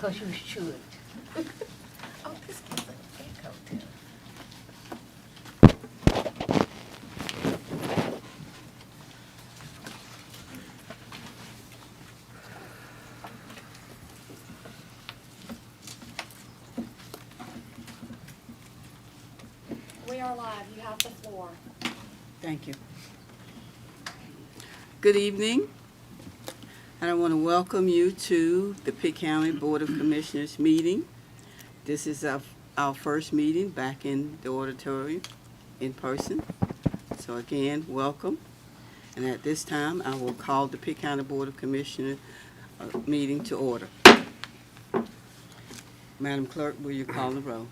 Because you should. Oh, this gives an echo too. We are live. You have the floor. Thank you. Good evening. And I want to welcome you to the Pitt County Board of Commissioners meeting. This is our first meeting back in the auditorium in person. So again, welcome. And at this time, I will call the Pitt County Board of Commissioners meeting to order. Madam Clerk, will you call the roll?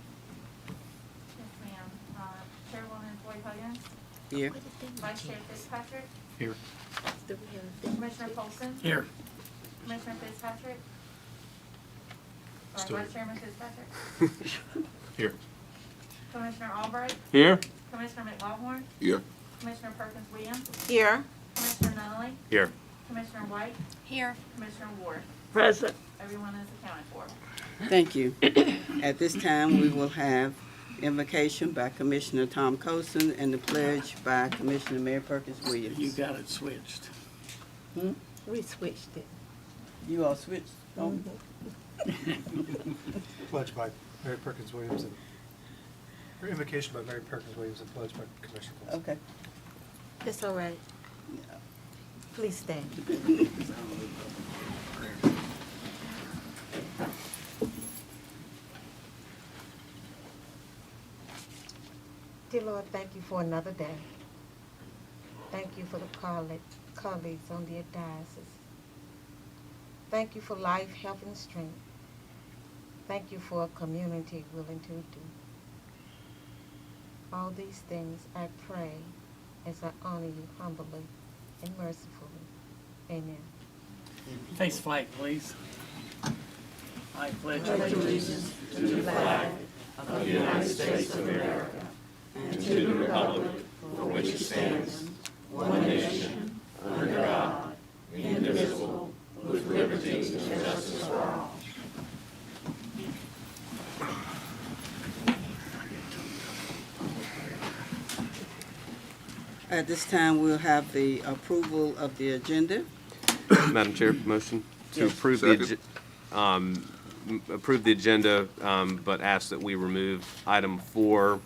Yes, ma'am. Chairwoman Floyd Huggins. Here. Vice Chair Fitzpatrick. Here. Commissioner Polson. Here. Commissioner Fitzpatrick. Still Vice here. Chairman Fitzpatrick. Here. Commissioner Albright. Here. Commissioner McLaughlin. Here. Commissioner Perkins Williams. Here. Commissioner Nunley. Here. Commissioner White. Here. Commissioner Ward. Present. Everyone is accounted for. Thank you. At this time, we will have invocation by Commissioner Tom Colson and the pledge by Commissioner Mary Perkins Williams. You got it switched. We switched it. You all switched? Oh, Pledged by Mary Perkins Williams and, or invocation by Mary Perkins Williams and pledged by Commissioner Wilson. okay. It's all right. Please stand. Dear Lord, thank you for another day. Thank you for the colleagues on the diocese. Thank you for life, health, and strength. Thank you for a community willing to do. All these things I pray as I honor you humbly and mercifully. Amen. Face flag, please. I pledge allegiance to the flag of the United States of America and to the republic for which it stands, one nation, under God, indivisible, with liberty and justice for all. At this time, we'll have the approval of the agenda. Madam Chair, motion to Yes. approve approve the agenda, but ask that we remove item 4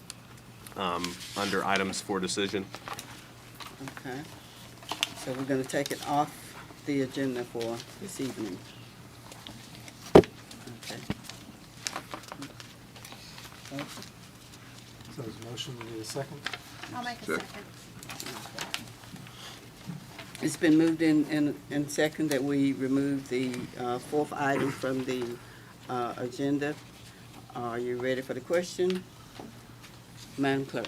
under items for decision. Okay. So we're going to take it off the agenda for this evening. Okay. So there's a motion, we need a second. I'll make a second. It's been moved in second that we remove the fourth item from the agenda. Are you ready for the question? Madam Clerk,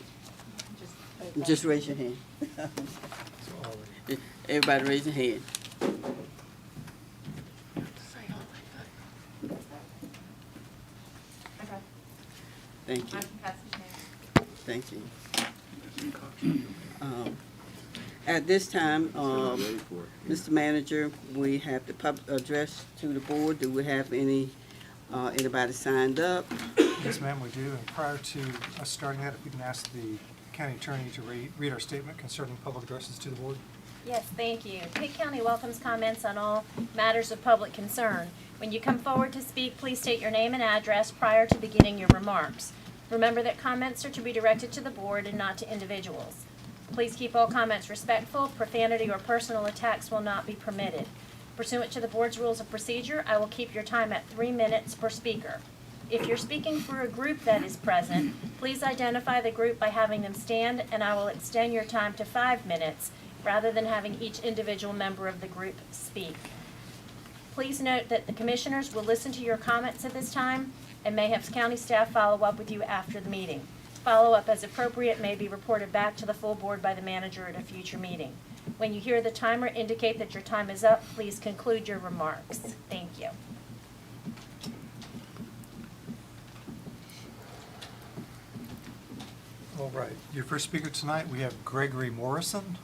just raise your hand. So already. Everybody raise your hand. Okay. Thank you. Motion passes unanimously. Thank you. At this time, Mr. Manager, we have the public address to the board. Do we have anybody signed up? Yes, ma'am, we do. And prior to us starting that, if we can ask the county attorney to read our statement concerning public addresses to the board. Yes, thank you. Pitt County welcomes comments on all matters of public concern. When you come forward to speak, please state your name and address prior to beginning your remarks. Remember that comments are to be directed to the board and not to individuals. Please keep all comments respectful. Profanity or personal attacks will not be permitted. Pursuant to the board's rules of procedure, I will keep your time at 3 minutes per speaker. If you're speaking for a group that is present, please identify the group by having them stand, and I will extend your time to 5 minutes rather than having each individual member of the group speak. Please note that the commissioners will listen to your comments at this time and may have county staff follow up with you after the meeting. Follow-up as appropriate may be reported back to the full board by the manager at a future meeting. When you hear the timer indicate that your time is up, please conclude your remarks. Thank you. All right. Your first speaker tonight, we have Gregory Morrison.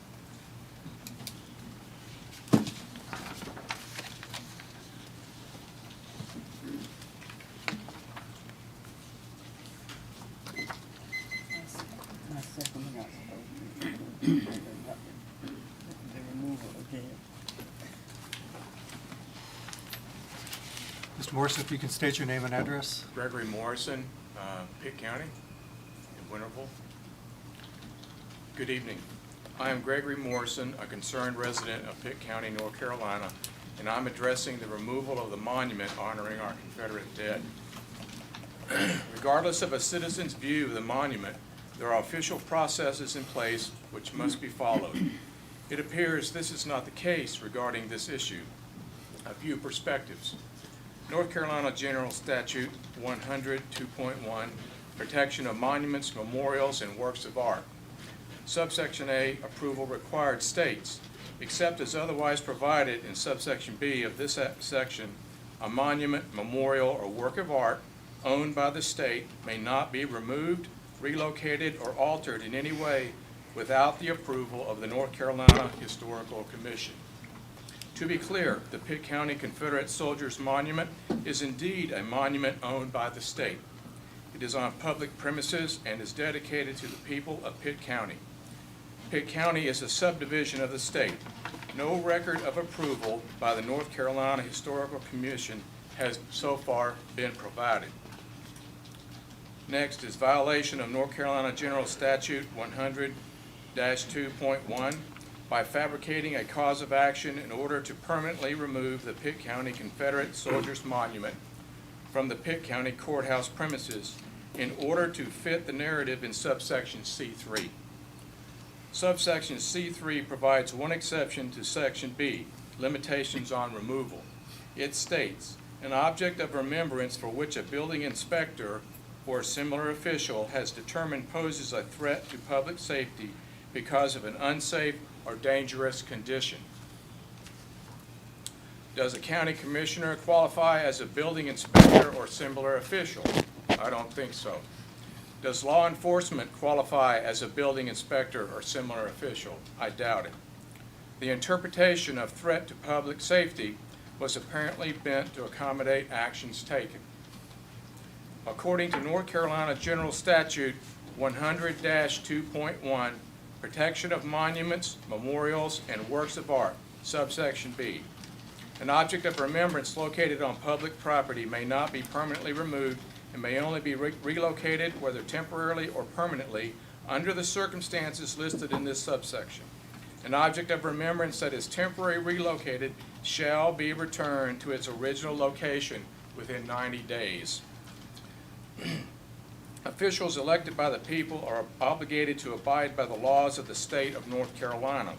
Mr. Morrison, if you can state your name and address. Gregory Morrison, Pitt County, in Winterville. Good evening. I am Gregory Morrison, a concerned resident of Pitt County, North Carolina, and I'm addressing the removal of the monument honoring our Confederate dead. Regardless of a citizen's view of the monument, there are official processes in place which must be followed. It appears this is not the case regarding this issue. A few perspectives. North Carolina General Statute 100-2.1, Protection of Monuments, Memorials, and Works of Art. Subsection A, approval required, states, except as otherwise provided in subsection B of this section, a monument, memorial, or work of art owned by the state may not be removed, relocated, or altered in any way without the approval of the North Carolina Historical Commission. To be clear, the Pitt County Confederate Soldiers Monument is indeed a monument owned by the state. It is on public premises and is dedicated to the people of Pitt County. Pitt County is a subdivision of the state. No record of approval by the North Carolina Historical Commission has so far been provided. Next is violation of North Carolina General Statute 100-2.1 by fabricating a cause of action in order to permanently remove the Pitt County Confederate Soldiers Monument from the Pitt County Courthouse premises in order to fit the narrative in subsection C3. Subsection C3 provides one exception to Section B, limitations on removal. It states, an object of remembrance for which a building inspector or a similar official has determined poses a threat to public safety because of an unsafe or dangerous condition. Does a county commissioner qualify as a building inspector or similar official? I don't think so. Does law enforcement qualify as a building inspector or similar official? I doubt it. The interpretation of threat to public safety was apparently meant to accommodate actions taken. According to North Carolina General Statute 100-2.1, Protection of Monuments, Memorials, and Works of Art, subsection B, an object of remembrance located on public property may not be permanently removed and may only be relocated, whether temporarily or permanently, under the circumstances listed in this subsection. An object of remembrance that is temporarily relocated shall be returned to its original location within 90 days. Officials elected by the people are obligated to abide by the laws of the state of North Carolina.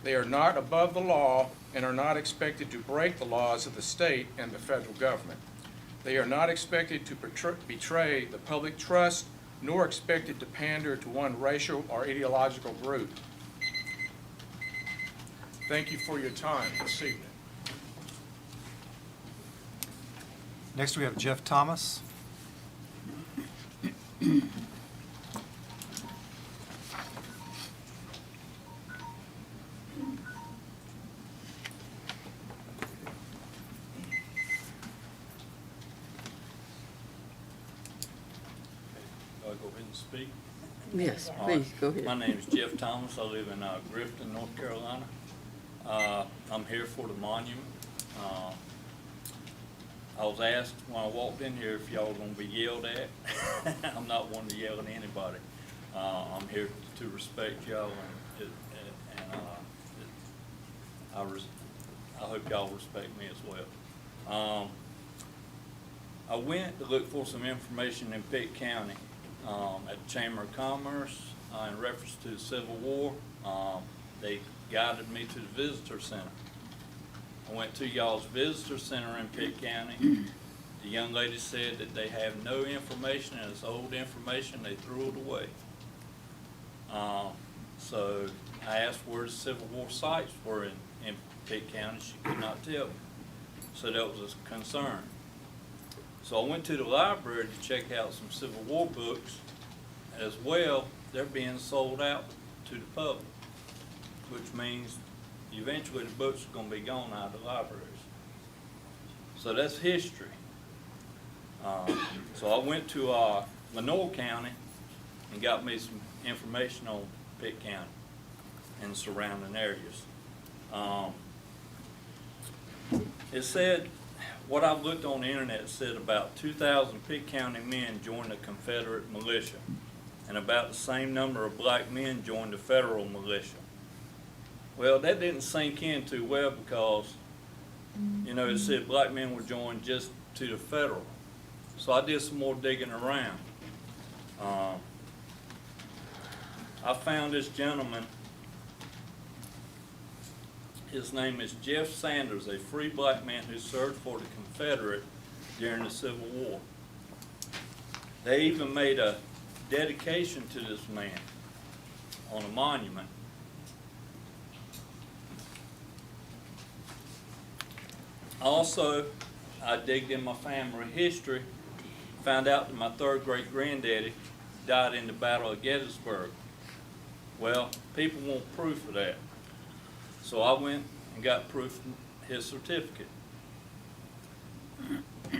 They are not above the law and are not expected to break the laws of the state and the federal government. They are not expected to betray the public trust, nor expected to pander to one racial or ideological group. Thank you for your time this evening. Next, we have Jeff Thomas. Do I go ahead and speak? Yes, All please, right. go ahead. My name is Jeff Thomas. I live in Grifton, North Carolina. I'm here for the monument. I was asked when I walked in here if y'all were gonna be yelled at. I'm not one to yell at anybody. I'm here to respect y'all and I hope y'all respect me as well. I went to look for some information in Pitt County at the Chamber of Commerce in reference to the Civil War. They guided me to the Visitor Center. I went to y'all's Visitor Center in Pitt County. The young lady said that they have no information and it's old information, they threw it away. So I asked where the Civil War sites were in Pitt County. She could not tell me. So that was a concern. So I went to the library to check out some Civil War books. As well, they're being sold out to the public, which means eventually the books are going to be gone out of the libraries. So that's history. So I went to Lenoir County and got me some information on Pitt County and the surrounding areas. It said what I've looked on the internet said about 2,000 Pitt County men joined the Confederate militia, and about the same number of black men joined the federal militia. Well, that didn't sink in too well because, you know, it said black men were joined just to the federal. So I did some more digging around. I found this gentleman. His name is Jeff Sanders, a free black man who served for the Confederate during the Civil War. They even made a dedication to this man on a monument. Also, I digged in my family history, found out that my third great granddaddy died in the Battle of Gettysburg. Well, people want proof of that. So I went and got proof of his certificate.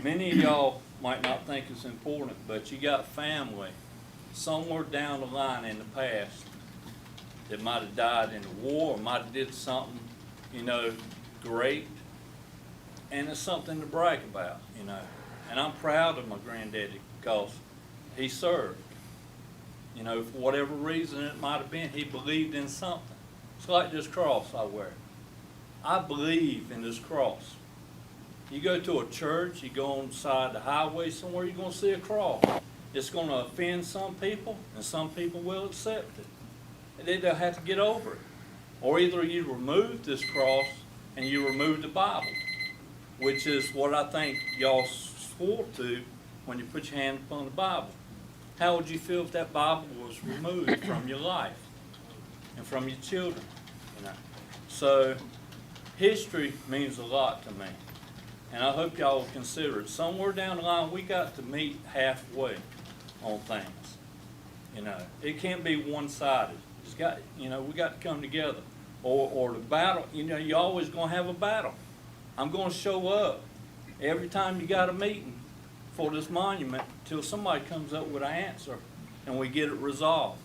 Many of y'all might not think it's important, but you got family somewhere down the line in the past that might have died in the war or might have did something, you know, great. And it's something to brag about, you know. And I'm proud of my granddaddy because he served. You know, for whatever reason it might have been, he believed in something. It's like this cross I wear. I believe in this cross. You go to a church, you go on the side of the highway somewhere, you're going to see a cross. It's going to offend some people, and some people will accept it. And then they'll have to get over it. Or either you remove this cross and you remove the Bible, which is what I think y'all swore to when you put your hand upon the Bible. How would you feel if that Bible was removed from your life and from your children? You know? So history means a lot to me, and I hope y'all will consider it. Somewhere down the line, we got to meet halfway on things. You know, it can't be one-sided. It's got, you know, we got to come together. Or the battle. You know, you're always going to have a battle. I'm going to show up every time you got a meeting for this monument till somebody comes up with an answer and we get it resolved.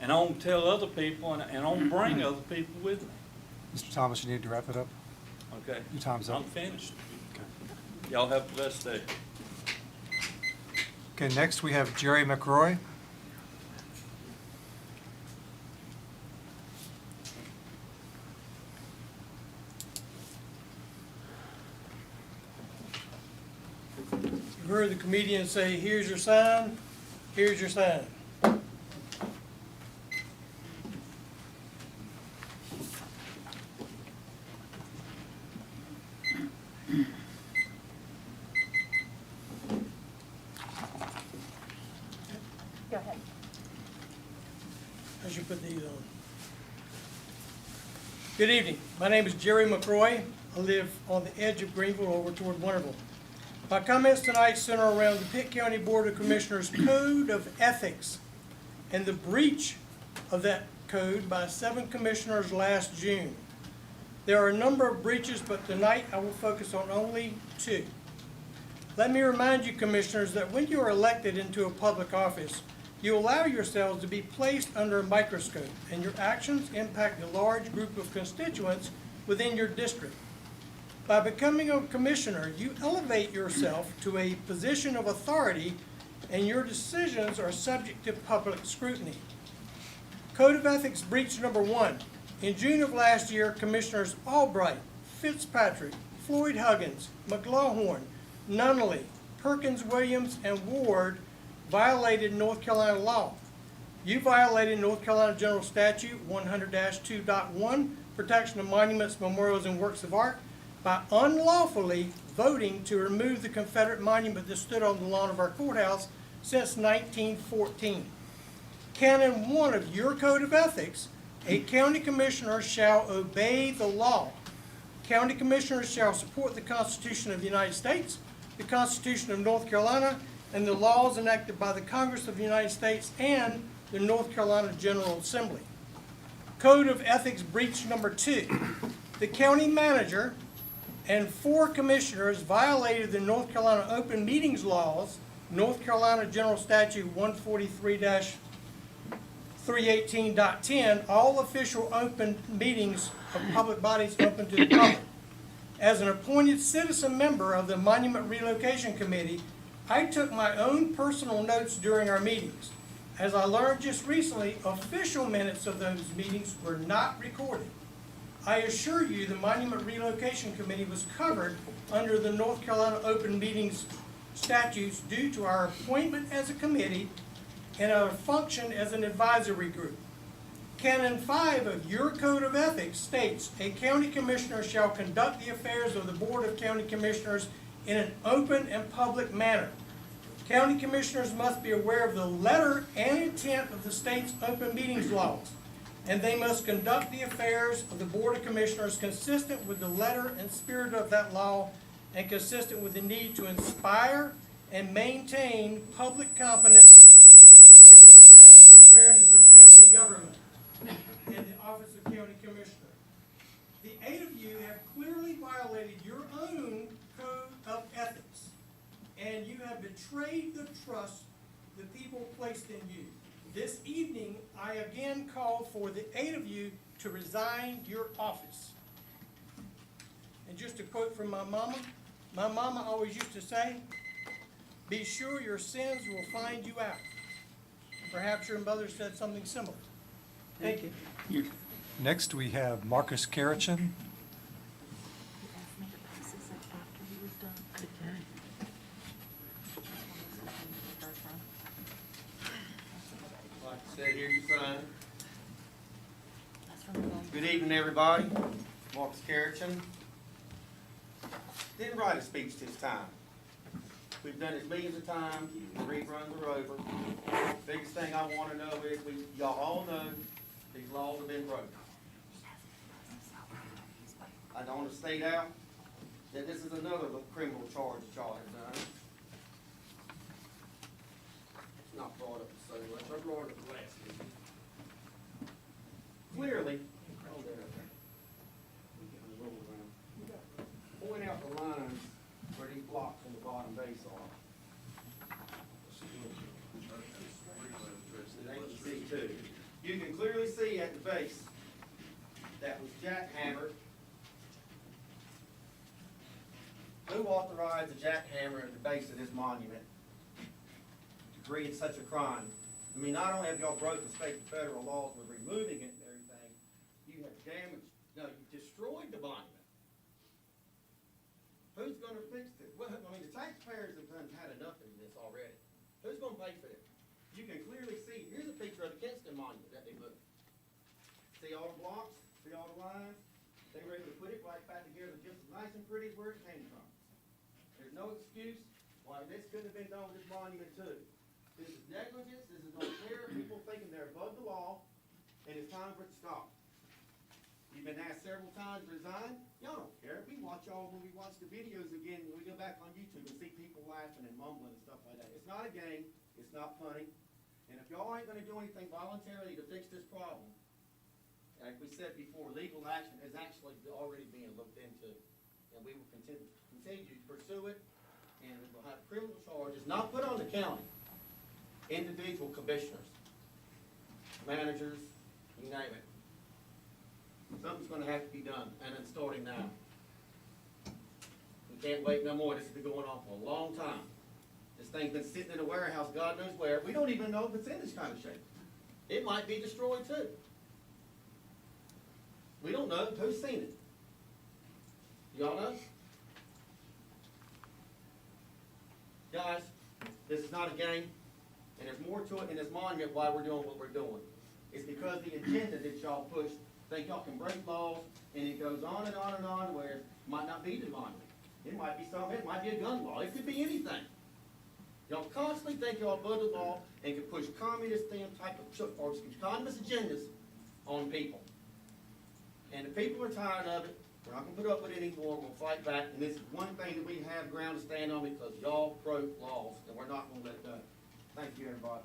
And I'm going to tell other people and I'm going to bring other people with me. Mr. Thomas, you need to wrap it up. Okay? Your time's up. I'm finished. Okay. Y'all have a blessed day. Okay, next we have Jerry McRoy. You heard the comedian say, "Here's your sign, here's your sign." Go ahead. I should put these on. Good evening. My name is Jerry McRoy. I live on the edge of Greenville over toward Winterville. My comments tonight center around the Pitt County Board of Commissioners Code of Ethics and the breach of that code by 7 commissioners last June. There are a number of breaches, but tonight I will focus on only 2. Let me remind you, commissioners, that when you are elected into a public office, you allow yourselves to be placed under a microscope, and your actions impact a large group of constituents within your district. By becoming a commissioner, you elevate yourself to a position of authority, and your decisions are subject to public scrutiny. Code of Ethics breach number 1. In June of last year, Commissioners Albright, Fitzpatrick, Floyd Huggins, McLawhorn, Nunnally, Perkins Williams, and Ward violated North Carolina law. You violated North Carolina General Statute 100-2.1, protection of monuments, memorials, and works of art, by unlawfully voting to remove the Confederate monument that stood on the lawn of our courthouse since 1914. Canon 1 of your Code of Ethics, a county commissioner shall obey the law. County commissioners shall support the Constitution of the United States, the Constitution of North Carolina, and the laws enacted by the Congress of the United States and the North Carolina General Assembly. Code of Ethics breach number 2. The county manager and 4 commissioners violated the North Carolina open meetings laws, North Carolina General Statute 143-318.10, all official open meetings of public bodies open to the public. As an appointed citizen member of the Monument Relocation Committee, I took my own personal notes during our meetings. As I learned just recently, official minutes of those meetings were not recorded. I assure you the Monument Relocation Committee was covered under the North Carolina Open Meetings statutes due to our appointment as a committee and our function as an advisory group. Canon 5 of your Code of Ethics states, a county commissioner shall conduct the affairs of the Board of County Commissioners in an open and public manner. County commissioners must be aware of the letter and intent of the state's open meetings laws, and they must conduct the affairs of the Board of Commissioners consistent with the letter and spirit of that law and consistent with the need to inspire and maintain public confidence in the integrity and fairness of county government and the office of county commissioner. The 8 of you have clearly violated your own code of ethics, and you have betrayed the trust the people placed in you. This evening, I again call for the 8 of you to resign your office. And just a quote from my mama always used to say, be sure your sins will find you out. Perhaps your mother said something similar. Thank you. Next, we have Marcus Carrichin. Like I said, here you sign. Good evening, everybody. Marcus Carrichin. Didn't write a speech this time. We've done this millions of times, the reruns are over. Biggest thing I want to know is, y'all all know these laws have been broken. I don't want to state out that this is another criminal charge that y'all have done. It's not brought up so much, I brought it up last meeting. Clearly, point out the lines where these blocks on the bottom base are. They can see too. You can clearly see at the base that was jackhammered. Who authorized the jackhammer at the base of this monument to create such a crime? I mean, not only have y'all broken state and federal laws with removing it and everything, you have damaged, no, you destroyed the monument. Who's gonna fix this? Well, I mean, the taxpayers have had enough of this already. Who's gonna pay for this? You can clearly see, here's a picture of the Kinston Monument that they moved. See all the blocks, see all the lines? They were able to put it right back together just as nice and pretty as where it came from. There's no excuse why this couldn't have been done with this monument too. This is negligence, this is unfair, people thinking they're above the law, and it's time for it to stop. You've been asked several times to resign. Y'all don't care. We watch y'all when we watch the videos again, when we go back on YouTube and see people laughing and mumbling and stuff like that. It's not a game. It's not funny. And if y'all ain't gonna do anything voluntarily to fix this problem, like we said before, legal action is actually already being looked into. And we will continue to pursue it, and we will have criminal charges not put on the county. Individual commissioners, managers, you name it. Something's gonna have to be done, and it's starting now. We can't wait no more. This has been going on for a long time. This thing's been sitting in a warehouse, God knows where. We don't even know if it's in this kind of shape. It might be destroyed too. We don't know. Who's seen it? Y'all know? Guys, this is not a game, and there's more to it in this monument why we're doing what we're doing. It's because the agenda that y'all push, think y'all can break laws, and it goes on and on and on where it might not be the monument. It might be something, it might be a gun law, it could be anything. Y'all constantly think y'all above the law and can push communist type of, or communist agendas on people. And the people are tired of it. We're not gonna put up with it anymore. We'll fight back. And this is one thing that we have ground to stand on because y'all broke laws, and we're not gonna let it go. Thank you, everybody.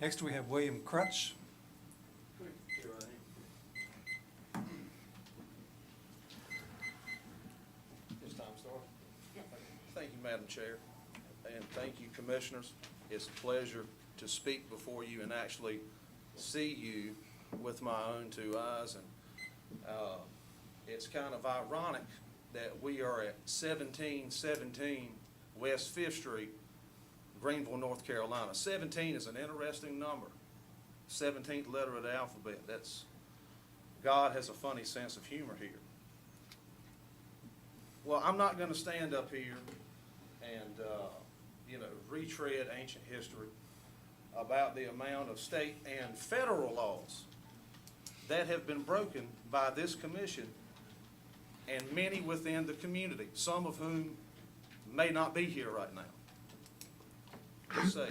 Next, we have William Crutch. This time, Star. Thank you, Madam Chair, and thank you, Commissioners. It's a pleasure to speak before you and actually see you with my own two eyes. And it's kind of ironic that we are at 1717 West Fifth Street, Greenville, North Carolina. 17 is an interesting number. 17th letter of the alphabet. God has a funny sense of humor here. Well, I'm not going to stand up here and, retread ancient history about the amount of state and federal laws that have been broken by this commission and many within the community, some of whom may not be here right now. Just say.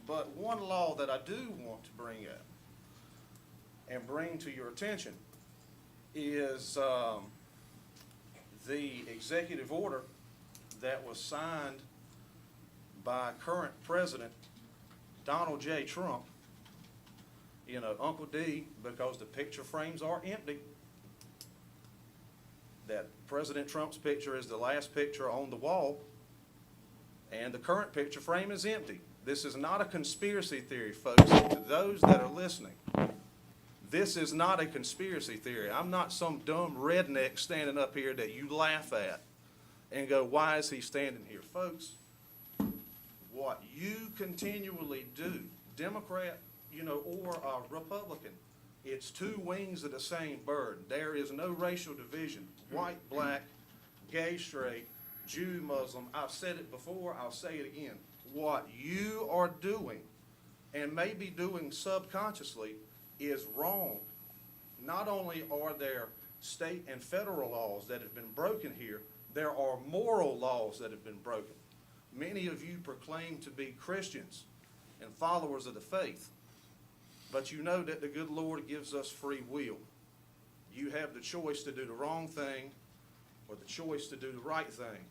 But one law that I do want to bring up and bring to your attention is the executive order that was signed by current President Donald J. Trump. You know, Uncle D, because the picture frames are empty. That President Trump's picture is the last picture on the wall, and the current picture frame is empty. This is not a conspiracy theory, folks. To those that are listening, this is not a conspiracy theory. I'm not some dumb redneck standing up here that you laugh at and go, why is he standing here? Folks, what you continually do, Democrat, or Republican, it's two wings of the same bird. There is no racial division. White, black, gay, straight, Jew, Muslim. I've said it before, I'll say it again. What you are doing, and maybe doing subconsciously, is wrong. Not only are there state and federal laws that have been broken here, there are moral laws that have been broken. Many of you proclaim to be Christians and followers of the faith, but you know that the good Lord gives us free will. You have the choice to do the wrong thing or the choice to do the right thing.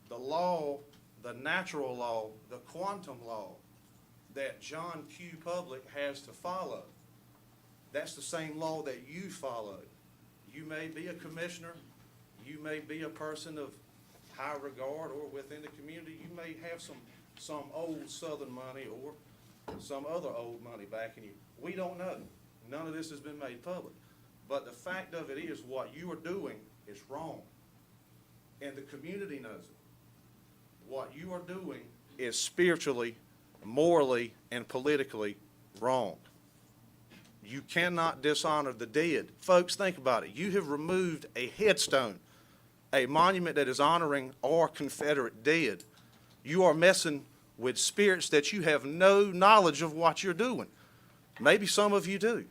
The law, the natural law, the quantum law that John Q. Public has to follow, that's the same law that you follow. You may be a commissioner, you may be a person of high regard, or within the community, you may have some old Southern money or some other old money backing you. We don't know. None of this has been made public. But the fact of it is, what you are doing is wrong. And the community knows it. What you are doing is spiritually, morally, and politically wrong. You cannot dishonor the dead. Folks, think about it. You have removed a headstone, a monument that is honoring our Confederate dead. You are messing with spirits that you have no knowledge of what you're doing. Maybe some of you do.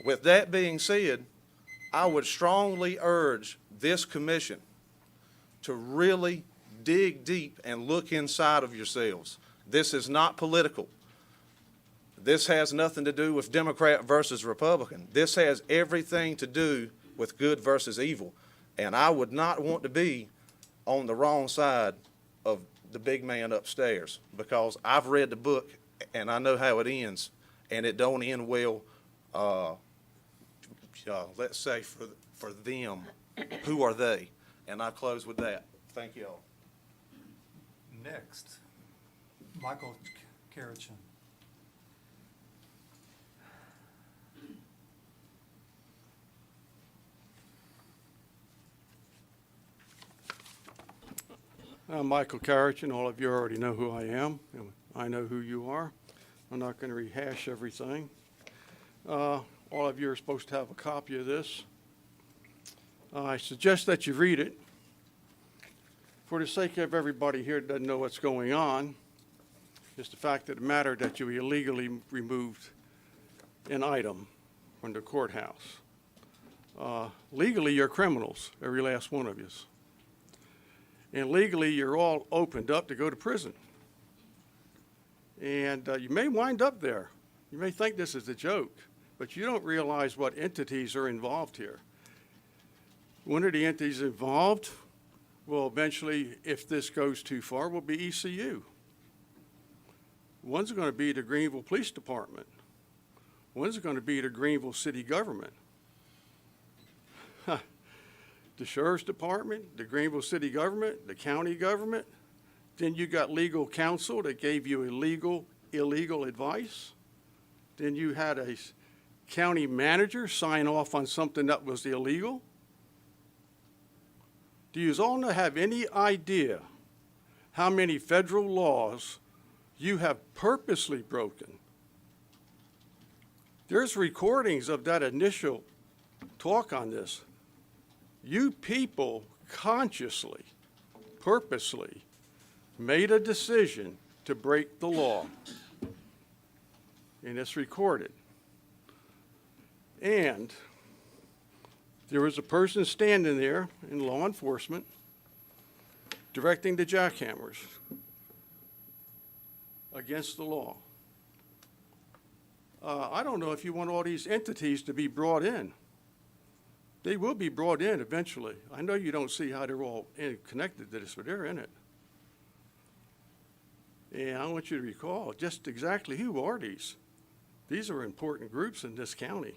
With that being said, I would strongly urge this commission to really dig deep and look inside of yourselves. This is not political. This has nothing to do with Democrat versus Republican. This has everything to do with good versus evil. And I would not want to be on the wrong side of the big man upstairs, because I've read the book and I know how it ends, and it don't end well, let's say for them. Who are they? And I close with that. Thank you all. Next, Michael Karachin. I'm Michael Karachin. All of you already know who I am, and I know who you are. I'm not going to rehash everything. All of you are supposed to have a copy of this. I suggest that you read it. For the sake of everybody here that doesn't know what's going on, it's the fact of the matter that you illegally removed an item from the courthouse. Legally, you're criminals, every last one of you. And legally, you're all opened up to go to prison. And you may wind up there. You may think this is a joke, but you don't realize what entities are involved here. One of the entities involved will eventually, if this goes too far, will be ECU. One's going to be the Greenville Police Department. One's going to be the Greenville City Government. The Sheriff's Department, the Greenville City Government, the county government. Then you got legal counsel that gave you illegal advice. Then you had a county manager sign off on something that was illegal? Do you all have any idea how many federal laws you have purposely broken? There's recordings of that initial talk on this. You people consciously, purposely made a decision to break the law. And it's recorded. And there was a person standing there in law enforcement directing the jackhammers against the law. I don't know if you want all these entities to be brought in. They will be brought in eventually. I know you don't see how they're all connected to this, but they're in it. And I want you to recall just exactly who are these. These are important groups in this county.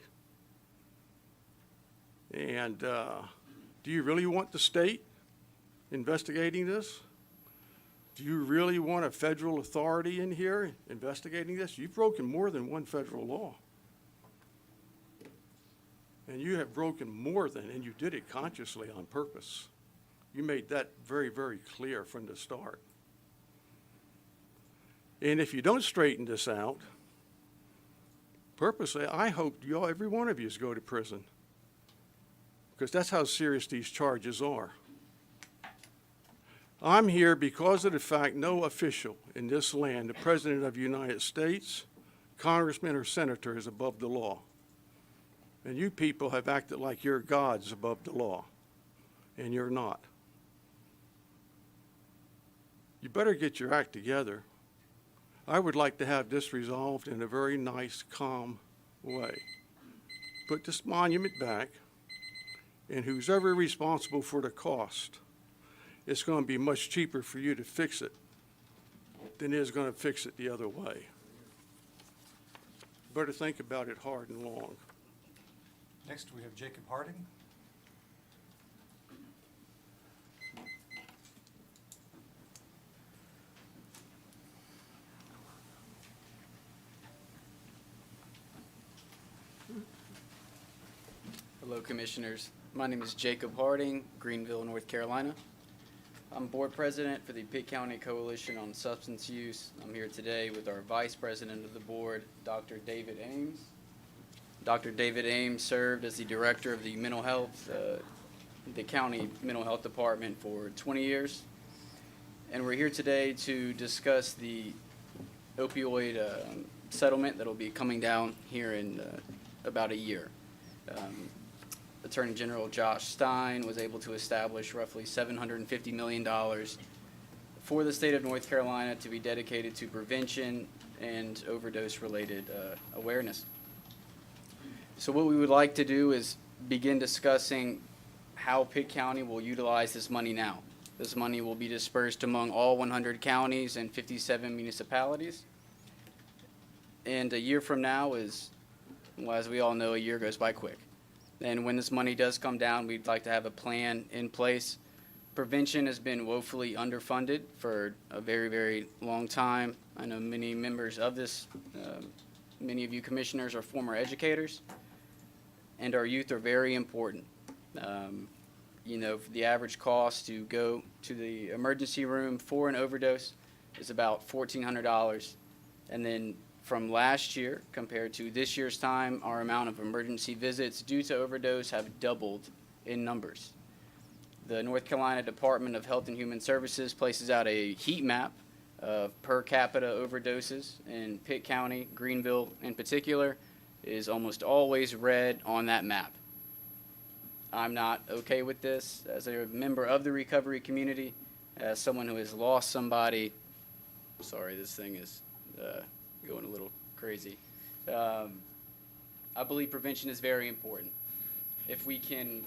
And do you really want the state investigating this? Do you really want a federal authority in here investigating this? You've broken more than one federal law. And you have broken more than, and you did it consciously on purpose. You made that very, very clear from the start. And if you don't straighten this out, purposely, I hope every one of you go to prison. Because that's how serious these charges are. I'm here because of the fact no official in this land, the President of the United States, congressman or senator, is above the law. And you people have acted like you're gods above the law, and you're not. You better get your act together. I would like to have this resolved in a very nice, calm way. Put this monument back, and who's ever responsible for the cost, it's going to be much cheaper for you to fix it than it is going to fix it the other way. Better think about it hard and long. Next, we have Jacob Harding. Hello, Commissioners. My name is Jacob Harding, Greenville, North Carolina. I'm Board President for the Pitt County Coalition on Substance Use. I'm here today with our Vice President of the Board, Dr. David Ames. Dr. David Ames served as the Director of the Mental Health, the County Mental Health Department for 20 years. And we're here today to discuss the opioid settlement that will be coming down here in about a year. Attorney General Josh Stein was able to establish roughly $750 million for the state of North Carolina to be dedicated to prevention and overdose-related awareness. So what we would like to do is begin discussing how Pitt County will utilize this money now. This money will be dispersed among all 100 counties and 57 municipalities. And a year from now is, well, as we all know, a year goes by quick. And when this money does come down, we'd like to have a plan in place. Prevention has been woefully underfunded for a very, very long time. I know many members of this, many of you commissioners are former educators, and our youth are very important. You know, the average cost to go to the emergency room for an overdose is about $1,400. And then from last year compared to this year's time, our amount of emergency visits due to overdose have doubled in numbers. The North Carolina Department of Health and Human Services places out a heat map of per capita overdoses in Pitt County. Greenville in particular is almost always red on that map. I'm not okay with this. As a member of the recovery community, as someone who has lost somebody, sorry, this thing is going a little crazy. I believe prevention is very important. If we can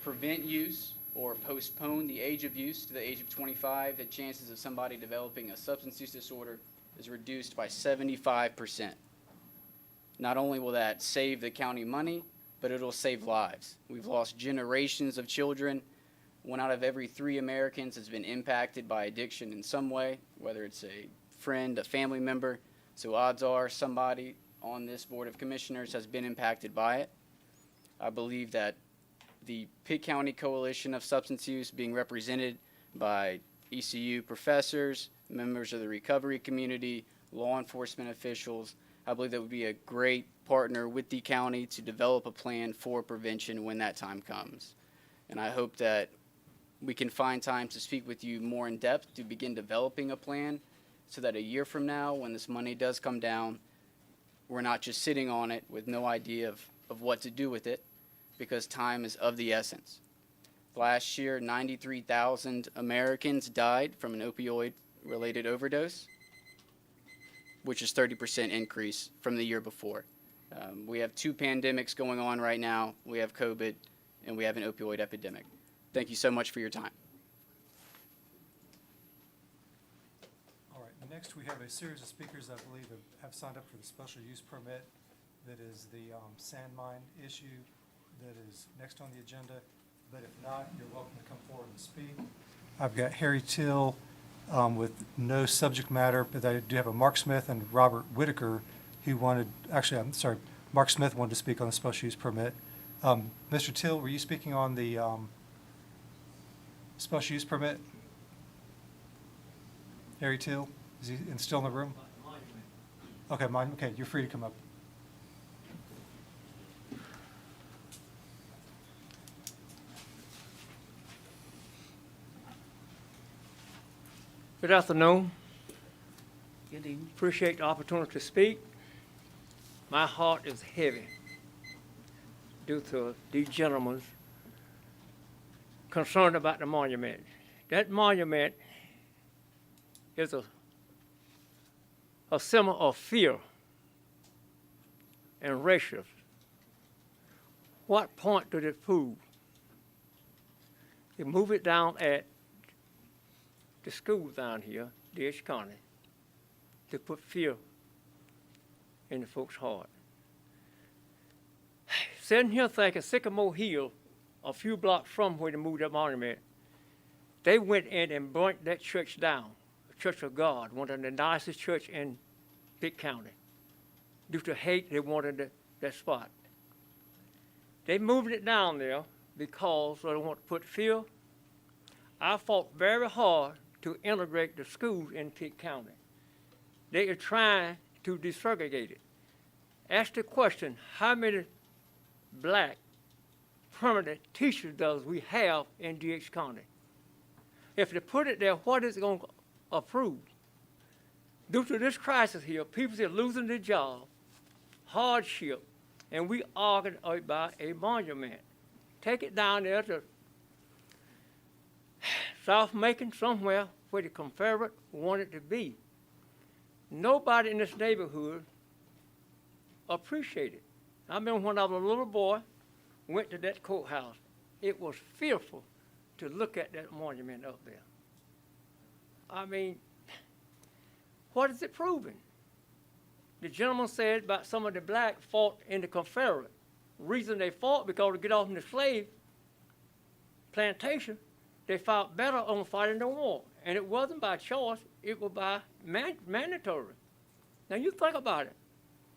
prevent use or postpone the age of use to the age of 25, the chances of somebody developing a substance use disorder is reduced by 75%. Not only will that save the county money, but it'll save lives. We've lost generations of children. 1 out of every 3 Americans has been impacted by addiction in some way, whether it's a friend, a family member. So odds are somebody on this Board of Commissioners has been impacted by it. I believe that the Pitt County Coalition of Substance Use, being represented by ECU professors, members of the recovery community, law enforcement officials, I believe that would be a great partner with the county to develop a plan for prevention when that time comes. And I hope that we can find time to speak with you more in depth to begin developing a plan so that a year from now, when this money does come down, we're not just sitting on it with no idea of what to do with it, because time is of the essence. Last year, 93,000 Americans died from an opioid-related overdose, which is 30% increase from the year before. We have 2 pandemics going on right now. We have COVID, and we have an opioid epidemic. Thank you so much for your time. All right, next we have a series of speakers I believe have signed up for the special use permit. That is the sand mine issue that is next on the agenda. But if not, you're welcome to come forward and speak. I've got Harry Till with no subject matter, but I do have a Mark Smith and Robert Whitaker who wanted, actually, I'm sorry, Mark Smith wanted to speak on the special use permit. Mr. Till, were you speaking on the special use permit? Harry Till, is he still in the room? Okay, okay, you're free to come up. Good afternoon. Good evening. Appreciate the opportunity to speak. My heart is heavy due to these gentlemen concerned about the monument. That monument is a symbol of fear and racism. What point did it prove? They move it down at the schools down here, DH County, to put fear in the folks' heart. Sitting here thinking Sycamore Hill, a few blocks from where they moved that monument, they went in and burnt that church down, the Church of God, one of the nicest church in Pitt County. Due to hate, they wanted that spot. They moved it down there because they want to put fear. I fought very hard to integrate the schools in Pitt County. They are trying to desegregate it. Ask the question, how many black permanent teachers does we have in DH County? If they put it there, what is it going to approve? Due to this crisis here, people are losing their job, hardship, and we arguing about a monument. Take it down there to South Macon, somewhere where the Confederate wanted to be. Nobody in this neighborhood appreciated it. I remember when I was a little boy, went to that courthouse. It was fearful to look at that monument up there. I mean, what is it proving? The gentleman said about some of the black fought in the Confederate. Reason they fought because to get off in the slave plantation, they fought better on fighting the war. And it wasn't by choice, it was by mandatory. Now you think about it.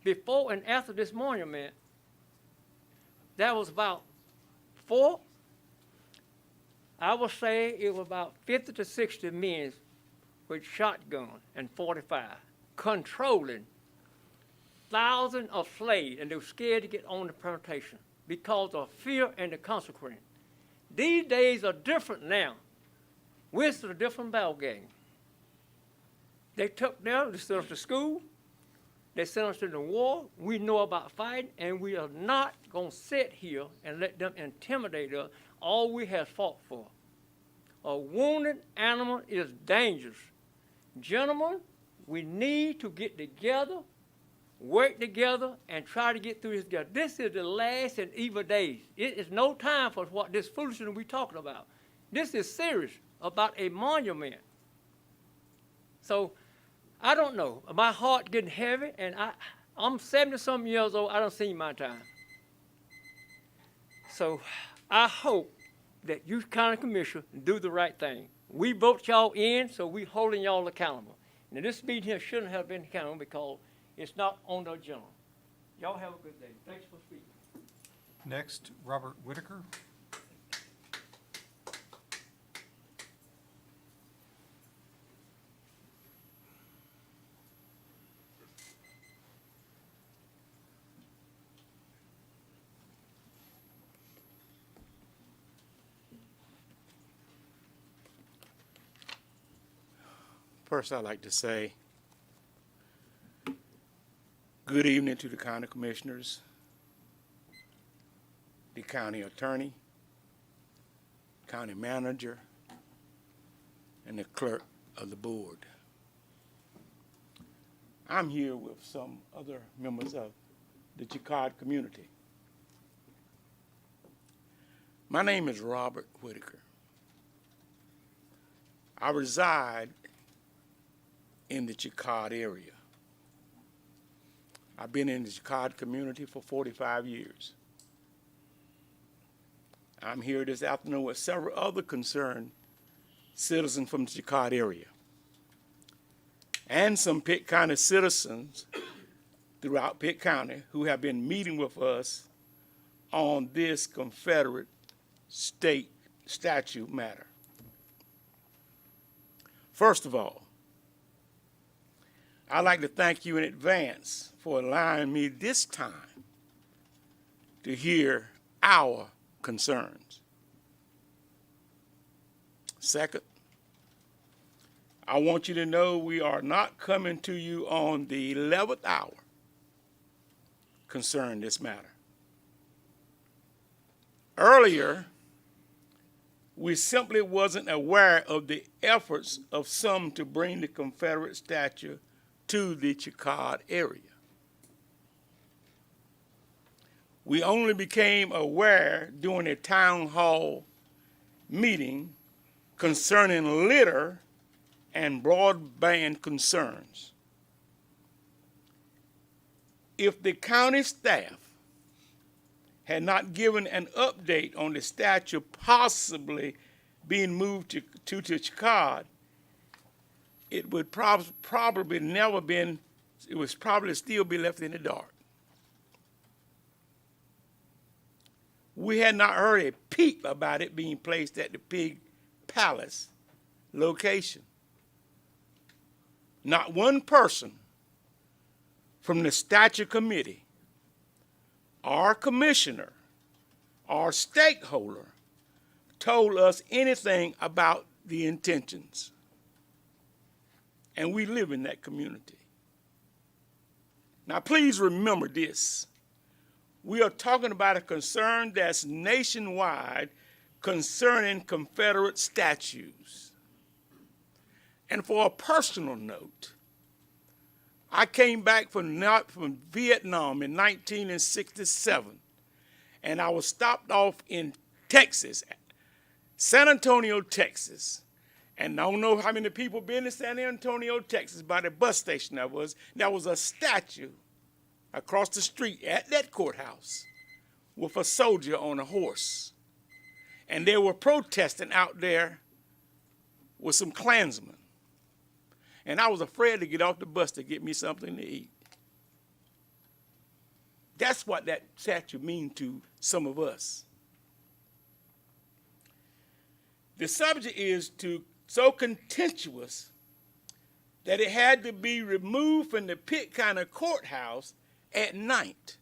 Before and after this monument, there was about I would say it was about 50 to 60 men with shotgun and 45, controlling thousands of slaves, and they were scared to get on the plantation because of fear and the consequence. These days are different now. We're in a different ball game. They took them, they sent us to school, they sent us to the war. We know about fighting, and we are not going to sit here and let them intimidate us. All we have fought for. A wounded animal is dangerous. Gentlemen, we need to get together, work together, and try to get through this together. This is the last and evil days. It is no time for what this foolishness we're talking about. This is serious about a monument. So, I don't know. My heart getting heavy, and I'm 70-some years old. I don't see my time. So, I hope that you county commissioner do the right thing. We vote y'all in, so we holding y'all accountable. Now, this meeting here shouldn't have been accountable because it's not on the agenda. Y'all have a good day. Thanks for speaking. Next, Robert Whitaker. First, I'd like to say good evening to the county commissioners, the county attorney, county manager, and the clerk of the board. I'm here with some other members of the Chicard community. My name is Robert Whitaker. I reside in the Chicard area. I've been in the Chicard community for 45 years. I'm here this afternoon with several other concerned citizens from the Chicard area and some Pitt County citizens throughout Pitt County who have been meeting with us on this Confederate state statute matter. First of all, I'd like to thank you in advance for allowing me this time to hear our concerns. Second, I want you to know we are not coming to you on the 11th hour concerning this matter. Earlier, we simply wasn't aware of the efforts of some to bring the Confederate statute to the Chicard area. We only became aware during a town hall meeting concerning litter and broadband concerns. If the county staff had not given an update on the statute possibly being moved to Chicard, it would probably never been, it was probably still be left in the dark. We had not heard a peep about it being placed at the Pig Palace location. Not one person from the statute committee, our commissioner, our stakeholder, told us anything about the intentions. And we live in that community. Now, please remember this. We are talking about a concern that's nationwide concerning Confederate statues. And for a personal note, I came back from Vietnam in 1967, and I was stopped off in Texas, San Antonio, Texas. And I don't know how many people been in San Antonio, Texas, by the bus station there was a statue across the street at that courthouse with a soldier on a horse. And they were protesting out there with some Klansmen. And I was afraid to get off the bus to get me something to eat. That's what that statue means to some of us. The subject is so contentious that it had to be removed from the Pitt County courthouse at night.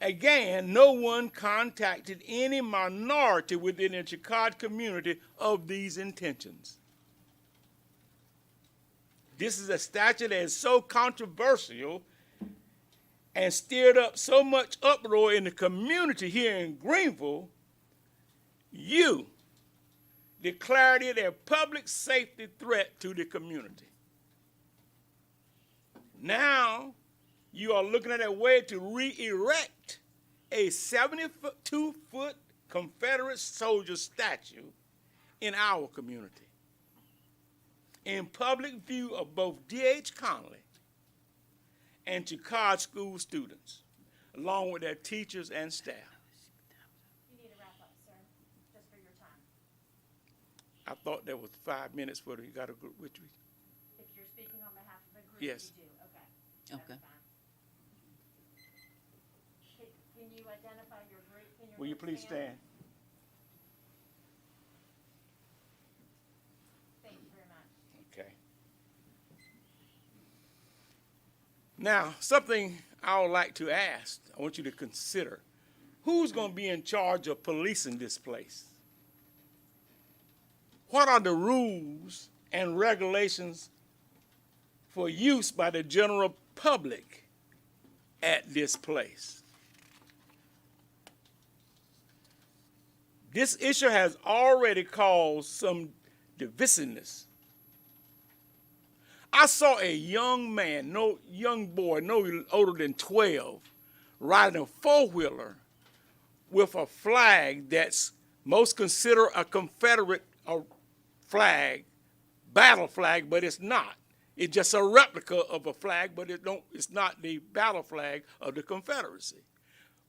Again, no one contacted any minority within the Chicard community of these intentions. This is a statute that is so controversial and stirred up so much uproar in the community here in Greenville, you declared it a public safety threat to the community. Now, you are looking at a way to re-erect a 72-foot Confederate soldier statue in our community, in public view of both D.H. Connolly and Chicard school students, along with their teachers and staff. You need to wrap up, sir, just for your time. I thought there was 5 minutes for you got a group, which we, If you're speaking on behalf of a group, Yes. you do, okay. Okay. Can you identify your group? Will you please stand? Thank you very much. Okay. Now, something I would like to ask, I want you to consider, who's going to be in charge of policing this place? What are the rules and regulations for use by the general public at this place? This issue has already caused some divisiveness. I saw a young man, no young boy, no older than 12, riding a four-wheeler with a flag that's most considered a Confederate flag, battle flag, but it's not. It's just a replica of a flag, but it's not the battle flag of the Confederacy.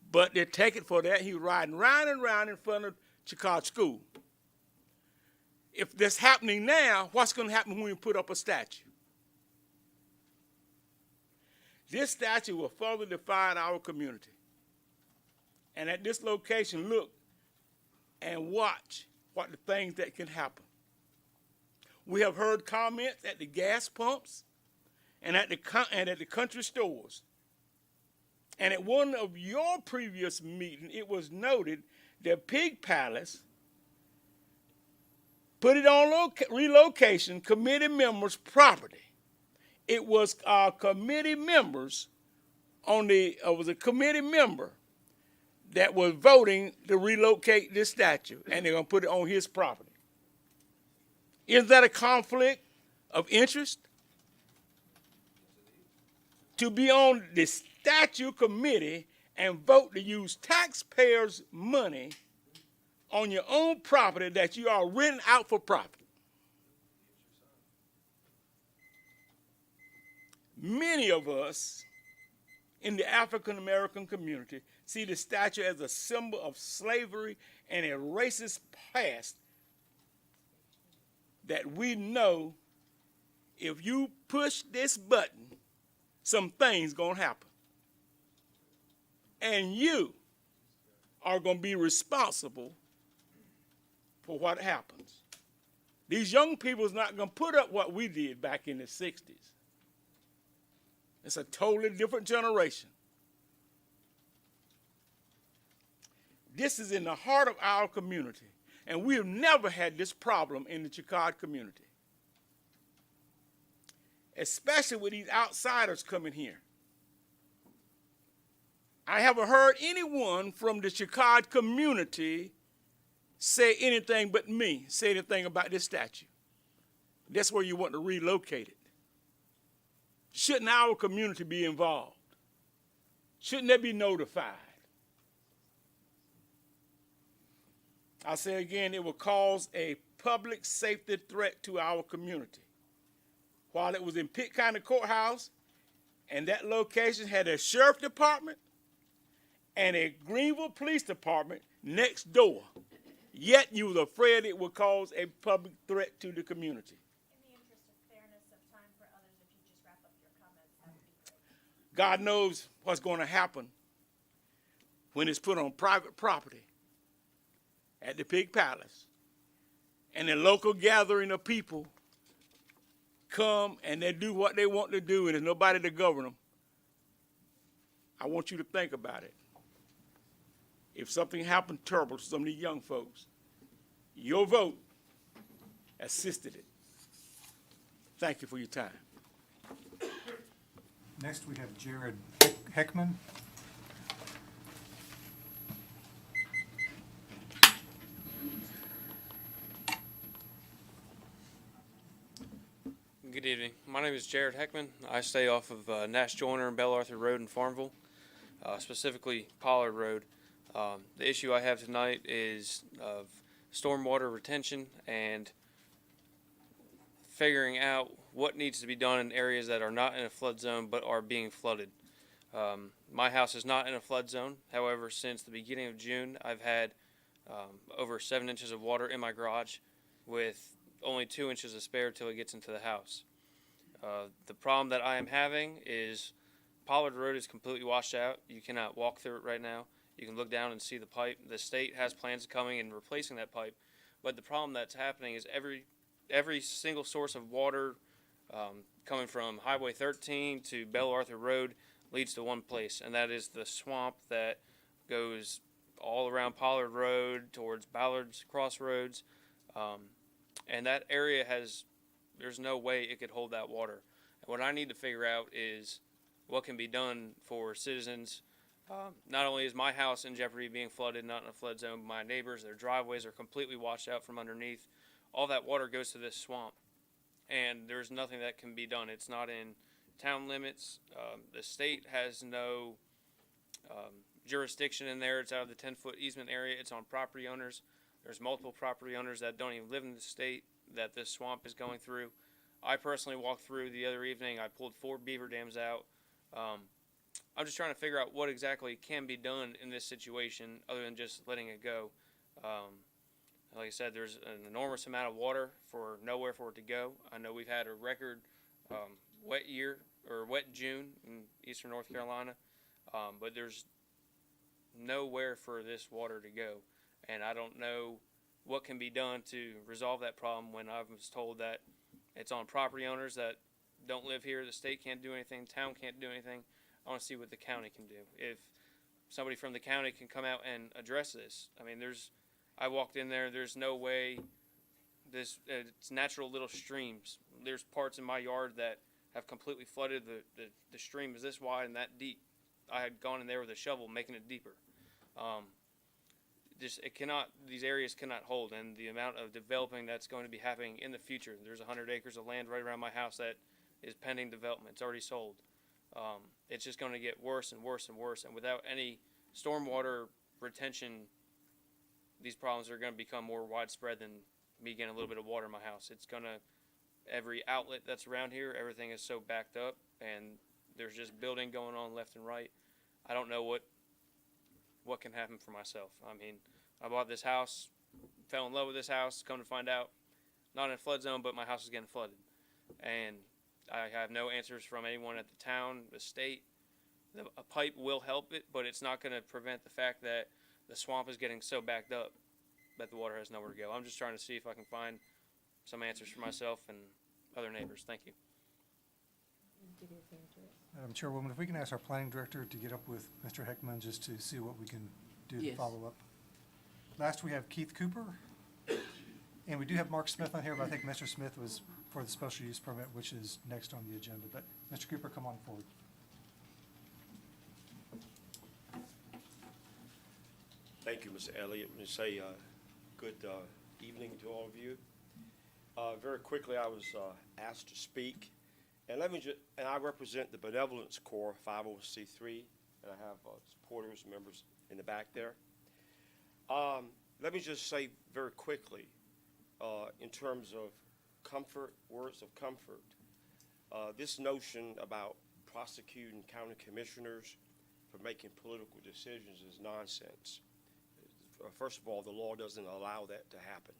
But they take it for that. He's riding round and round in front of Chicago School. If this happening now, what's going to happen when we put up a statue? This statue will further define our community. And at this location, look and watch what the things that can happen. We have heard comments at the gas pumps and at the country stores. And at one of your previous meetings, it was noted that Pig Palace put it on relocation committee members' property. It was committee members was a committee member that was voting to relocate this statue, and they're going to put it on his property. Is that a conflict of interest? To be on the statue committee and vote to use taxpayers' money on your own property that you are renting out for profit. Many of us in the African American community see the statue as a symbol of slavery and a racist past that we know if you push this button, some things gonna happen. And you are gonna be responsible for what happens. These young people is not gonna put up what we did back in the 60s. It's a totally different generation. This is in the heart of our community, and we have never had this problem in the Chicago community, especially with these outsiders coming here. I haven't heard anyone from the Chicago community say anything but me, say anything about this statue. That's where you want to relocate it. Shouldn't our community be involved? Shouldn't they be notified? I say again, it will cause a public safety threat to our community. While it was in Pitt County Courthouse, and that location had a sheriff department and a Greenville Police Department next door, yet you was afraid it would cause a public threat to the community. In the interest of fairness of time for others, if you just wrap up your comments, that would be great. God knows what's going to happen when it's put on private property at the Pig Palace, and a local gathering of people come and they do what they want to do, and there's nobody to govern them. I want you to think about it. If something happened terrible to some of these young folks, your vote assisted it. Thank you for your time. Next, we have Jared Heckman. Good evening. My name is Jared Heckman. I stay off of Nash Joyner and Bell Arthur Road in Farmville, specifically Pollard Road. The issue I have tonight is of stormwater retention and figuring out what needs to be done in areas that are not in a flood zone but are being flooded. My house is not in a flood zone. However, since the beginning of June, I've had over 7 inches of water in my garage with only 2 inches of spare till it gets into the house. The problem that I am having is Pollard Road is completely washed out. You cannot walk through it right now. You can look down and see the pipe. The state has plans of coming and replacing that pipe. But the problem that's happening is every single source of water coming from Highway 13 to Belle Arthur Road leads to one place, and that is the swamp that goes all around Pollard Road towards Ballard's Crossroads. And that area there's no way it could hold that water. And what I need to figure out is what can be done for citizens. Not only is my house in jeopardy being flooded, not in a flood zone, but my neighbors, their driveways are completely washed out from underneath. All that water goes to this swamp, and there's nothing that can be done. It's not in town limits. The state has no jurisdiction in there. It's out of the 10-foot easement area. It's on property owners. There's multiple property owners that don't even live in the state that this swamp is going through. I personally walked through the other evening. I pulled 4 beaver dams out. I'm just trying to figure out what exactly can be done in this situation other than just letting it go. Like I said, there's an enormous amount of water for nowhere for it to go. I know we've had a record wet June in eastern North Carolina, but there's nowhere for this water to go. And I don't know what can be done to resolve that problem when I was told that it's on property owners that don't live here. The state can't do anything. Town can't do anything. I want to see what the county can do. If somebody from the county can come out and address this. I mean, I walked in there, there's no way it's natural little streams. There's parts in my yard that have completely flooded. The stream is this wide and that deep. I had gone in there with a shovel making it deeper. These areas cannot hold, and the amount of developing that's going to be happening in the future. There's 100 acres of land right around my house that is pending development. It's already sold. It's just going to get worse and worse and worse, and without any stormwater retention, these problems are going to become more widespread than me getting a little bit of water in my house. Every outlet that's around here, everything is so backed up, and there's just building going on left and right. I don't know what can happen for myself. I mean, I bought this house, fell in love with this house, come to find out, not in a flood zone, but my house is getting flooded. And I have no answers from anyone at the town, the state. A pipe will help it, but it's not going to prevent the fact that the swamp is getting so backed up that the water has nowhere to go. I'm just trying to see if I can find some answers for myself and other neighbors. Thank you. Madam Chairwoman, if we can ask our planning director to get up with Mr. Heckman just to see what we can do to follow up. Last, we have Keith Cooper. And we do have Mark Smith on here, but I think Mr. Smith was for the special use permit, which is next on the agenda. But Mr. Cooper, come on forward. Thank you, Mr. Elliott. Let me say good evening to all of you. Very quickly, I was asked to speak, and I represent the Benevolence Corps 501c3, and I have supporters, members in the back there. Let me just say very quickly, in terms of comfort, words of comfort, this notion about prosecuting county commissioners for making political decisions is nonsense. First of all, the law doesn't allow that to happen.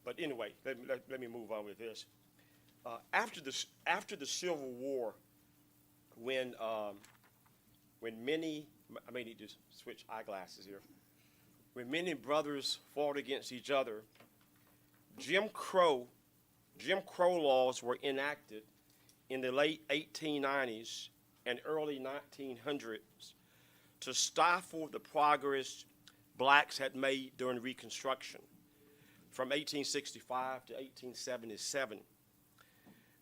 But anyway, let me move on with this. After the Civil War, when many, I may need to switch eyeglasses here. When many brothers fought against each other, Jim Crow laws were enacted in the late 1890s and early 1900s to stifle the progress blacks had made during Reconstruction from 1865 to 1877.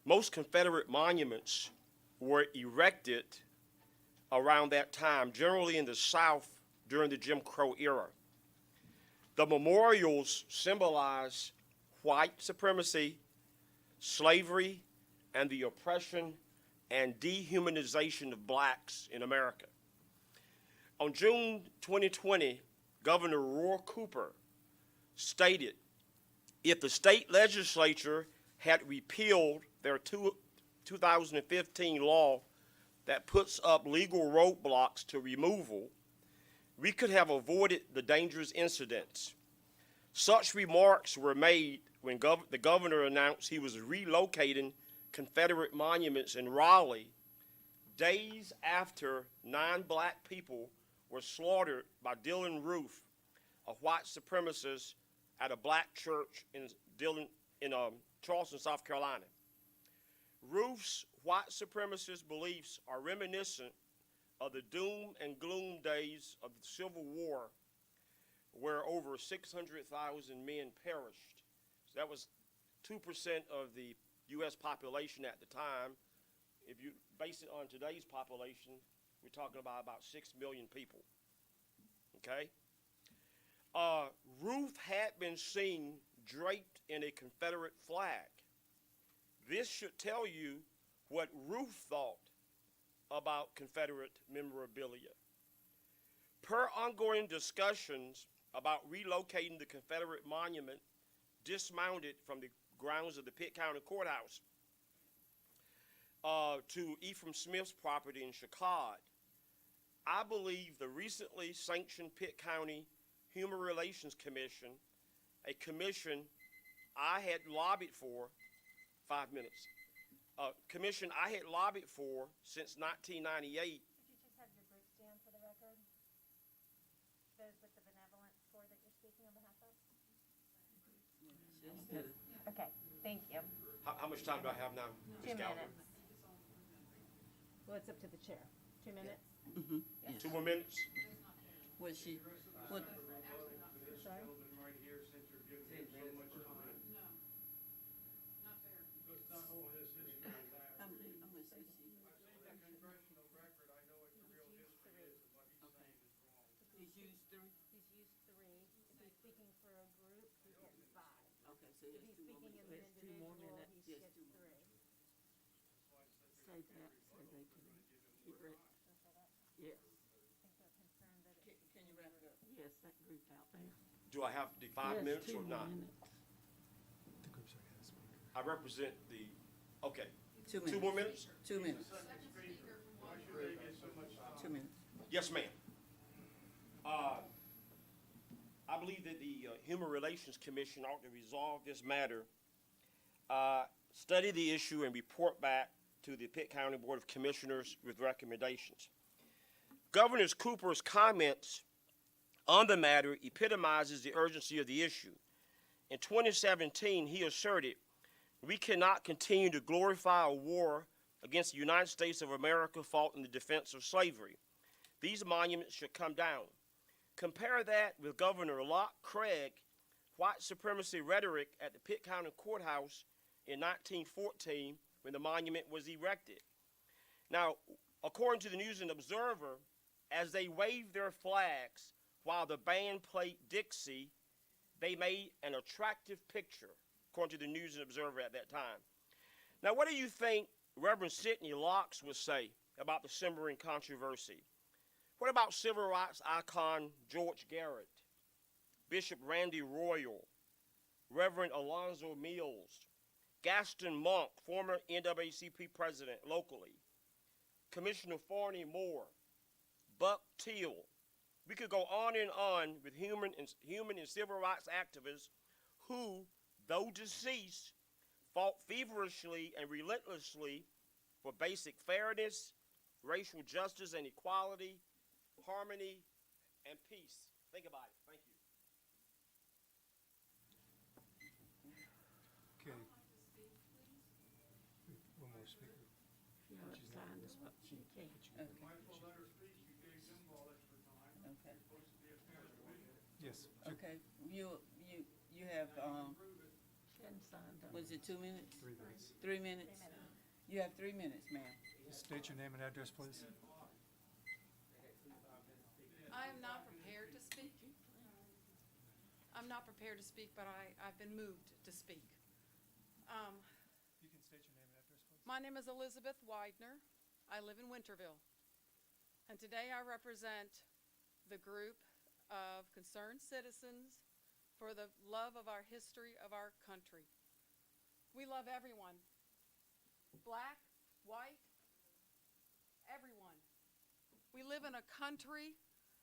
Most Confederate monuments were erected around that time, generally in the South during the Jim Crow era. The memorials symbolize white supremacy, slavery, and the oppression and dehumanization of blacks in America. On June 2020, Governor Roy Cooper stated if the state legislature had repealed their 2015 law that puts up legal roadblocks to removal, we could have avoided the dangerous incidents. Such remarks were made when the governor announced he was relocating Confederate monuments in Raleigh days after 9 black people were slaughtered by Dylan Roof, a white supremacist at a black church in Charleston, South Carolina. Roof's white supremacist beliefs are reminiscent of the doom and gloom days of the Civil War, where over 600,000 men perished. So that was 2% of the U.S. population at the time. If you base it on today's population, we're talking about 6 million people. Okay? Roof had been seen draped in a Confederate flag. This should tell you what Roof thought about Confederate memorabilia. Per ongoing discussions about relocating the Confederate monument dismounted from the grounds of the Pitt County Courthouse to Ephraim Smith's property in Chicago, I believe the recently sanctioned Pitt County Human Relations Commission, a commission I had lobbied for, 5 minutes, commission I had lobbied for since 1998. Could you just have your group stand for the record? Those with the benevolent score that you're speaking on behalf of? Okay, thank you. How much time do I have now? 2 minutes. Well, it's up to the chair. 2 minutes? Mm-hmm. Yes. 2 more minutes? Was she, what? Sorry? He's used 3? He's used 3. If he's speaking for a group, he gets 5. Okay, so If he's speaking as an individual, he gets 3. Say that, so they can keep it. Yes. I think they're concerned that it's... Can you wrap it up? Yes, that group out there. Do I have the 5 minutes or not? The groups are gonna speak. I represent the, okay. 2 minutes. 2 more minutes? 2 minutes. 2 minutes. Yes, ma'am. I believe that the Human Relations Commission ought to resolve this matter, study the issue, and report back to the Pitt County Board of Commissioners with recommendations. Governor Cooper's comments on the matter epitomizes the urgency of the issue. In 2017, he asserted, "We cannot continue to glorify a war against the United States of America fought in the defense of slavery. These monuments should come down." Compare that with Governor Locke Craig white supremacy rhetoric at the Pitt County Courthouse in 1914 when the monument was erected. Now, according to the News and Observer, as they waved their flags while the band played Dixie, they made an attractive picture, according to the News and Observer at that time. Now, what do you think Reverend Sidney Locks would say about the simmering controversy? What about civil rights icon George Garrett, Bishop Randy Royal, Reverend Alonzo Mills, Gaston Monk, former NAACP president locally, Commissioner Forney Moore, Buck Teal? We could go on and on with human and civil rights activists who, though deceased, fought feverishly and relentlessly for basic fairness, racial justice and equality, harmony, and peace. Think about it. Thank you. Okay. One more speaker. She's not- She can't. Okay. Yes. Okay, you have, was it 2 minutes? 3 minutes. 3 minutes? You have 3 minutes, ma'am. State your name and address, please. I am not prepared to speak. I'm not prepared to speak, but I've been moved to speak. You can state your name and address, please. My name is Elizabeth Widener. I live in Winterville. And today I represent the group of concerned citizens for the love of our history of our country. We love everyone. Black, white, everyone. We live in a country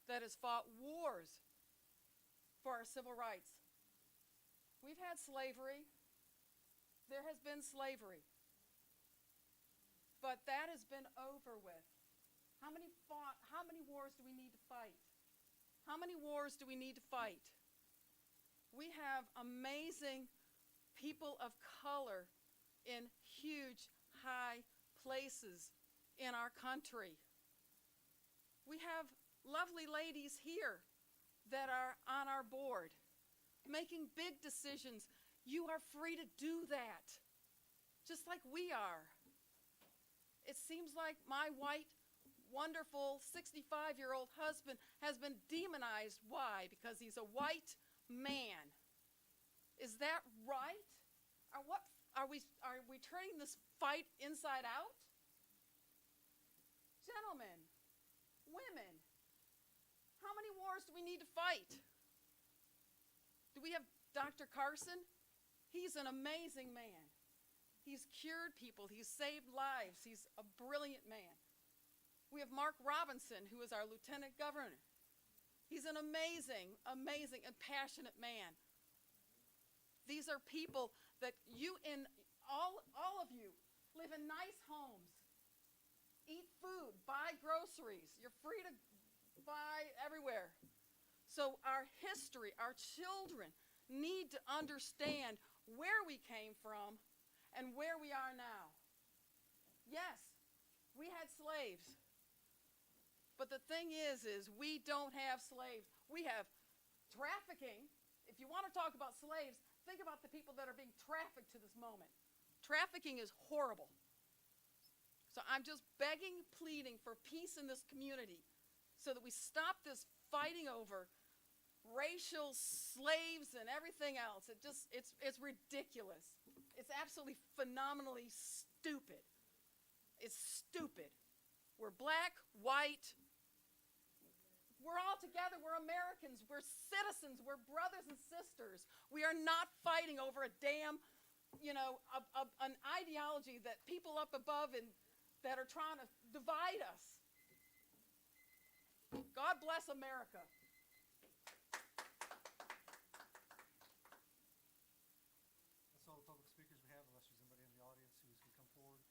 that has fought wars for our civil rights. We've had slavery. There has been slavery. But that has been over with. How many wars do we need to fight? How many wars do we need to fight? We have amazing people of color in huge, high places in our country. We have lovely ladies here that are on our board, making big decisions. You are free to do that, just like we are. It seems like my white, wonderful 65-year-old husband has been demonized. Why? Because he's a white man. Is that right? Are we turning this fight inside out? Gentlemen, women, how many wars do we need to fight? Do we have Dr. Carson? He's an amazing man. He's cured people. He's saved lives. He's a brilliant man. We have Mark Robinson, who is our lieutenant governor. He's an amazing, amazing and passionate man. These are people that all of you live in nice homes, eat food, buy groceries. You're free to buy everywhere. So our history, our children need to understand where we came from and where we are now. Yes, we had slaves. But the thing is we don't have slaves. We have trafficking. If you want to talk about slaves, think about the people that are being trafficked to this moment. Trafficking is horrible. So I'm just begging, pleading for peace in this community so that we stop this fighting over racial slaves and everything else. It's ridiculous. It's absolutely phenomenally stupid. It's stupid. We're black, white, we're all together, we're Americans, we're citizens, we're brothers and sisters. We are not fighting over a damn, an ideology that people up above and that are trying to divide us. God bless America. That's all the public speakers we have, unless there's anybody in the audience who can come forward.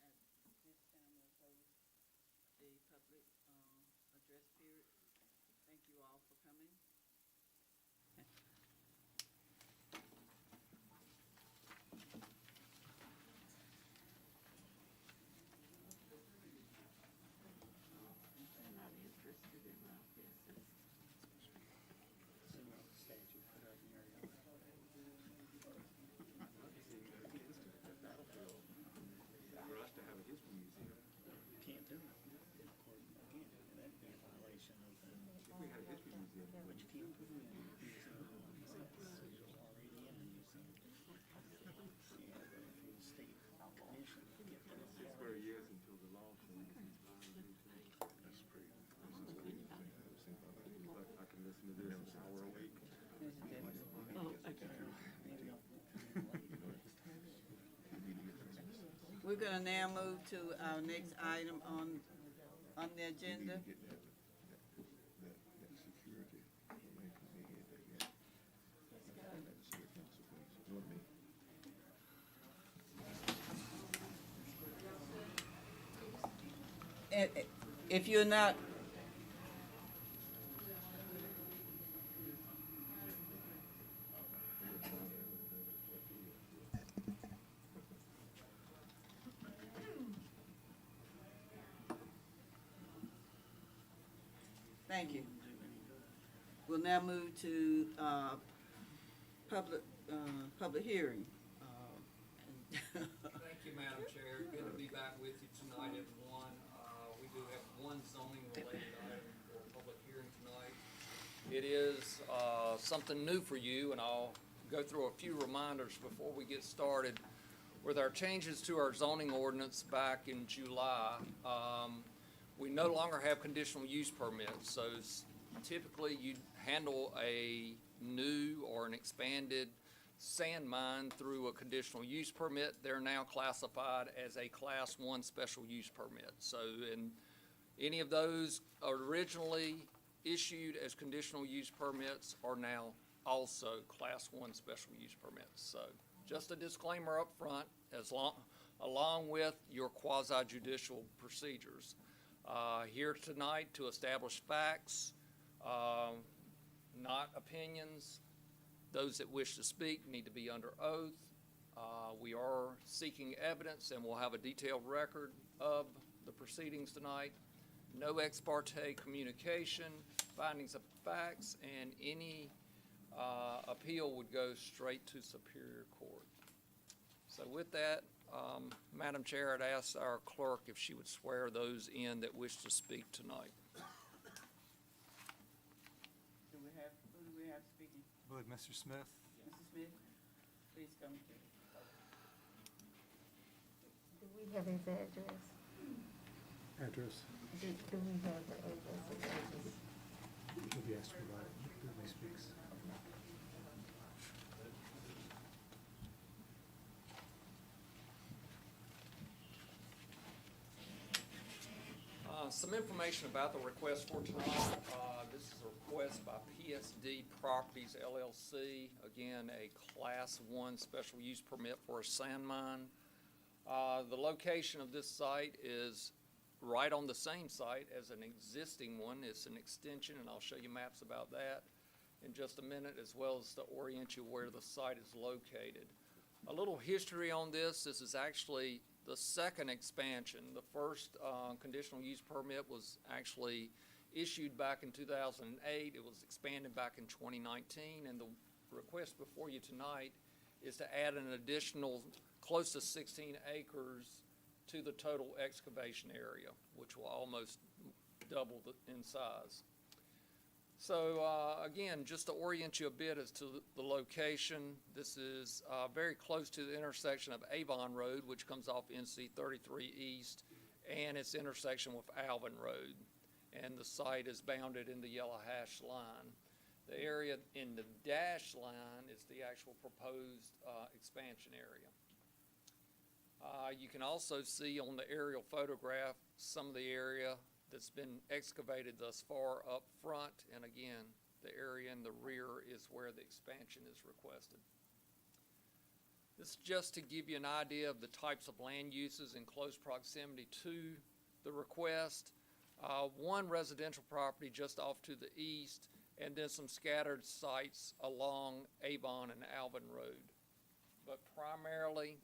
At this time, we'll close the public address period. Thank you all for coming. They're not interested in our business. Statute, put up in your area. For us to have a history museum. Can't do it. According, again, that'd be a violation of the. If we had a history museum. But you can't put it in a museum. It's already in a museum. Yeah, but if you state commission, get that. 6 square years until the law changes. That's crazy. But I can listen to this an hour a week. We're going to now move to our next item on the agenda. If you're not Thank you. We'll now move to public hearing. Thank you, Madam Chair. Good to be back with you tonight, everyone. We do have one zoning-related item for public hearing tonight. It is something new for you, and I'll go through a few reminders before we get started. With our changes to our zoning ordinance back in July, we no longer have conditional use permits. So typically you handle a new or an expanded sand mine through a conditional use permit. They're now classified as a Class 1 special use permit. So in any of those originally issued as conditional use permits are now also Class 1 special use permits. So Just a disclaimer up front, along with your quasi-judicial procedures. Here tonight to establish facts, not opinions. Those that wish to speak need to be under oath. We are seeking evidence, and we'll have a detailed record of the proceedings tonight. No ex parte communication, findings of facts, and any appeal would go straight to Superior Court. So with that, Madam Chair, I'd ask our clerk if she would swear those in that wish to speak tonight. Who do we have speaking? I believe Mr. Smith. Mr. Smith, please come to. Do we have his address? Address. Do we have the address of address? He'll be asked to provide it when he speaks. Some information about the request for tonight. This is a request by PSD Properties LLC. Again, a Class 1 special use permit for a sand mine. The location of this site is right on the same site as an existing one. It's an extension, and I'll show you maps about that in just a minute, as well as to orient you where the site is located. A little history on this. This is actually the second expansion. The first conditional use permit was actually issued back in 2008. It was expanded back in 2019, and the request before you tonight is to add an additional close to 16 acres to the total excavation area, which will almost double in size. So again, just to orient you a bit as to the location, this is very close to the intersection of Avon Road, which comes off NC 33 East, and its intersection with Alvin Road. And the site is bounded in the yellow hash line. The area in the dashed line is the actual proposed expansion area. You can also see on the aerial photograph some of the area that's been excavated thus far up front, and again, the area in the rear is where the expansion is requested. This is just to give you an idea of the types of land uses in close proximity to the request. One residential property just off to the east, and then some scattered sites along Avon and Alvin Road. But primarily,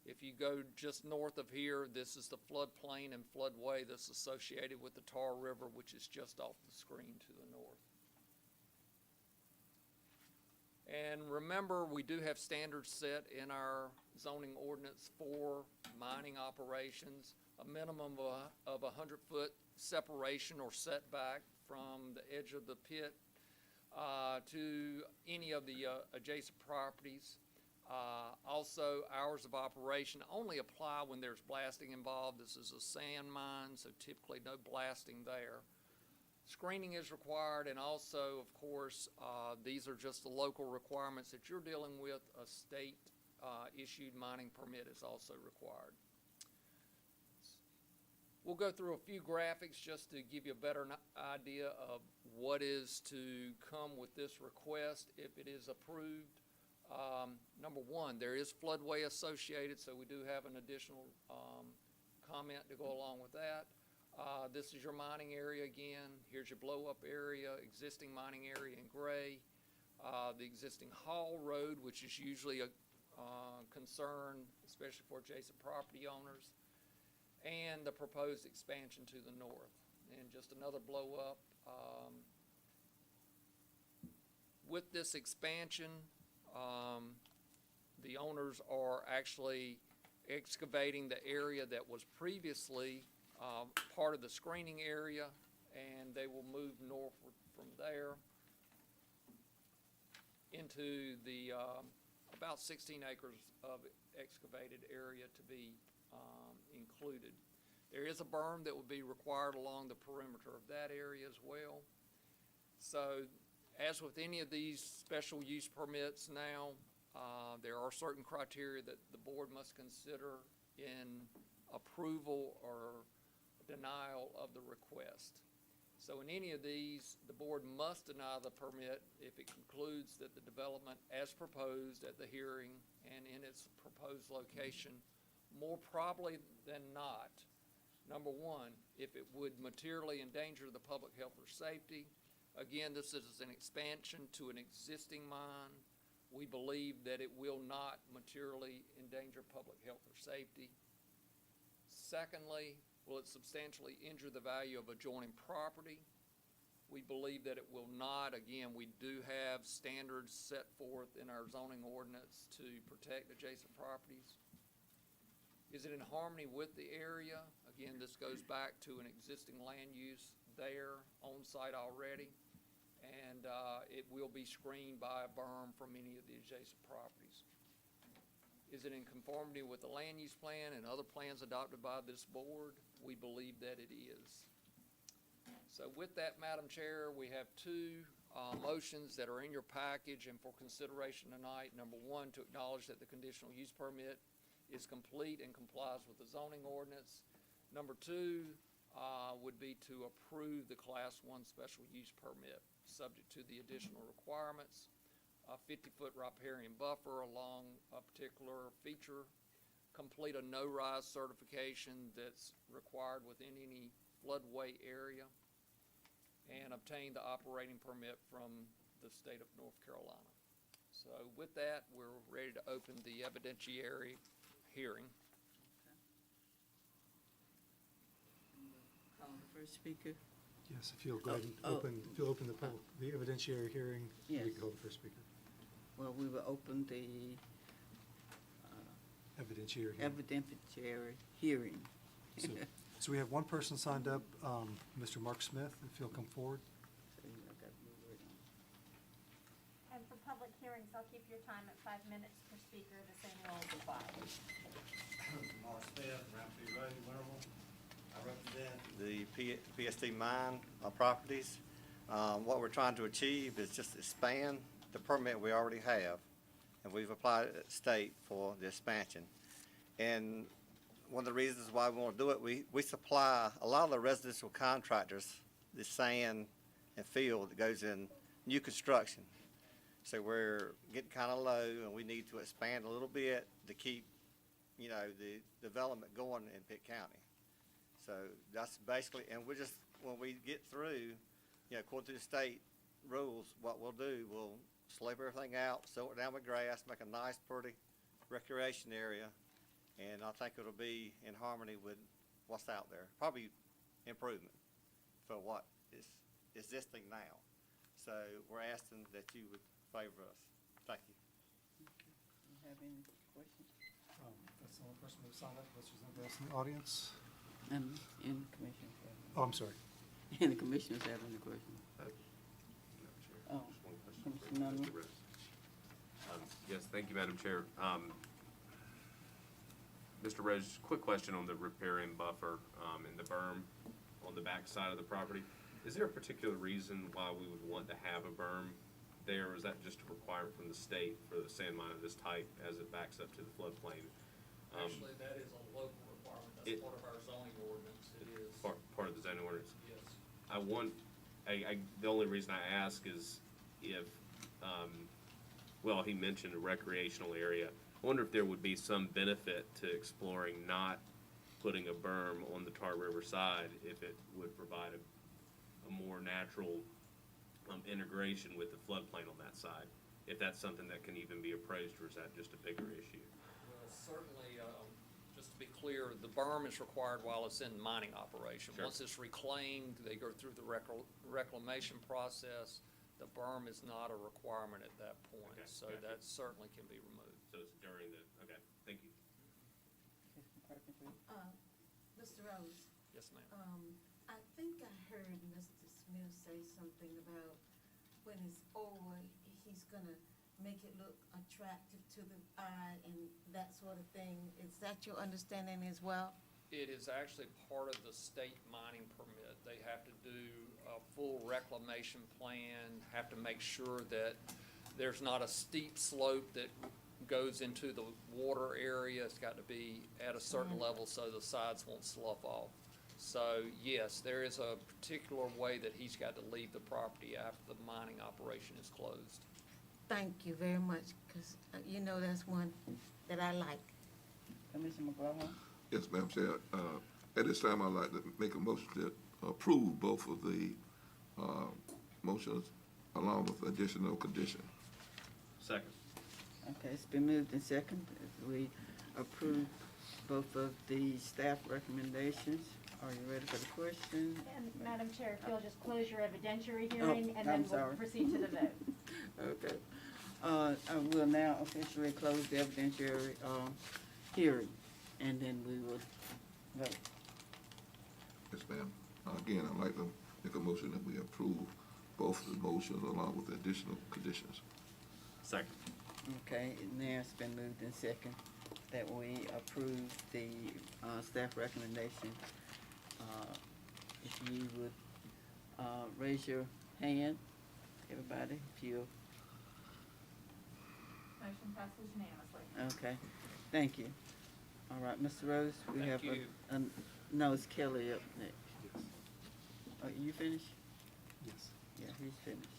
if you go just north of here, this is the floodplain and floodway that's associated with the Tar River, which is just off the screen to the north. And remember, we do have standards set in our zoning ordinance for mining operations, a minimum of 100-foot separation or setback from the edge of the pit to any of the adjacent properties. Also, hours of operation only apply when there's blasting involved. This is a sand mine, so typically no blasting there. Screening is required, and also, of course, these are just the local requirements that you're dealing with. A state issued mining permit is also required. We'll go through a few graphics just to give you a better idea of what is to come with this request if it is approved. Number one, there is floodway associated, so we do have an additional comment to go along with that. This is your mining area again. Here's your blow-up area, existing mining area in gray. The existing haul road, which is usually a concern, especially for adjacent property owners, and the proposed expansion to the north. And just another blow-up. With this expansion, the owners are actually excavating the area that was previously part of the screening area, and they will move northward from there into the about 16 acres of excavated area to be included. There is a berm that will be required along the perimeter of that area as well. So, as with any of these special use permits now, there are certain criteria that the board must consider in approval or denial of the request. So in any of these, the board must deny the permit if it concludes that the development as proposed at the hearing and in its proposed location, more probably than not, number one, if it would materially endanger the public health or safety. Again, this is an expansion to an existing mine. We believe that it will not materially endanger public health or safety. Secondly, will it substantially injure the value of adjoining property? We believe that it will not. Again, we do have standards set forth in our zoning ordinance to protect adjacent properties. Is it in harmony with the area? Again, this goes back to an existing land use there on site already, and it will be screened by a berm from any of the adjacent properties. Is it in conformity with the land use plan and other plans adopted by this board? We believe that it is. So with that, Madam Chair, we have two motions that are in your package and for consideration tonight. Number one, to acknowledge that the conditional use permit is complete and complies with the zoning ordinance. Number two would be to approve the Class 1 special use permit, subject to the additional requirements. A 50-foot riparian buffer along a particular feature, complete a no-rise certification that's required within any floodway area, and obtain the operating permit from the state of North Carolina. So with that, we're ready to open the evidentiary hearing. Call the first speaker. Yes, if you'll go ahead and open the evidentiary hearing, we Yes. can call the first speaker. Well, we will open the Evidentiary hearing. evidentiary hearing. So we have one person signed up, Mr. Mark Smith, if you'll come forward. And for public hearings, I'll keep your time at 5 minutes per speaker. The same will apply. Mark Smith, Ramsey Road, Winterville. I represent the PSD mine properties. What we're trying to achieve is just expand the permit we already have, and we've applied at the state for the expansion. And one of the reasons why we want to do it, we supply a lot of the residential contractors the sand and fill that goes in new construction. So we're getting kind of low, and we need to expand a little bit to keep, you know, the development going in Pitt County. So that's basically, and we're just, when we get through, you know, according to the state rules, what we'll do, we'll slope everything out, sow it down with grass, make a nice, pretty recreation area, and I think it'll be in harmony with what's out there. Probably improvement for what is existing now. So we're asking that you would favor us. Thank you. You have any questions? That's the only person who signed up, unless there's anybody else in the audience. And the commissioners have any? Oh, I'm sorry. And the commissioners have any questions? Oh, Commissioner Nunley? Yes, thank you, Madam Chair. Mr. Reg, quick question on the riparian buffer and the berm on the back side of the property. Is there a particular reason why we would want to have a berm there, or is that just a requirement from the state for the sand mine of this type as it backs up to the floodplain? Actually, that is a local requirement. That's part of our zoning ordinance. It is. Part of the zoning ordinance? Yes. The only reason I ask is if, well, he mentioned a recreational area. I wonder if there would be some benefit to exploring not putting a berm on the Tar River side if it would provide a more natural integration with the floodplain on that side. If that's something that can even be appraised, or is that just a bigger issue? Well, certainly, just to be clear, the berm is required while it's in mining operation. Sure. Once it's reclaimed, they go through the reclamation process. The berm is not a requirement at that point, Okay, so gotcha. that certainly can be removed. So it's during the, okay, thank you. Mr. Rose, Yes, ma'am. I think I heard Mr. Smith say something about when it's over, he's gonna make it look attractive to the eye and that sort of thing. Is that your understanding as well? It is actually part of the state mining permit. They have to do a full reclamation plan, have to make sure that there's not a steep slope that goes into the water area. It's got to be at a certain level so the sides won't slough off. So yes, there is a particular way that he's got to leave the property after the mining operation is closed. Thank you very much, because you know that's one that I like. Commissioner McGraw? Yes, Madam Chair. At this time, I'd like to make a motion to approve both of the motions along with additional condition. Second. Okay, it's been moved and second. We approve both of the staff recommendations. Are you ready for the question? And Madam Chair, if you'll just close your evidentiary Oh, hearing, and then I'm we'll sorry. proceed to the vote. Okay. I will now officially close the evidentiary hearing, and then we will vote. Yes, ma'am. Again, I'd like to make a motion that we approve both of the motions along with the additional conditions. Second. Okay, now it's been moved and second that we approve the staff recommendation. If you would raise your hand, everybody, if you. Motion passes unanimously. Okay, thank you. All right, Mr. Rose, we Thank have you. no, it's Kelly up next. You finished? Yes. Yeah, he's finished.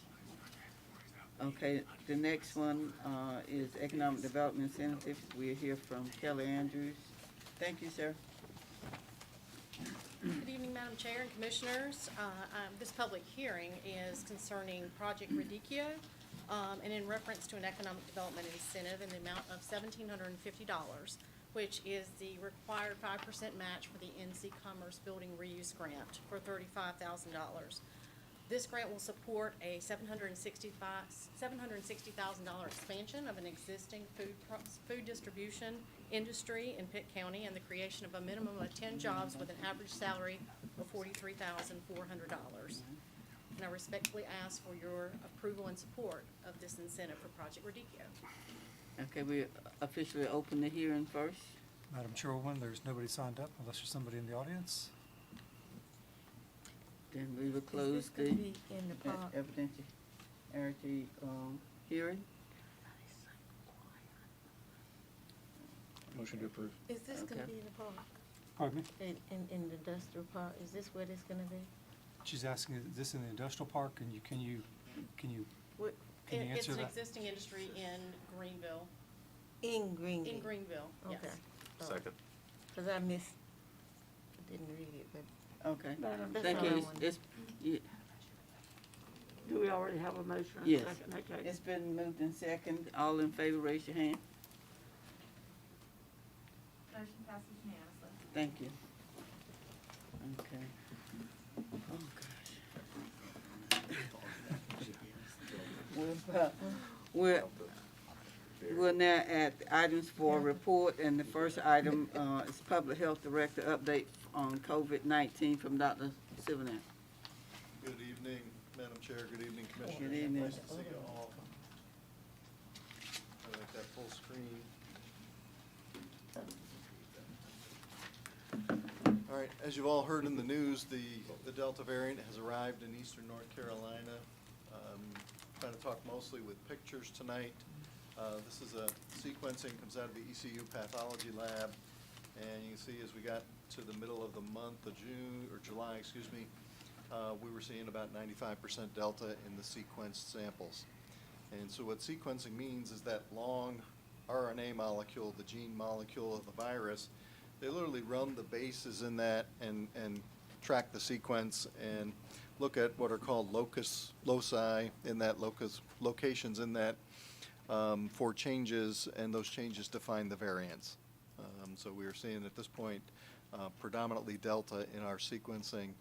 Okay, the next one is Economic Development Incentives. We'll hear from Kelly Andrews. Thank you, sir. Good evening, Madam Chair and Commissioners. This public hearing is concerning Project Reproductive, and in reference to an economic development incentive in the amount of $1,750, which is the required 5% match for the NC Commerce Building Reuse Grant for $35,000. This grant will support a $760,000 expansion of an existing food distribution industry in Pitt County and the creation of a minimum of 10 jobs with an average salary of $43,400. And I respectfully ask for your approval and support of this incentive for Project Reproductive. Okay, we officially open the hearing first. Madam Chairwoman, there's nobody signed up unless there's somebody in the audience. Then we will close the gonna be in the park? evidentiary hearing. Motion to approve. Is this gonna Okay. be in the park? Pardon me? In the industrial park? Is this where this gonna be? She's asking, is this in the industrial park, and can you What, Can you It's answer an that? existing industry in Greenville. in Greenville? In Greenville, yes. Okay. Second. Because I didn't read it, but. Okay. That's Thank all I you. wanted. Do we already have a motion? and a Yes. second? Okay. It's been moved in second. All in favor, raise your hand. Motion passes unanimously. Thank you. Okay. Oh, gosh. We're now at items for report, and the first item is Public Health Director update on COVID-19 from Dr. Sylvan. Good evening, Madam Chair. Good evening, Commissioners. Good evening. Nice to see you all. I like that full screen. All right, as you've all heard in the news, the Delta variant has arrived in eastern North Carolina. Trying to talk mostly with pictures tonight. This is a sequencing, comes out of the ECU pathology lab. And you can see as we got to the middle of the month of July, we were seeing about 95% delta in the sequenced samples. And so what sequencing means is that long RNA molecule, the gene molecule of the virus, they literally run the bases in that and track the sequence and look at what are called loci in that locations in that for changes, and those changes define the variants. So we are seeing at this point predominantly delta in our sequencing.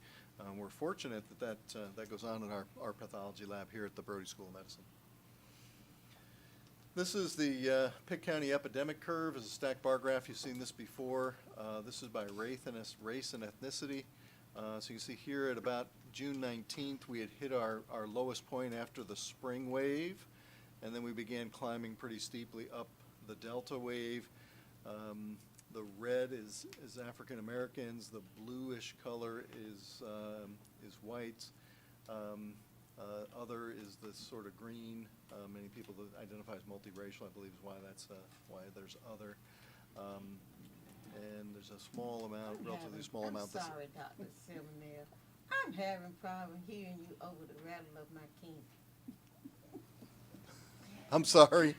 We're fortunate that goes on in our pathology lab here at the Brody School of Medicine. This is the Pitt County Epidemic Curve. It's a stacked bar graph. You've seen this before. This is by race and ethnicity. So you can see here at about June 19th, we had hit our lowest point after the spring wave, and then we began climbing pretty steeply up the Delta wave. The red is African Americans. The bluish color is whites. Other is this sort of green. Many people identify as multiracial, I believe, is why there's other. and there's a small amount, relatively small amount. I'm sorry, Dr. Silvernail. I'm having problem hearing you over the rattle of my king. I'm sorry.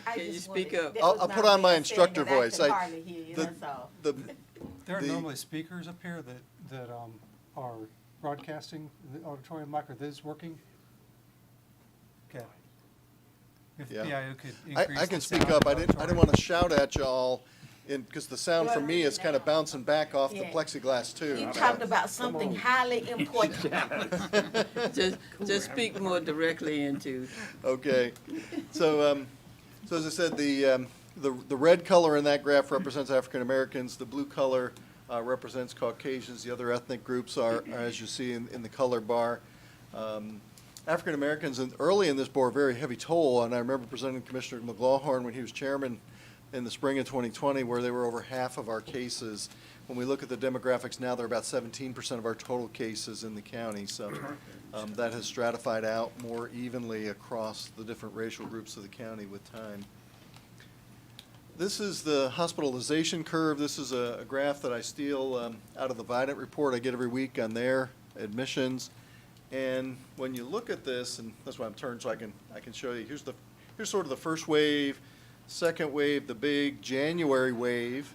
I Can you just speak wanted- up? that I'll was I'll my put on way my of saying instructor that I voice. could hardly hear you, that's all. There are the- normally speakers up here that are broadcasting the auditorium mic. Are those working? Okay. If Yeah. PIO could increase I can the speak sound up. in I the didn't auditorium. want to shout at y'all, because the sound from me is kind of bouncing back off the Yeah. plexiglass too. You talked about something highly important. Just speak more directly into. Okay, so as I said, the red color in that graph represents African Americans. The blue color represents Caucasians. The other ethnic groups are as you see in the color bar. African Americans early in this bore a very heavy toll, and I remember presenting Commissioner McLaughlin when he was chairman in the spring of 2020, where they were over half of our cases. When we look at the demographics now, they're about 17% of our total cases in the county. So that has stratified out more evenly across the different racial groups of the county with time. This is the hospitalization curve. This is a graph that I steal out of the Vidant report I get every week on their admissions. And when you look at this, and that's why I'm turned so I can show you. Here's sort of the first wave, second wave, the big January wave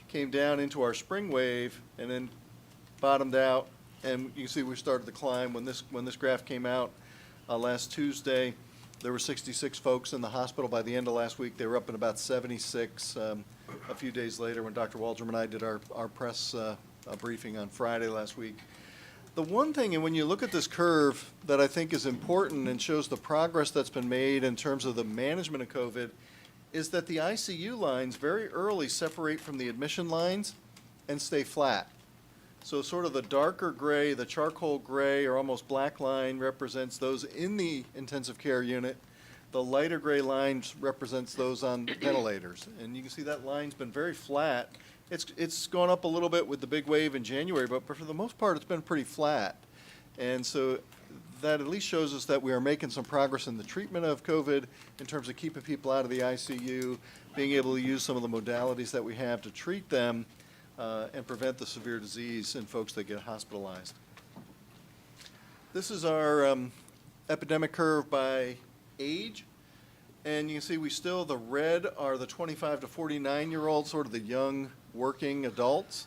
came down into our spring wave and then bottomed out. And you can see we started to climb when this graph came out last Tuesday. There were 66 folks in the hospital. By the end of last week, they were up at about 76. A few days later, when Dr. Waldrum and I did our press briefing on Friday last week. The one thing, and when you look at this curve, that I think is important and shows the progress that's been made in terms of the management of COVID, is that the ICU lines very early separate from the admission lines and stay flat. So sort of the darker gray, the charcoal gray or almost black line represents those in the intensive care unit. The lighter gray line represents those on ventilators. And you can see that line's been very flat. It's gone up a little bit with the big wave in January, but for the most part, it's been pretty flat. And so that at least shows us that we are making some progress in the treatment of COVID in terms of keeping people out of the ICU, being able to use some of the modalities that we have to treat them and prevent the severe disease in folks that get hospitalized. This is our epidemic curve by age. And you can see the red are the 25 to 49-year-olds, sort of the young working adults.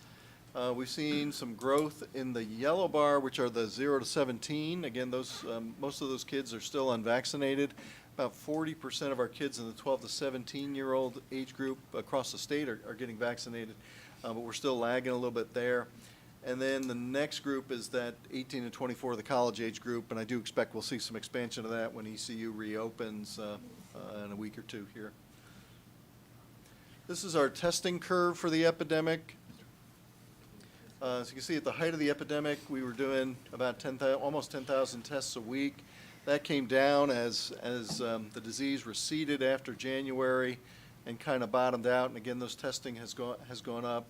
We've seen some growth in the yellow bar, which are the 0 to 17. Again, most of those kids are still unvaccinated. About 40% of our kids in the 12 to 17-year-old age group across the state are getting vaccinated, but we're still lagging a little bit there. And then the next group is that 18 to 24, the college age group, and I do expect we'll see some expansion of that when ECU reopens in a week or two here. This is our testing curve for the epidemic. As you can see, at the height of the epidemic, we were doing about almost 10,000 tests a week. That came down as the disease receded after January and kind of bottomed out. And again, those testing has gone up.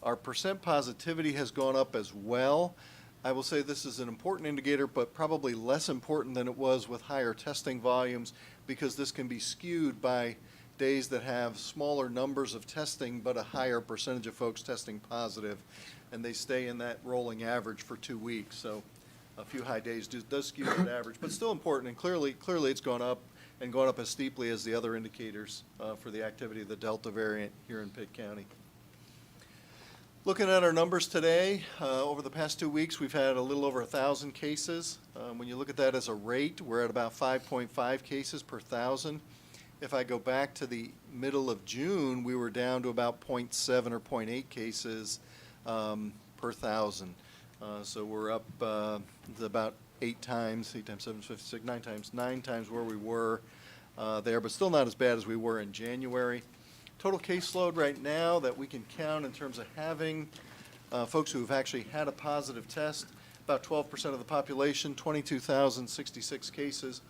Our percent positivity has gone up as well. I will say this is an important indicator, but probably less important than it was with higher testing volumes, because this can be skewed by days that have smaller numbers of testing but a higher percentage of folks testing positive, and they stay in that rolling average for 2 weeks. So a few high days does skew that average, but still important, and clearly it's gone up and gone up as steeply as the other indicators for the activity of the Delta variant here in Pitt County. Looking at our numbers today, over the past 2 weeks, we've had a little over 1,000 cases. When you look at that as a rate, we're at about 5.5 cases per 1,000. If I go back to the middle of June, we were down to about 0.7 or 0.8 cases per 1,000. So we're up about 8 times 7, 56, 9 times where we were there, but still not as bad as we were in January. Total caseload right now that we can count in terms of having folks who have actually had a positive test, about 12% of the population, 22,066 cases.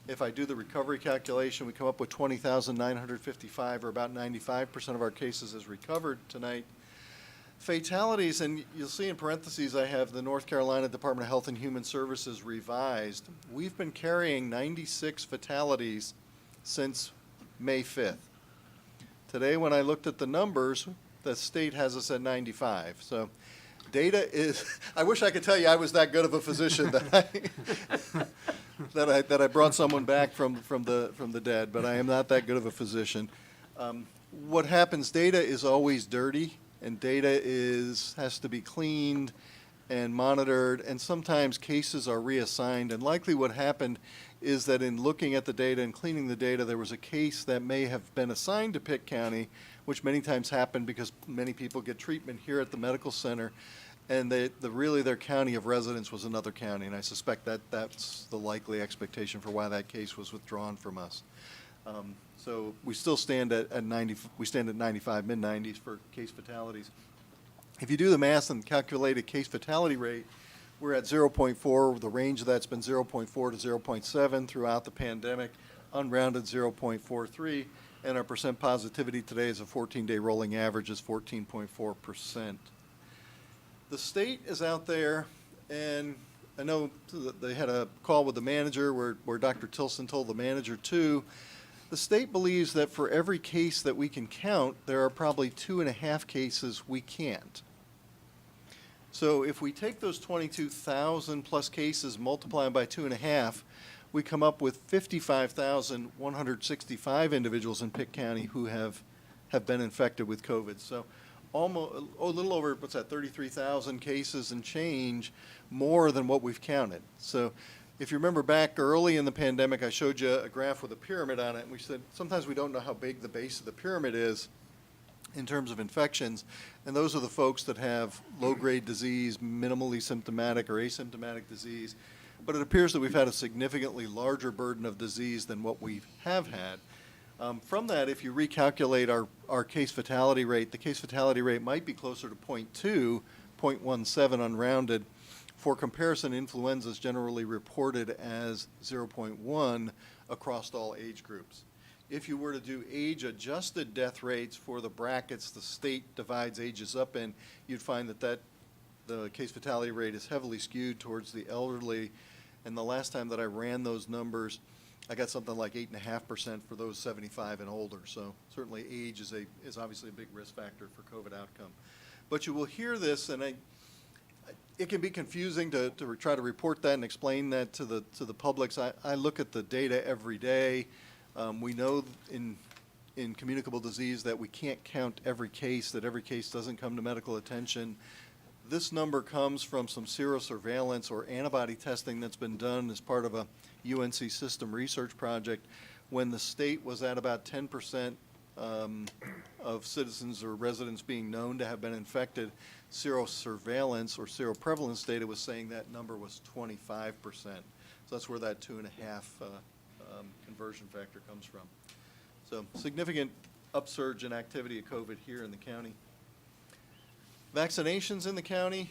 If I do the recovery calculation, we come up with 20,955, or about 95% of our cases is recovered tonight. Fatalities, and you'll see in parentheses I have the North Carolina Department of Health and Human Services revised. We've been carrying 96 fatalities since May 5th. Today, when I looked at the numbers, the state has us at 95. So data is, I wish I could tell you I was that good of a physician that I brought someone back from the dead, but I am not that good of a physician. What happens, data is always dirty, and data has to be cleaned and monitored, and sometimes cases are reassigned. And likely what happened is that in looking at the data and cleaning the data, there was a case that may have been assigned to Pitt County, which many times happened because many people get treatment here at the medical center, and really their county of residence was another county, and I suspect that that's the likely expectation for why that case was withdrawn from us. So we still stand at 90. We stand at 95, mid-90s for case fatalities. If you do the math and calculate a case fatality rate, we're at 0.4. The range of that's been 0.4 to 0.7 throughout the pandemic, unrounded 0.43, and our percent positivity today is a 14-day rolling average is 14.4%. The state is out there, and I know they had a call with the manager where Dr. Tilson told the manager too. The state believes that for every case that we can count, there are probably 2.5 cases we can't. So if we take those 22,000 plus cases, multiply them by 2.5, we come up with 55,165 individuals in Pitt County who have been infected with COVID. So almost a little over, 33,000 cases and change more than what we've counted. So if you remember back early in the pandemic, I showed you a graph with a pyramid on it, and we said sometimes we don't know how big the base of the pyramid is in terms of infections, and those are the folks that have low-grade disease, minimally symptomatic or asymptomatic disease. But it appears that we've had a significantly larger burden of disease than what we have had. From that, if you recalculate our case fatality rate, the case fatality rate might be closer to 0.2, 0.17 unrounded. For comparison, influenza is generally reported as 0.1 across all age groups. If you were to do age-adjusted death rates for the brackets the state divides ages up in, you'd find that the case fatality rate is heavily skewed towards the elderly. And the last time that I ran those numbers, I got something like 8.5% for those 75 and older. So certainly age is obviously a big risk factor for COVID outcome. But you will hear this, and it can be confusing to try to report that and explain that to the public. So I look at the data every day. We know in communicable disease that we can't count every case, that every case doesn't come to medical attention. This number comes from some serosurveillance or antibody testing that's been done as part of a UNC system research project when the state was at about 10% of citizens or residents being known to have been infected. Serosurveillance or seroprevalence data was saying that number was 25%. So that's where that 2.5 conversion factor comes from. So significant upsurge in activity of COVID here in the county. Vaccinations in the county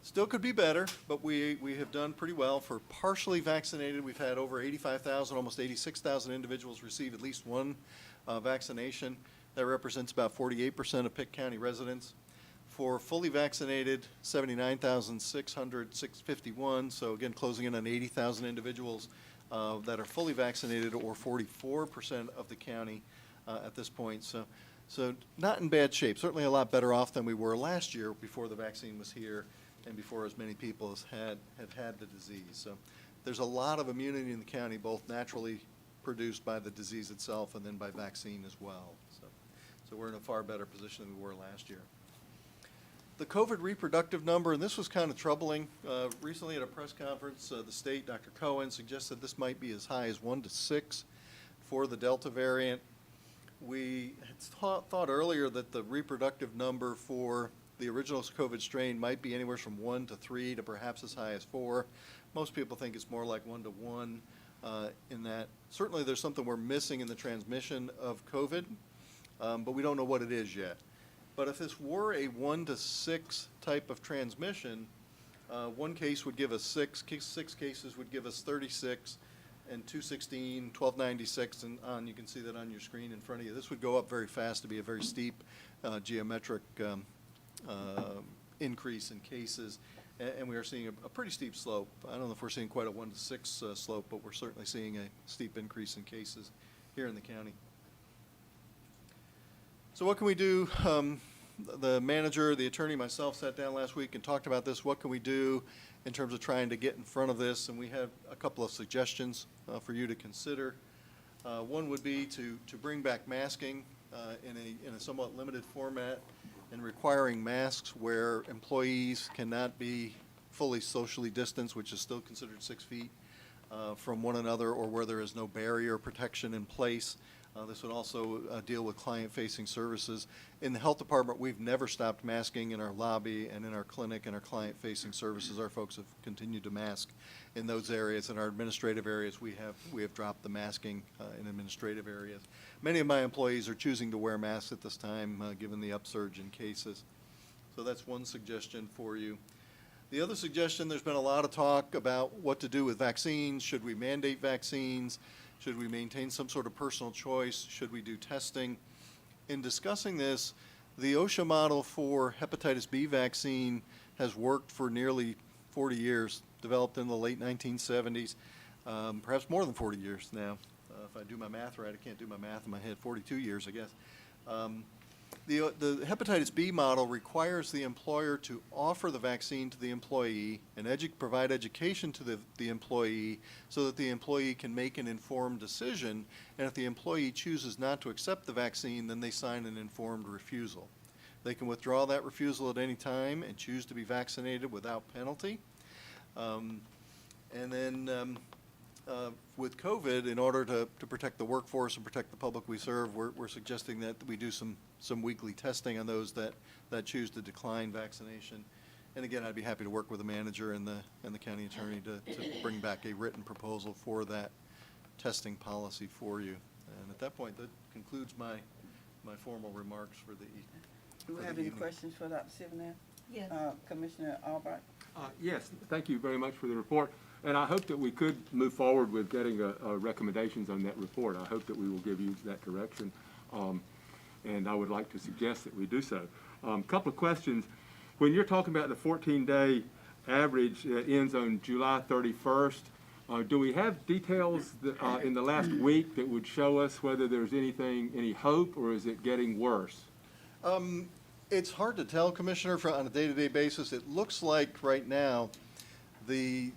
still could be better, but we have done pretty well. For partially vaccinated, we've had over 85,000, almost 86,000 individuals receive at least one vaccination. That represents about 48% of Pitt County residents. For fully vaccinated, 79,651, so again, closing in on 80,000 individuals that are fully vaccinated, or 44% of the county at this point. So not in bad shape. Certainly a lot better off than we were last year before the vaccine was here and before as many people as had the disease. So there's a lot of immunity in the county, both naturally produced by the disease itself and then by vaccine as well. So we're in a far better position than we were last year. The COVID reproductive number, and this was kind of troubling. Recently at a press conference, the state, Dr. Cohen, suggested this might be as high as 1 to 6 for the Delta variant. We had thought earlier that the reproductive number for the original COVID strain might be anywhere from 1 to 3 to perhaps as high as 4. Most people think it's more like 1 to 1 in that. Certainly there's something we're missing in the transmission of COVID, but we don't know what it is yet. But if this were a 1 to 6 type of transmission, one case would give us 6 cases would give us 36, and 216, 1296, and on. You can see that on your screen in front of you. This would go up very fast to be a very steep geometric increase in cases, and we are seeing a pretty steep slope. I don't know if we're seeing quite a 1 to 6 slope, but we're certainly seeing a steep increase in cases here in the county. So what can we do? The manager, the attorney, myself sat down last week and talked about this. What can we do in terms of trying to get in front of this? And we have a couple of suggestions for you to consider. One would be to bring back masking in a somewhat limited format and requiring masks where employees cannot be fully socially distanced, which is still considered 6 feet from one another, or where there is no barrier protection in place. This would also deal with client-facing services. In the health department, we've never stopped masking in our lobby and in our clinic and our client-facing services. Our folks have continued to mask in those areas. In our administrative areas, we have dropped the masking in administrative areas. Many of my employees are choosing to wear masks at this time, given the upsurge in cases. So that's one suggestion for you. The other suggestion, there's been a lot of talk about what to do with vaccines. Should we mandate vaccines? Should we maintain some sort of personal choice? Should we do testing? In discussing this, the OSHA model for hepatitis B vaccine has worked for nearly 40 years, developed in the late 1970s, perhaps more than 40 years now. If I do my math right, I can't do my math in my head, 42 years, I guess. The hepatitis B model requires the employer to offer the vaccine to the employee and provide education to the employee so that the employee can make an informed decision. And if the employee chooses not to accept the vaccine, then they sign an informed refusal. They can withdraw that refusal at any time and choose to be vaccinated without penalty. With COVID, in order to protect the workforce and protect the public we serve, we're suggesting that we do some weekly testing on those that choose to decline vaccination. And again, I'd be happy to work with the manager and the county attorney to bring back a written proposal for that testing policy for you. And at that point, that concludes my formal remarks for the evening. Do we have any questions for Dr. Sivanair? Yes. Commissioner Albright? Yes, thank you very much for the report. And I hope that we could move forward with getting recommendations on that report. I hope that we will give you that direction. And I would like to suggest that we do so. Couple of questions. When you're talking about the 14-day average that ends on July 31st, do we have details that, in the last week that would show us whether there's any hope, or is it getting worse? It's hard to tell, Commissioner, on a day-to-day basis. It looks like right now the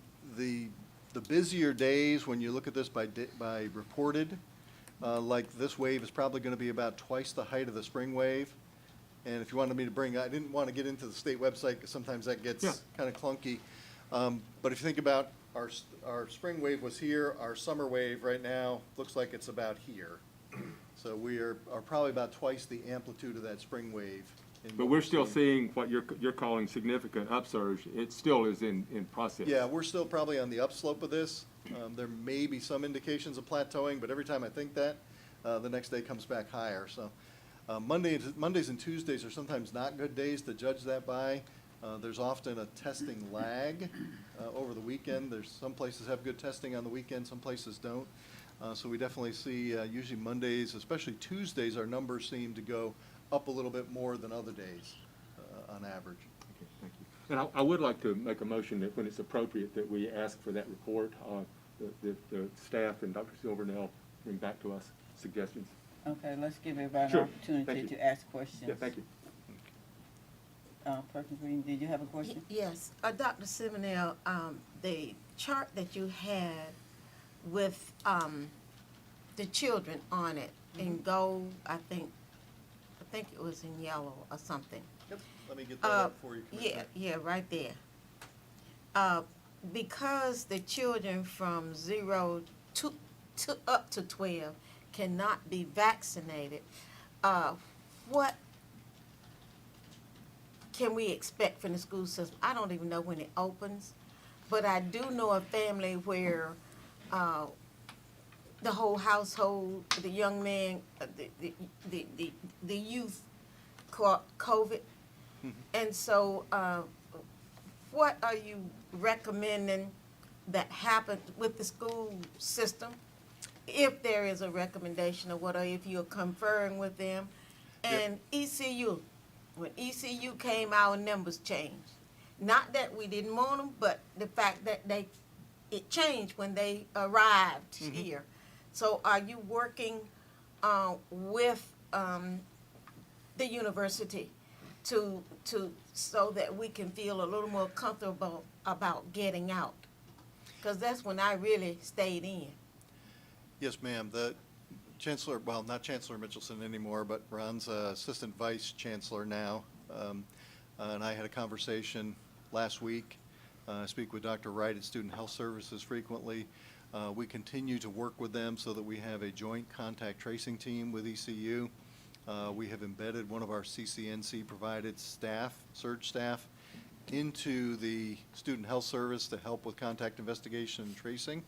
busier days, when you look at this by reported, like this wave is probably going to be about twice the height of the spring wave. And if you wanted me to I didn't want to get into the state website because sometimes that gets kind of clunky. But if you think about our spring wave was here, our summer wave right now looks like it's about here. So we are probably about twice the amplitude of that spring wave. But we're still seeing what you're calling significant upsurge. It still is in process. Yeah, we're still probably on the upslope of this. There may be some indications of plateauing, but every time I think that, the next day comes back higher. So Mondays and Tuesdays are sometimes not good days to judge that by. There's often a testing lag over the weekend. There's some places have good testing on the weekend, some places don't. So we definitely see usually Mondays, especially Tuesdays, our numbers seem to go up a little bit more than other days on average. Okay, thank you. And I would like to make a motion that when it's appropriate that we ask for that report, the staff and Dr. Silvernail bring back to us suggestions. Okay, let's give everybody Sure. an opportunity to ask questions. Yeah, thank you. Person Green, did you have a question? Yes, Dr. Simonell, the chart that you had with the children on it in gold, I think it was in yellow or something. Yep. Let me get that up for you, Commissioner. Yeah, right there. Because the children from 0 to up to 12 cannot be vaccinated, what can we expect from the school system? I don't even know when it opens, but I do know a family where the whole household, the young man, the youth caught COVID. And so what are you recommending that happen with the school system? If there is a recommendation, or if you're conferring with them. And ECU, when ECU came, our numbers changed. Not that we didn't want them, but the fact that it changed when they arrived here. So are you working with the university so that we can feel a little more comfortable about getting out. Because that's when I really stayed in. Yes, ma'am. The Chancellor, well, not Chancellor Mitchelson anymore, but Ron's Assistant Vice Chancellor now. And I had a conversation last week. I speak with Dr. Wright at Student Health Services frequently. We continue to work with them so that we have a joint contact tracing team with ECU. We have embedded one of our CCNC provided staff, surge staff, into the Student Health Service to help with contact investigation and tracing.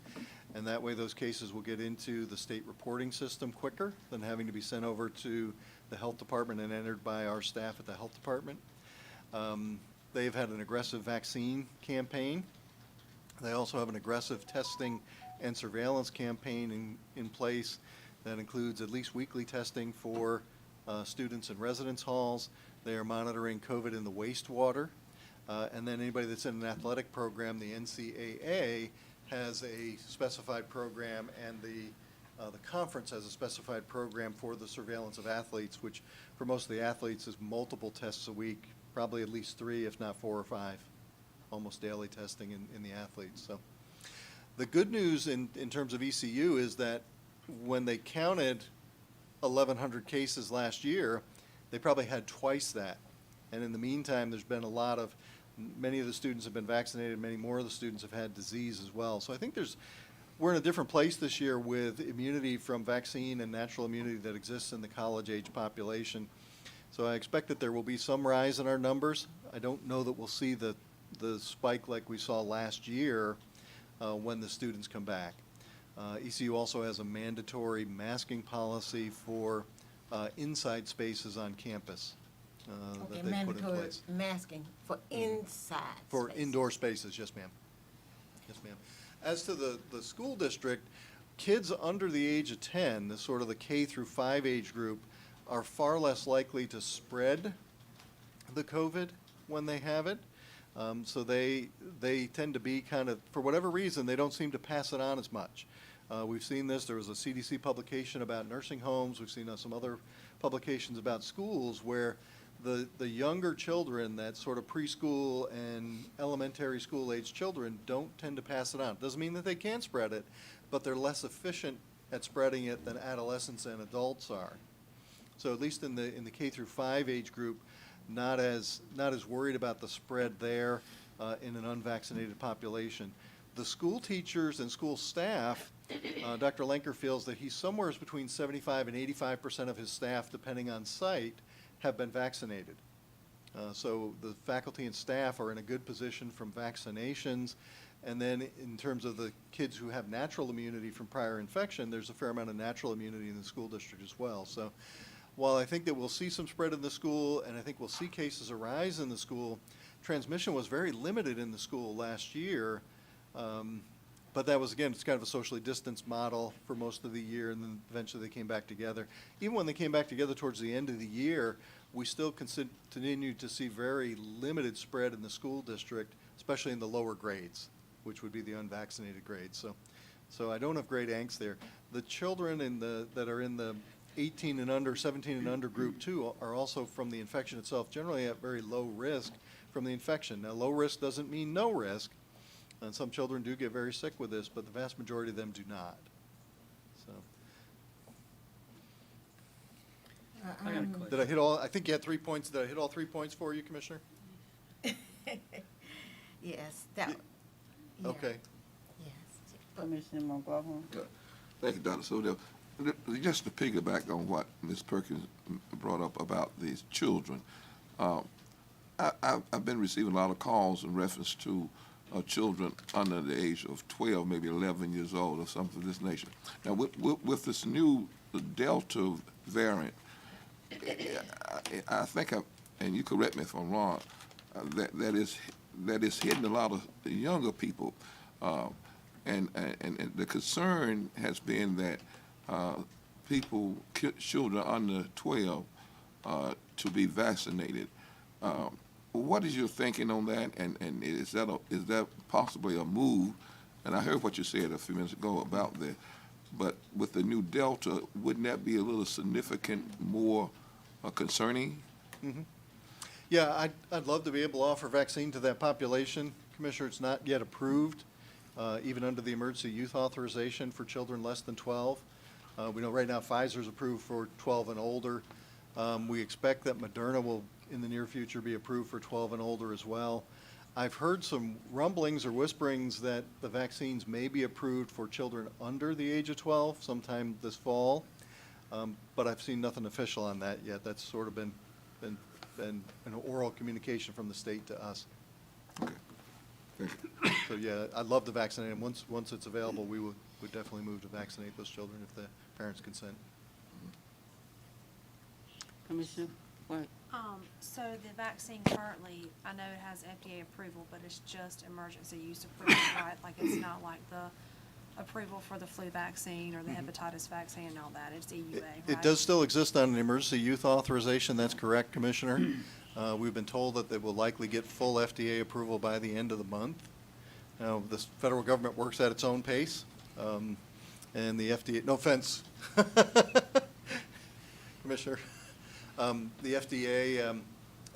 And that way those cases will get into the state reporting system quicker than having to be sent over to the health department and entered by our staff at the health department. They've had an aggressive vaccine campaign. They also have an aggressive testing and surveillance campaign in place that includes at least weekly testing for students in residence halls. They are monitoring COVID in the wastewater. And then anybody that's in an athletic program, the NCAA has a specified program, and the conference has a specified program for the surveillance of athletes, which for most of the athletes is multiple tests a week, probably at least 3, if not 4 or 5, almost daily testing in the athletes. So the good news in terms of ECU is that when they counted 1,100 cases last year, they probably had twice that. And in the meantime, there's been many of the students have been vaccinated, many more of the students have had disease as well. So I think we're in a different place this year with immunity from vaccine and natural immunity that exists in the college-age population. So I expect that there will be some rise in our numbers. I don't know that we'll see the spike like we saw last year when the students come back. ECU also has a mandatory masking policy for inside spaces on campus. Okay, that they put in mandatory place. masking for inside For spaces. indoor spaces, yes, ma'am. Yes, ma'am. As to the school district, kids under the age of 10, the sort of the K through 5 age group, are far less likely to spread the COVID when they have it. So they tend to be kind of, for whatever reason, they don't seem to pass it on as much. We've seen this. There was a CDC publication about nursing homes. We've seen some other publications about schools where the younger children, that sort of preschool and elementary school age children, don't tend to pass it on. Doesn't mean that they can't spread it, but they're less efficient at spreading it than adolescents and adults are. So at least in the K through 5 age group, not as worried about the spread there in an unvaccinated population. The school teachers and school staff, Dr. Lenker feels that he's somewhere between 75 and 85% of his staff, depending on site, have been vaccinated. So the faculty and staff are in a good position from vaccinations. And then in terms of the kids who have natural immunity from prior infection, there's a fair amount of natural immunity in the school district as well. So while I think that we'll see some spread in the school, and I think we'll see cases arise in the school, transmission was very limited in the school last year. But that was, again, it's kind of a socially distanced model for most of the year, and then eventually they came back together. Even when they came back together towards the end of the year, we still continued to see very limited spread in the school district, especially in the lower grades, which would be the unvaccinated grades. So I don't have great angst there. The children that are in the 18 and under, 17 and under group 2 are also, from the infection itself, generally at very low risk from the infection. Now, low risk doesn't mean no risk. And some children do get very sick with this, but the vast majority of them do not. So, I got a question. did I hit all? I think you had 3 points. Did I hit all 3 points for you, Commissioner? Yes, that. Yeah. Okay. Yes. Commissioner McGovern. Thank you, Dr. Sodell. Just to piggyback on what Ms. Perkins brought up about these children, I've been receiving a lot of calls in reference to children under the age of 12, maybe 11 years old or something of this nature. Now, with this new Delta variant, I think, and you correct me if I'm wrong, that is hitting a lot of younger people. And the concern has been that children under 12 to be vaccinated. What is your thinking on that, and is that possibly a move? And I heard what you said a few minutes ago about that, but with the new Delta, wouldn't that be a little significant more concerning? Yeah, I'd love to be able to offer vaccine to that population. Commissioner, it's not yet approved, even under the emergency youth authorization for children less than 12. We know right now Pfizer's approved for 12 and older. We expect that Moderna will, in the near future, be approved for 12 and older as well. I've heard some rumblings or whisperings that the vaccines may be approved for children under the age of 12 sometime this fall, but I've seen nothing official on that yet. That's sort of been an oral communication from the state to us. So yeah, I'd love to vaccinate them. Once it's available, we would definitely move to vaccinate those children if the parents consent. Commissioner, what? So the vaccine currently, I know it has FDA approval, but it's just emergency use approval, right? Like it's not like the approval for the flu vaccine or the hepatitis vaccine and all that. It's EUA, right? It does still exist on an emergency youth authorization. That's correct, Commissioner. We've been told that they will likely get full FDA approval by the end of the month. Now, the federal government works at its own pace, and the FDA, no offense, Commissioner, the FDA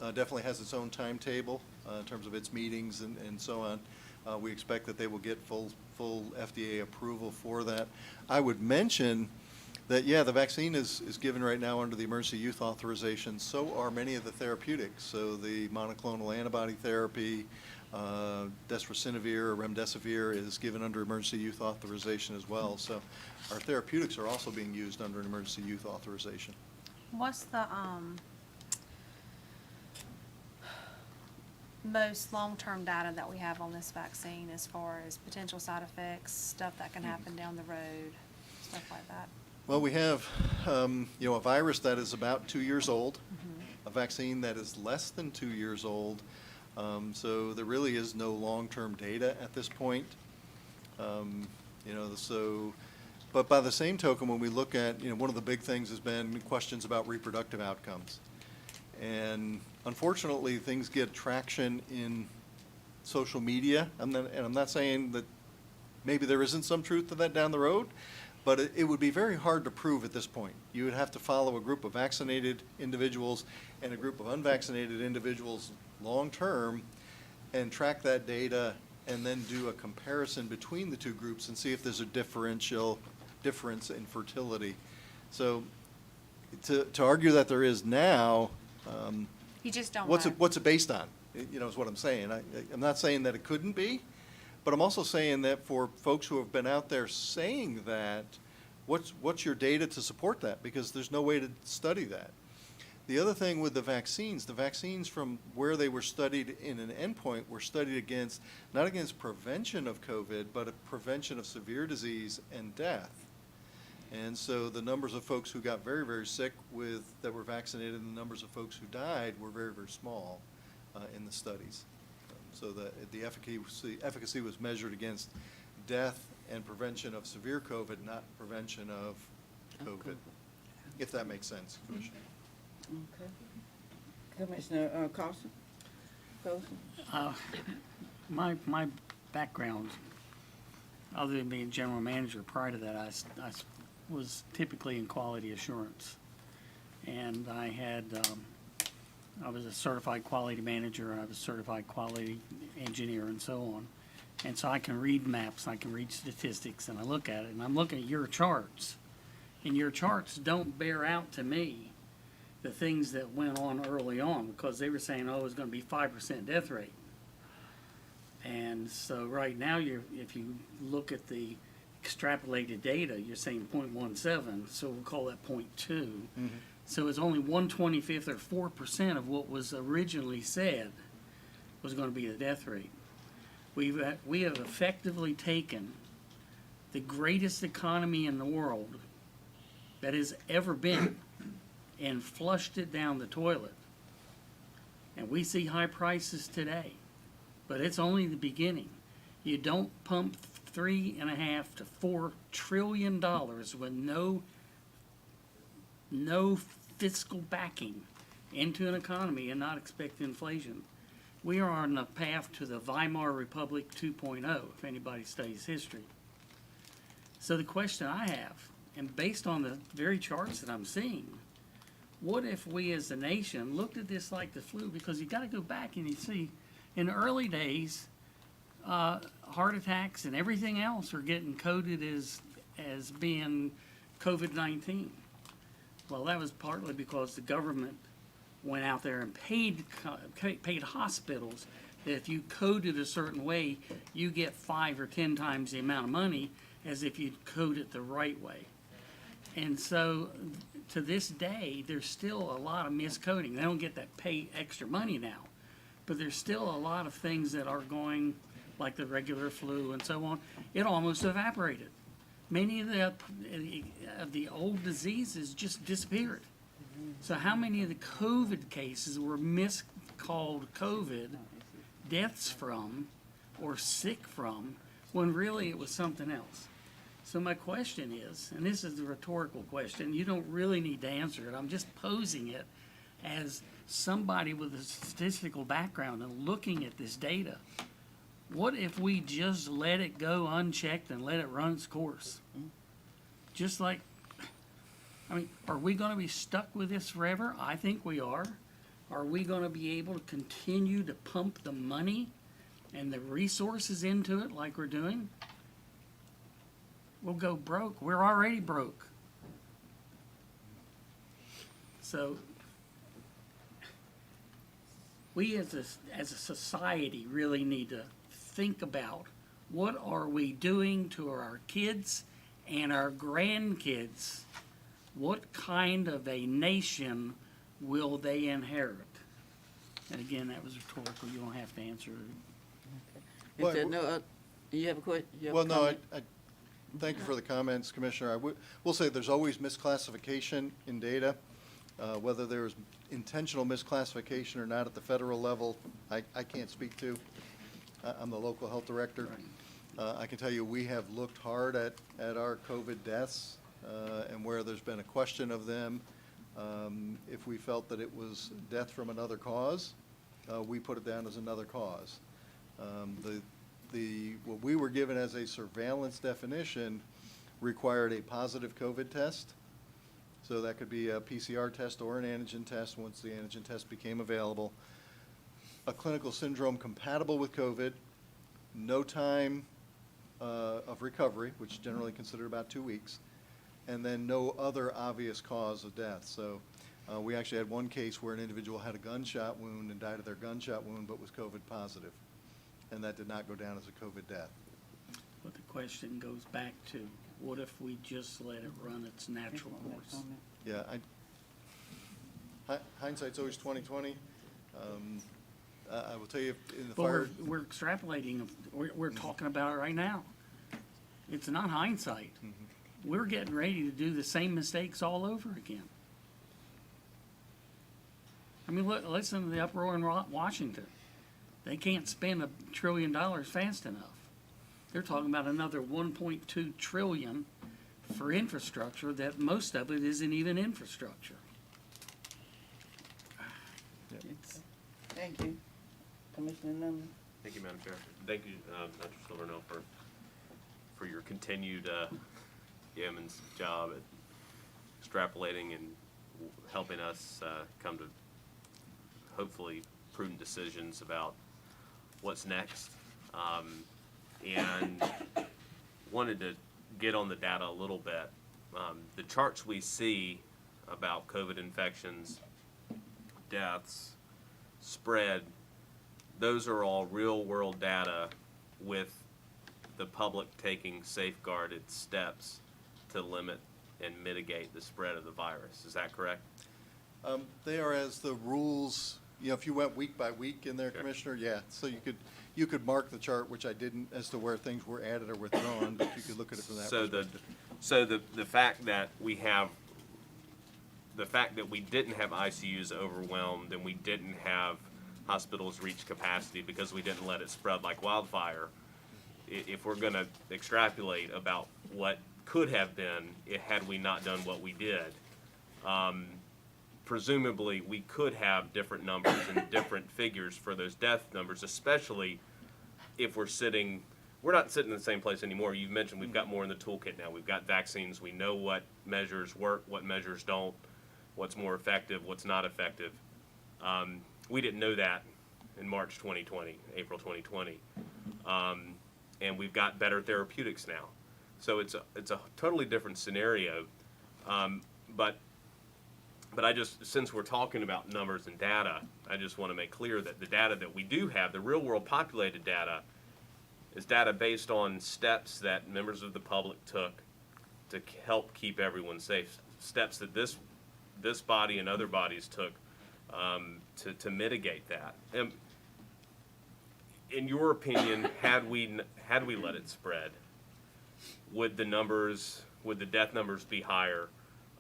definitely has its own timetable in terms of its meetings and so on. We expect that they will get full FDA approval for that. I would mention that, yeah, the vaccine is given right now under the emergency youth authorization. So are many of the therapeutics. So the monoclonal antibody therapy, desrosinovir or remdesivir is given under emergency youth authorization as well. So our therapeutics are also being used under an emergency youth authorization. What's the most long-term data that we have on this vaccine as far as potential side effects, stuff that can happen down the road, stuff like that? Well, we have, a virus that is about 2 years old, a vaccine that is less than 2 years old. So there really is no long-term data at this point. But by the same token, when we look at, one of the big things has been questions about reproductive outcomes. And unfortunately, things get traction in social media. And I'm not saying that maybe there isn't some truth to that down the road, but it would be very hard to prove at this point. You would have to follow a group of vaccinated individuals and a group of unvaccinated individuals long-term and track that data and then do a comparison between the two groups and see if there's a difference in fertility. So to argue that there is now, you just don't what's know. What's it based on? Is what I'm saying. I'm not saying that it couldn't be, but I'm also saying that for folks who have been out there saying that, what's your data to support that? Because there's no way to study that. The other thing with the vaccines from where they were studied in an endpoint were studied against, not against prevention of COVID, but a prevention of severe disease and death. And so the numbers of folks who got very, very sick that were vaccinated and the numbers of folks who died were very, very small in the studies. So the efficacy was measured against death and prevention of severe COVID, not prevention of COVID, if that makes sense, Commissioner. Okay. Commissioner Carlson? My background, other than being general manager, prior to that, I was typically in quality assurance. And I was a certified quality manager, I was a certified quality engineer, and so on. And so I can read maps, I can read statistics, and I look at it, and I'm looking at your charts. And your charts don't bear out to me the things that went on early on, because they were saying, oh, it was going to be 5% death rate. And so right now, if you look at the extrapolated data, you're saying 0.17, so we'll call that 0.2. Mm-hmm. So it's only 1/25 or 4% of what was originally said was going to be the death rate. We have effectively taken the greatest economy in the world that has ever been and flushed it down the toilet. And we see high prices today, but it's only the beginning. You don't pump $3.5 to $4 trillion with no fiscal backing into an economy and not expect inflation. We are on the path to the Weimar Republic 2.0, if anybody studies history. So the question I have, and based on the very charts that I'm seeing, what if we as a nation looked at this like the flu? Because you got to go back and you see, in the early days, heart attacks and everything else are getting coded as being COVID-19. Well, that was partly because the government went out there and paid hospitals that if you code it a certain way, you get 5 or 10 times the amount of money as if you code it the right way. And so to this day, there's still a lot of miscoding. They don't get that pay extra money now, but there's still a lot of things that are going, like the regular flu and so on. It almost evaporated. Many of the old diseases just disappeared. So how many of the COVID cases were miscalled COVID, deaths from, or sick from, when really it was something else? So my question is, and this is a rhetorical question, you don't really need to answer it, I'm just posing it as somebody with a statistical background and looking at this data. What if we just let it go unchecked and let it run its course? Just like, I mean, are we going to be stuck with this forever? I think we are. Are we going to be able to continue to pump the money and the resources into it like we're doing? We'll go broke. We're already broke. So we as a society really need to think about what are we doing to our kids and our grandkids. What kind of a nation will they inherit? And again, that was rhetorical. You don't have to answer it. If there no, you have a question? Well, no, I thank you for the comments, Commissioner. Will say there's always misclassification in data. Whether there's intentional misclassification or not at the federal level, I can't speak to. I'm the local health director. I can tell you we have looked hard at our COVID deaths and where there's been a question of them. If we felt that it was death from another cause, we put it down as another cause. What we were given as a surveillance definition required a positive COVID test. So that could be a PCR test or an antigen test once the antigen test became available. A clinical syndrome compatible with COVID, no time of recovery, which is generally considered about 2 weeks, and then no other obvious cause of death. So we actually had one case where an individual had a gunshot wound and died of their gunshot wound but was COVID positive, and that did not go down as a COVID death. But the question goes back to, what if we just let it run its natural course? Yeah, hindsight's always 20/20. I will tell you, in the But fire. we're extrapolating, we're talking about it right now. It's not hindsight. We're getting ready to do the same mistakes all over again. I mean, listen to the uproar in Washington. They can't spend $1 trillion fast enough. They're talking about another $1.2 trillion for infrastructure that most of it isn't even infrastructure. Thank you. Commissioner Nunley. Thank you, Madam Chair. Thank you, Dr. Silvernail, for your continued yeoman's job at extrapolating and helping us come to hopefully prudent decisions about what's next. And wanted to get on the data a little bit. The charts we see about COVID infections, deaths, spread, those are all real world data with the public taking safeguarded steps to limit and mitigate the spread of the virus. Is that correct? They are as the rules, if you went week by week in there, Sure. Commissioner, yeah. So you could mark the chart, which I didn't, as to where things were added or withdrawn, but you could look at it from that perspective. So the fact that we didn't have ICUs overwhelmed and we didn't have hospitals reach capacity because we didn't let it spread like wildfire, if we're going to extrapolate about what could have been had we not done what we did, presumably we could have different numbers and different figures for those death numbers, especially if we're not sitting in the same place anymore. You've mentioned we've got more in the toolkit now. We've got vaccines. We know what measures work, what measures don't. what's more effective, what's not effective. We didn't know that in March 2020, April 2020. And we've got better therapeutics now. So it's a totally different scenario. But I just, since we're talking about numbers and data, I just want to make clear that the data that we do have, the real world populated data, is data based on steps that members of the public took to help keep everyone safe. Steps that this body and other bodies took to mitigate that. In your opinion, had we let it spread, would the death numbers be higher?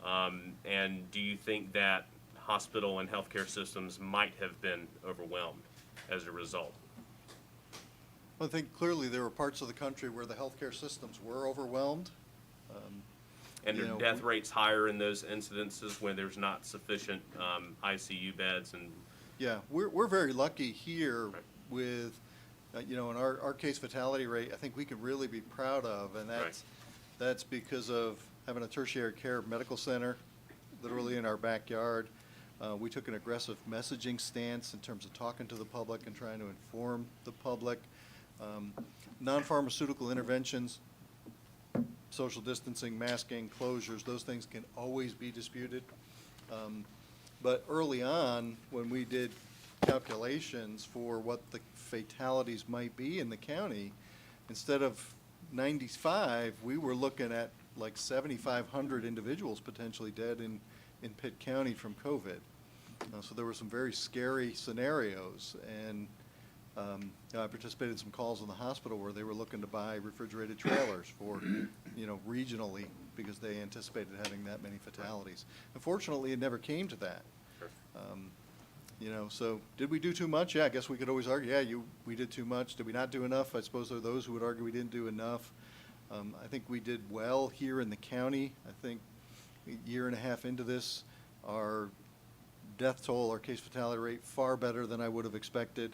And do you think that hospital and healthcare systems might have been overwhelmed as a result? I think clearly there were parts of the country where the healthcare systems were overwhelmed. And are death rates higher in those incidences where there's not sufficient ICU beds? And yeah, we're very lucky here with, in our case fatality rate, I think we can really be proud of, and that's because of having a tertiary care medical center literally in our backyard. We took an aggressive messaging stance in terms of talking to the public and trying to inform the public. Non-pharmaceutical interventions, social distancing, masking, closures, those things can always be disputed. But early on, when we did calculations for what the fatalities might be in the county, instead of 95, we were looking at like 7,500 individuals potentially dead in Pitt County from COVID. So there were some very scary scenarios, and I participated in some calls in the hospital where they were looking to buy refrigerated trailers for, regionally, because they anticipated having that many fatalities. Unfortunately, it never came to that. So did we do too much? Yeah, I guess we could always argue, we did too much. Did we not do enough? I suppose there are those who would argue we didn't do enough. I think we did well here in the county. I think a year and a half into this, our death toll, our case fatality rate, far better than I would have expected.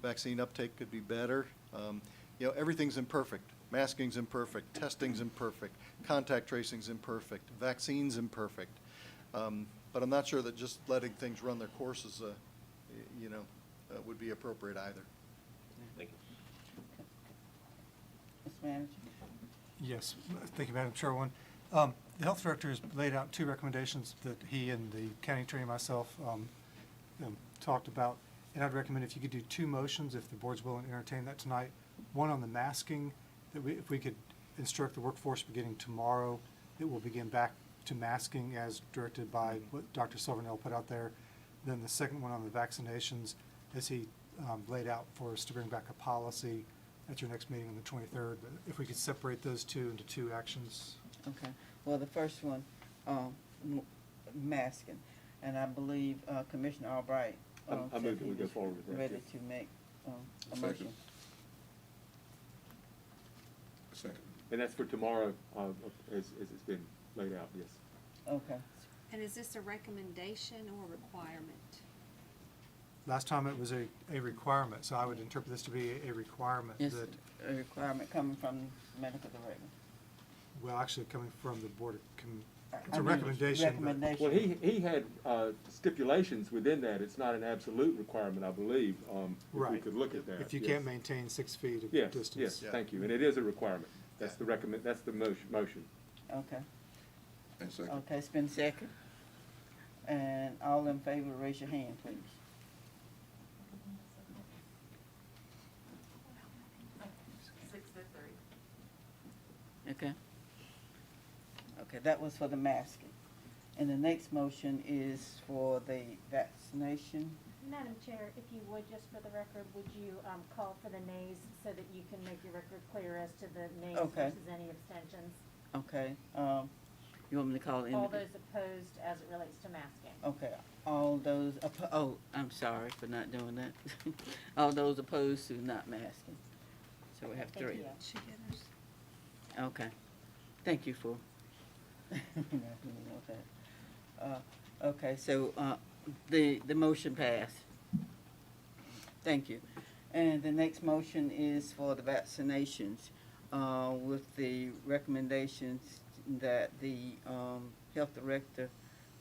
Vaccine uptake could be better. Everything's imperfect. Masking's imperfect. Testing's imperfect. Contact tracing's imperfect. Vaccine's imperfect. But I'm not sure that just letting things run their courses, would be appropriate either. Thank you. Mr. Manager? Yes, thank you, Madam Chairwoman. The health director has laid out 2 recommendations that he and the county attorney and myself talked about. And I'd recommend if you could do 2 motions, if the board's willing to entertain that tonight. One on the masking, that if we could instruct the workforce beginning tomorrow, that we'll begin back to masking as directed by what Dr. Silvernail put out there. Then the second one on the vaccinations, as he laid out for us to bring back a policy at your next meeting on the 23rd. But if we could separate those 2 into 2 actions. Okay. Well, the first one, masking, and I believe Commissioner Albright I move that we go forward with that. ready to make a motion. Second. And that's for tomorrow, as it's been laid out, yes. Okay. And is this a recommendation or a requirement? Last time it was a requirement, so I would interpret this to be a requirement. It's that, a requirement coming from the medical director. well, actually coming from the board of, it's a recommendation. but- Well, he had stipulations within that. It's not an absolute requirement, I believe, if we Right. could look at that. If you yes. can't maintain 6 feet of Yes, distance. yes, thank you. And it is a requirement. That's the that's the motion. Okay. And second. Okay, it's been second. And all in favor, raise your hand, please. Okay. Okay, that was for the masking. And the next motion is for the vaccination. Madam Chair, if you would, just for the record, would you call for the nays so that you can make your record clear as to the nays Okay. versus any abstentions? Okay, you want me to call in? All those opposed as it relates to masking. Okay, all those, I'm sorry for not doing that. All those opposed to not masking. So we have Thank 3. you. Okay, thank you for not doing that. Okay, so, the motion passed. Thank you. And the next motion is for the vaccinations, with the recommendations that the, health director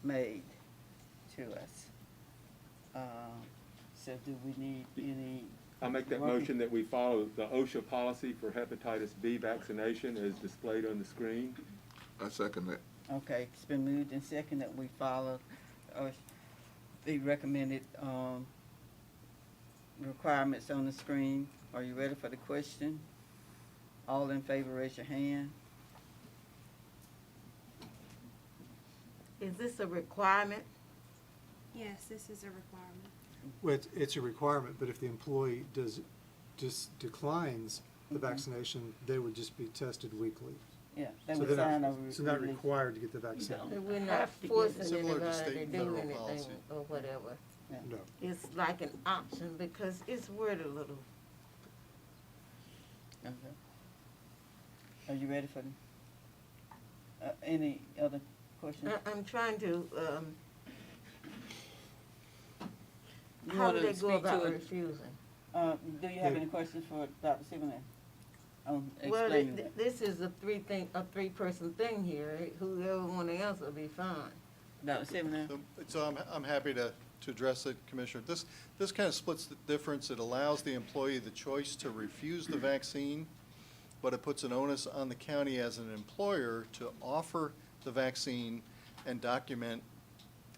made. to us. So do we need any? I'll make that working- motion that we follow the OSHA policy for hepatitis B vaccination as displayed on the screen. I second that. Okay, it's been moved and second that we follow the recommended requirements on the screen. Are you ready for the question? All in favor, raise your hand. Is this a requirement? Yes, this is a requirement. Well, it's a requirement, but if the employee just declines the Mhm. vaccination, they would just be tested weekly. Yeah, they So would they're sign not, a so not release. required to get the vaccine. So we're not forcing Similar to anybody state to and do federal anything policy. or whatever. No. It's like an option because it's worded a little. Okay. Are you ready for any other questions? I'm trying to, You how do wanna they go speak to about it? refusing? Do you have any questions for Dr. Simonet? Well, Explaining that. this is a three-person thing here. Whoever one else will be fine. Dr. Simonet? So I'm happy to address it, Commissioner. This kind of splits the difference. It allows the employee the choice to refuse the vaccine, but it puts an onus on the county as an employer to offer the vaccine and document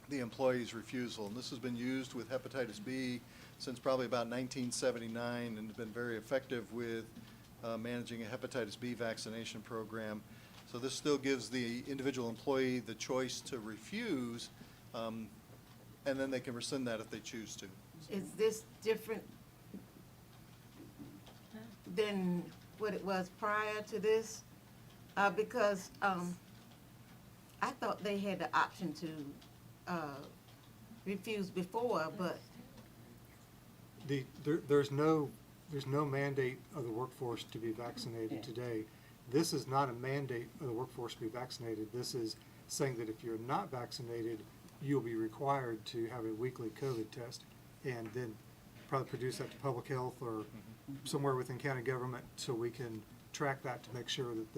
the employee's refusal. And this has been used with hepatitis B since probably about 1979 and has been very effective with managing a hepatitis B vaccination program. So this still gives the individual employee the choice to refuse, and then they can rescind that if they choose to. Is this different than what it was prior to this? Because I thought they had the option to refuse before, but There's no mandate of the workforce to be vaccinated today. This is not a mandate of the workforce to be vaccinated. This is saying that if you're not vaccinated, you'll be required to have a weekly COVID test and then probably produce that to public health or somewhere within county government so we can track that to make sure that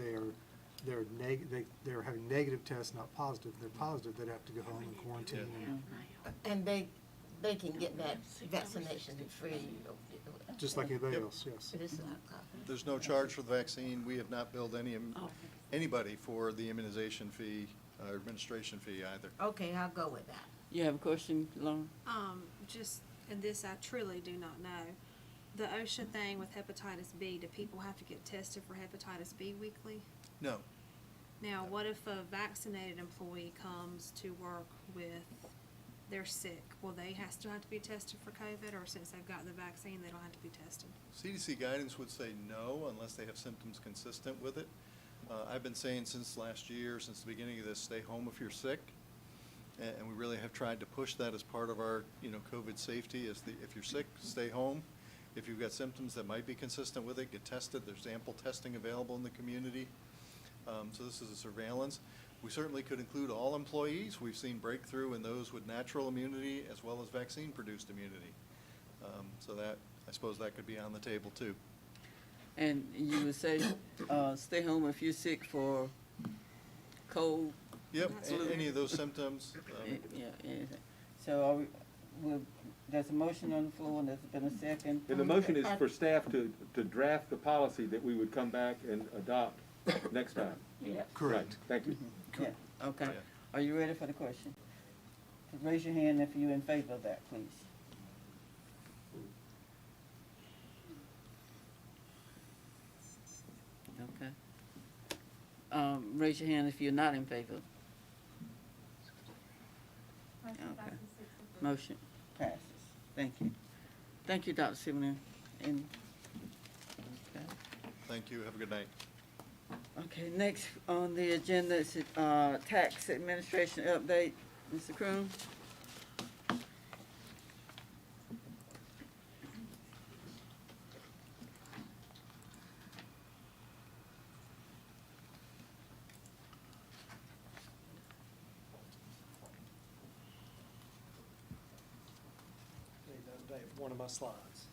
they're having negative tests, not positive. If they're positive, they'd have to go home and quarantine. and they can get that vaccination free. Just like anybody else, yes. There's no charge for the vaccine. We have not billed anybody for the immunization fee, or administration fee either. Okay, I'll go with that. You have a question, Lauren? And this I truly do not know. The OSHA thing with hepatitis B, do people have to get tested for hepatitis B weekly? No. Now, what if a vaccinated employee comes to work with, they're sick? Will they still have to be tested for COVID, or since they've gotten the vaccine, they don't have to be tested? CDC guidance would say no unless they have symptoms consistent with it. I've been saying since last year, since the beginning of this, stay home if you're sick. And we really have tried to push that as part of our, COVID safety. If you're sick, stay home. If you've got symptoms that might be consistent with it, get tested. There's ample testing available in the community. So this is a surveillance. We certainly could include all employees. We've seen breakthrough in those with natural immunity as well as vaccine-produced immunity. So that, I suppose that could be on the table too. And you would say, stay home if you're sick for cold? Yep, flu? any of those symptoms. Yeah, anything. So there's a motion on the floor and there's been a second. And the motion is for staff to draft the policy that we would come back and adopt next time. Yeah. Correct. Thank you. Yeah, okay. Are you ready for the question? Raise your hand if you're in favor of that, please. Okay. Raise your hand if you're not in favor. Okay. Motion passes. Thank you. Thank you, Dr. Simonet. And, okay. Thank you. Have a good night. Okay, next on the agenda is tax administration update. Mr. Kroon? Need to update one of my slides.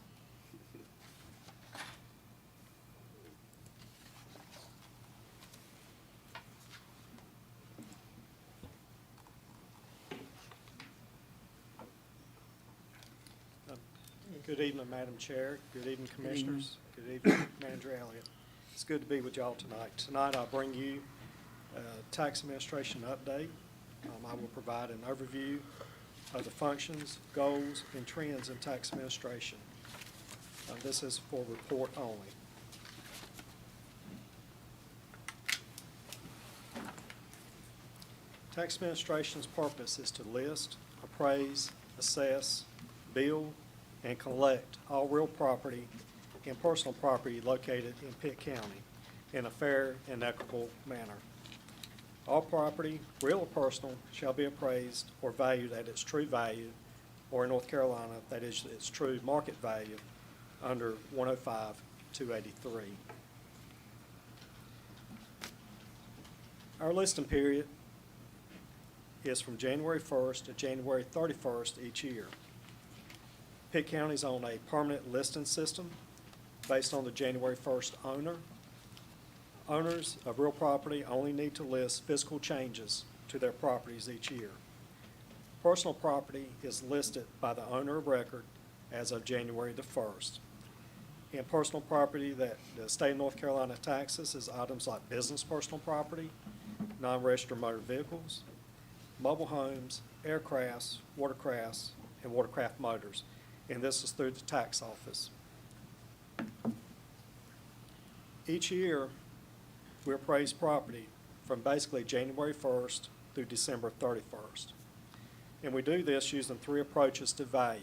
Good evening, Madam Chair. Good evening, Commissioners. Good evening, Manager Elliott. It's good to be with y'all tonight. Tonight, I'll bring you a tax administration update. I will provide an overview of the functions, goals, and trends in tax administration. This is for report only. Tax administration's purpose is to list, appraise, assess, bill, and collect all real property and personal property located in Pitt County in a fair and equitable manner. All property, real or personal, shall be appraised or valued at its true value, or in North Carolina, that is its true market value, under 105-283. Our listing period is from January 1st to January 31st each year. Pitt County's on a permanent listing system based on the January 1st owner. Owners of real property only need to list physical changes to their properties each year. Personal property is listed by the owner of record as of January the 1st. And personal property that the state of North Carolina taxes is items like business personal property, non-registered motor vehicles, mobile homes, aircrafts, watercrafts, and watercraft motors. And this is through the tax office. Each year, we appraise property from basically January 1st through December 31st. And we do this using three approaches to value.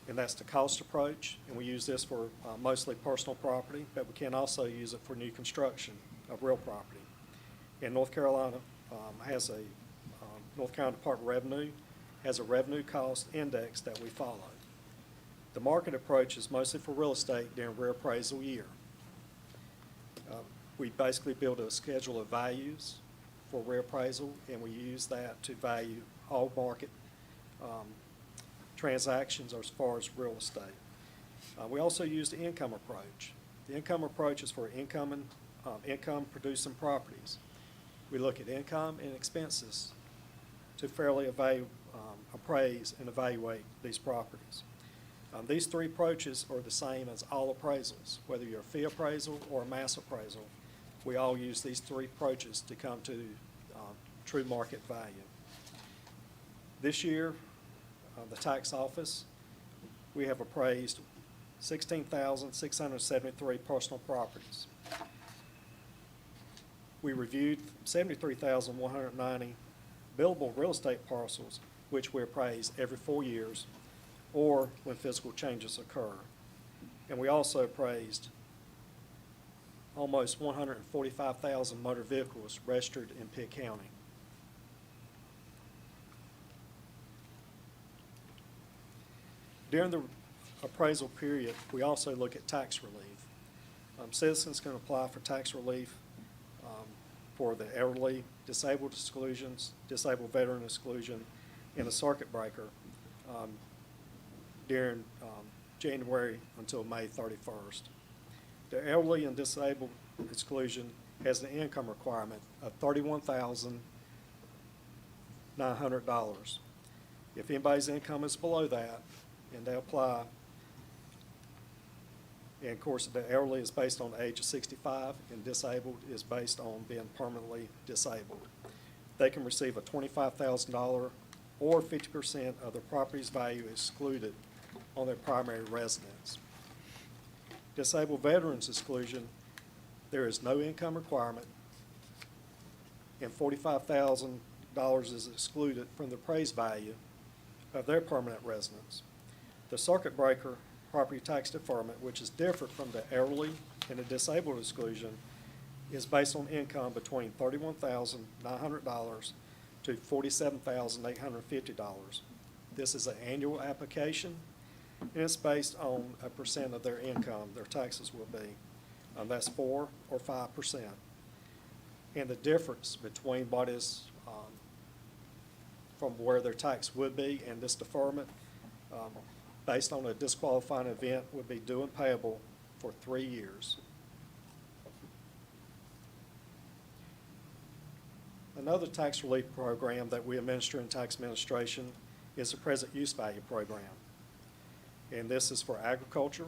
And that's the cost approach, and we use this for mostly personal property, but we can also use it for new construction of real property. And North Carolina has a, North Carolina Department of Revenue has a revenue cost index that we follow. The market approach is mostly for real estate during reappraisal year. We basically build a schedule of values for reappraisal, and we use that to value all market transactions as far as real estate. We also use the income approach. The income approach is for income producing properties. We look at income and expenses to fairly appraise and evaluate these properties. These three approaches are the same as all appraisals, whether you're a fee appraisal or a mass appraisal. We all use these three approaches to come to true market value. This year, the tax office, we have appraised 16,673 personal properties. We reviewed 73,190 billable real estate parcels, which we appraise every 4 years or when physical changes occur. And we also appraised almost 145,000 motor vehicles registered in Pitt County. During the appraisal period, we also look at tax relief. Citizens can apply for tax relief for the elderly, disabled exclusions, disabled veteran exclusion, and a circuit breaker during January until May 31st. The elderly and disabled exclusion has an income requirement of $31,900. If anybody's income is below that, and they apply, and of course the elderly is based on the age of 65 and disabled is based on being permanently disabled. They can receive a $25,000 or 50% of the property's value excluded on their primary residence. Disabled veterans exclusion, there is no income requirement, and $45,000 is excluded from the appraised value of their permanent residence. The circuit breaker property tax deferment, which is different from the elderly and the disabled exclusion, is based on income between $31,900 to $47,850. This is an annual application, and it's based on a percent of their income their taxes will be. That's 4 or 5%. And the difference between what is from where their tax would be and this deferment, based on a disqualifying event, would be due and payable for 3 years. Another tax relief program that we administer in tax administration is the present use value program. And this is for agriculture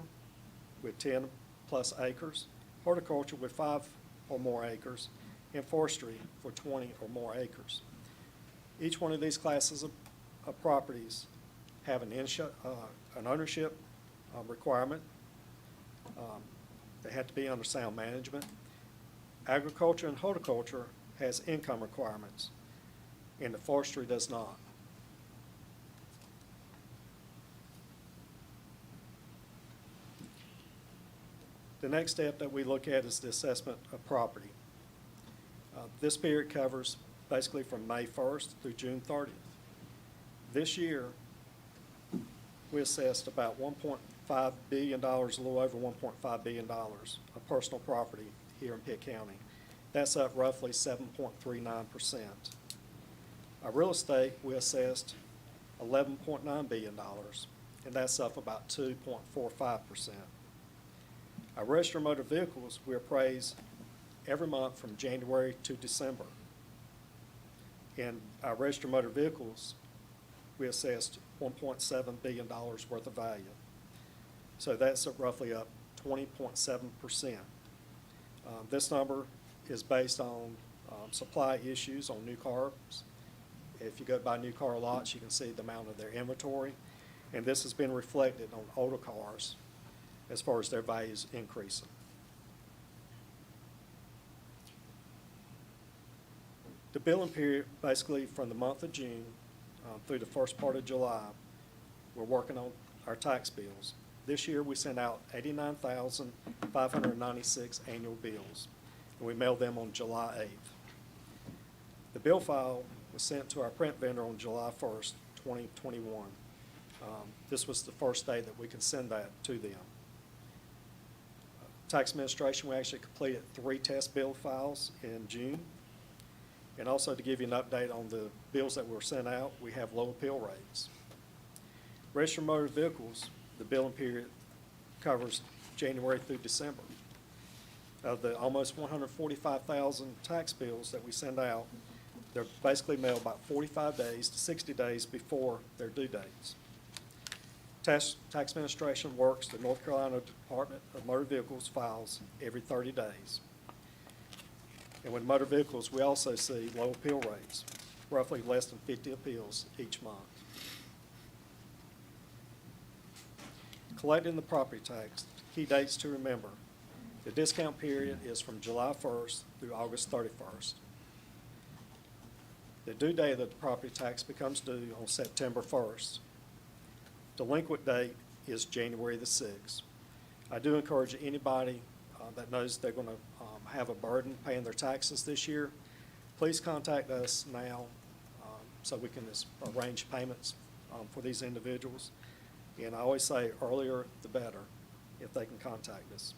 with 10 plus acres, horticulture with 5 or more acres, and forestry for 20 or more acres. Each one of these classes of properties have an ownership requirement. They have to be under sound management. Agriculture and horticulture has income requirements, and the forestry does not. The next step that we look at is the assessment of property. This period covers basically from May 1st through June 30th. This year, we assessed about $1.5 billion, a little over $1.5 billion of personal property here in Pitt County. That's up roughly 7.39%. Our real estate, we assessed $11.9 billion, and that's up about 2.45%. Our registered motor vehicles, we appraise every month from January to December. And our registered motor vehicles, we assessed $1.7 billion worth of value. So that's roughly up 20.7%. This number is based on supply issues on new cars. If you go by new car lots, you can see the amount of their inventory. And this has been reflected on older cars as far as their values increasing. The billing period, basically from the month of June through the first part of July, we're working on our tax bills. This year we sent out 89,596 annual bills, and we mailed them on July 8th. The bill file was sent to our print vendor on July 1st, 2021. This was the first day that we could send that to them. Tax Administration, we actually completed 3 test bill files in June. And also to give you an update on the bills that were sent out, we have low appeal rates. Registered motor vehicles, the billing period covers January through December. Of the almost 145,000 tax bills that we send out, they're basically mailed about 45 days to 60 days before their due dates. Tax Administration works the North Carolina Department of Motor Vehicles files every 30 days. And with motor vehicles, we also see low appeal rates, roughly less than 50 appeals each month. Collecting the property tax, key dates to remember. The discount period is from July 1st through August 31st. The due date of the property tax becomes due on September 1st. Delinquent date is January the 6th. I do encourage anybody that knows they're going to have a burden paying their taxes this year, please contact us now so we can arrange payments for these individuals. And I always say earlier the better if they can contact us.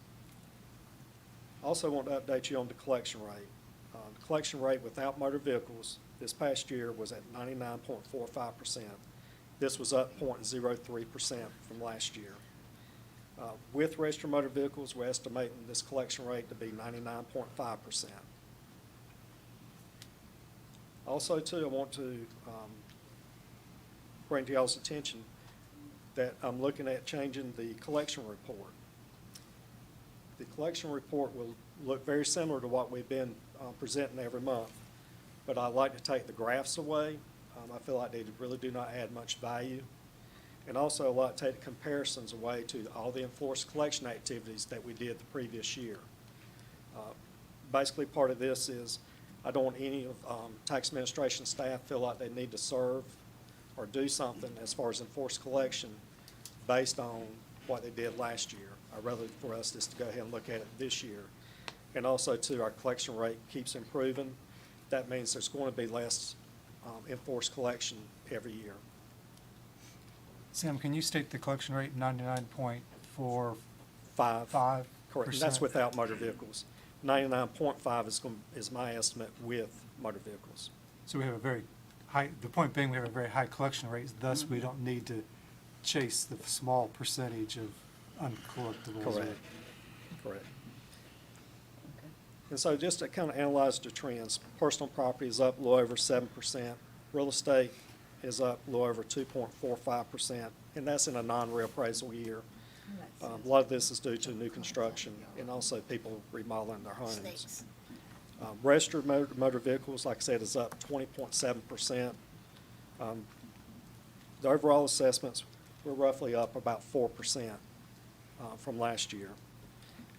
I also want to update you on the collection rate. The collection rate without motor vehicles this past year was at 99.45%. This was up 0.03% from last year. With registered motor vehicles, we're estimating this collection rate to be 99.5%. Also, too, I want to bring to y'all's attention that I'm looking at changing the collection report. The collection report will look very similar to what we've been presenting every month, but I like to take the graphs away. I feel like they really do not add much value. And also, I like to take the comparisons away to all the enforced collection activities that we did the previous year. Basically, part of this is I don't want any of tax administration staff feel like they need to serve or do something as far as enforced collection based on what they did last year. I'd rather for us just to go ahead and look at it this year. And also, too, our collection rate keeps improving. That means there's going to be less enforced collection every year. Sam, can you state the collection rate, 99.45%? Correct, and that's without motor vehicles. 99.5 is my estimate with motor vehicles. So we have a very high, the point being we have a very high collection rate, thus we don't need to chase the small percentage of uncollectibles. Correct, correct. And so just to kind of analyze the trends, personal property is up a little over 7%, real estate is up a little over 2.45%, and that's in a non-reappraisal year. A lot of this is due to new construction and also people remodeling their homes. Registered motor vehicles, like I said, is up 20.7%. The overall assessments were roughly up about 4% from last year.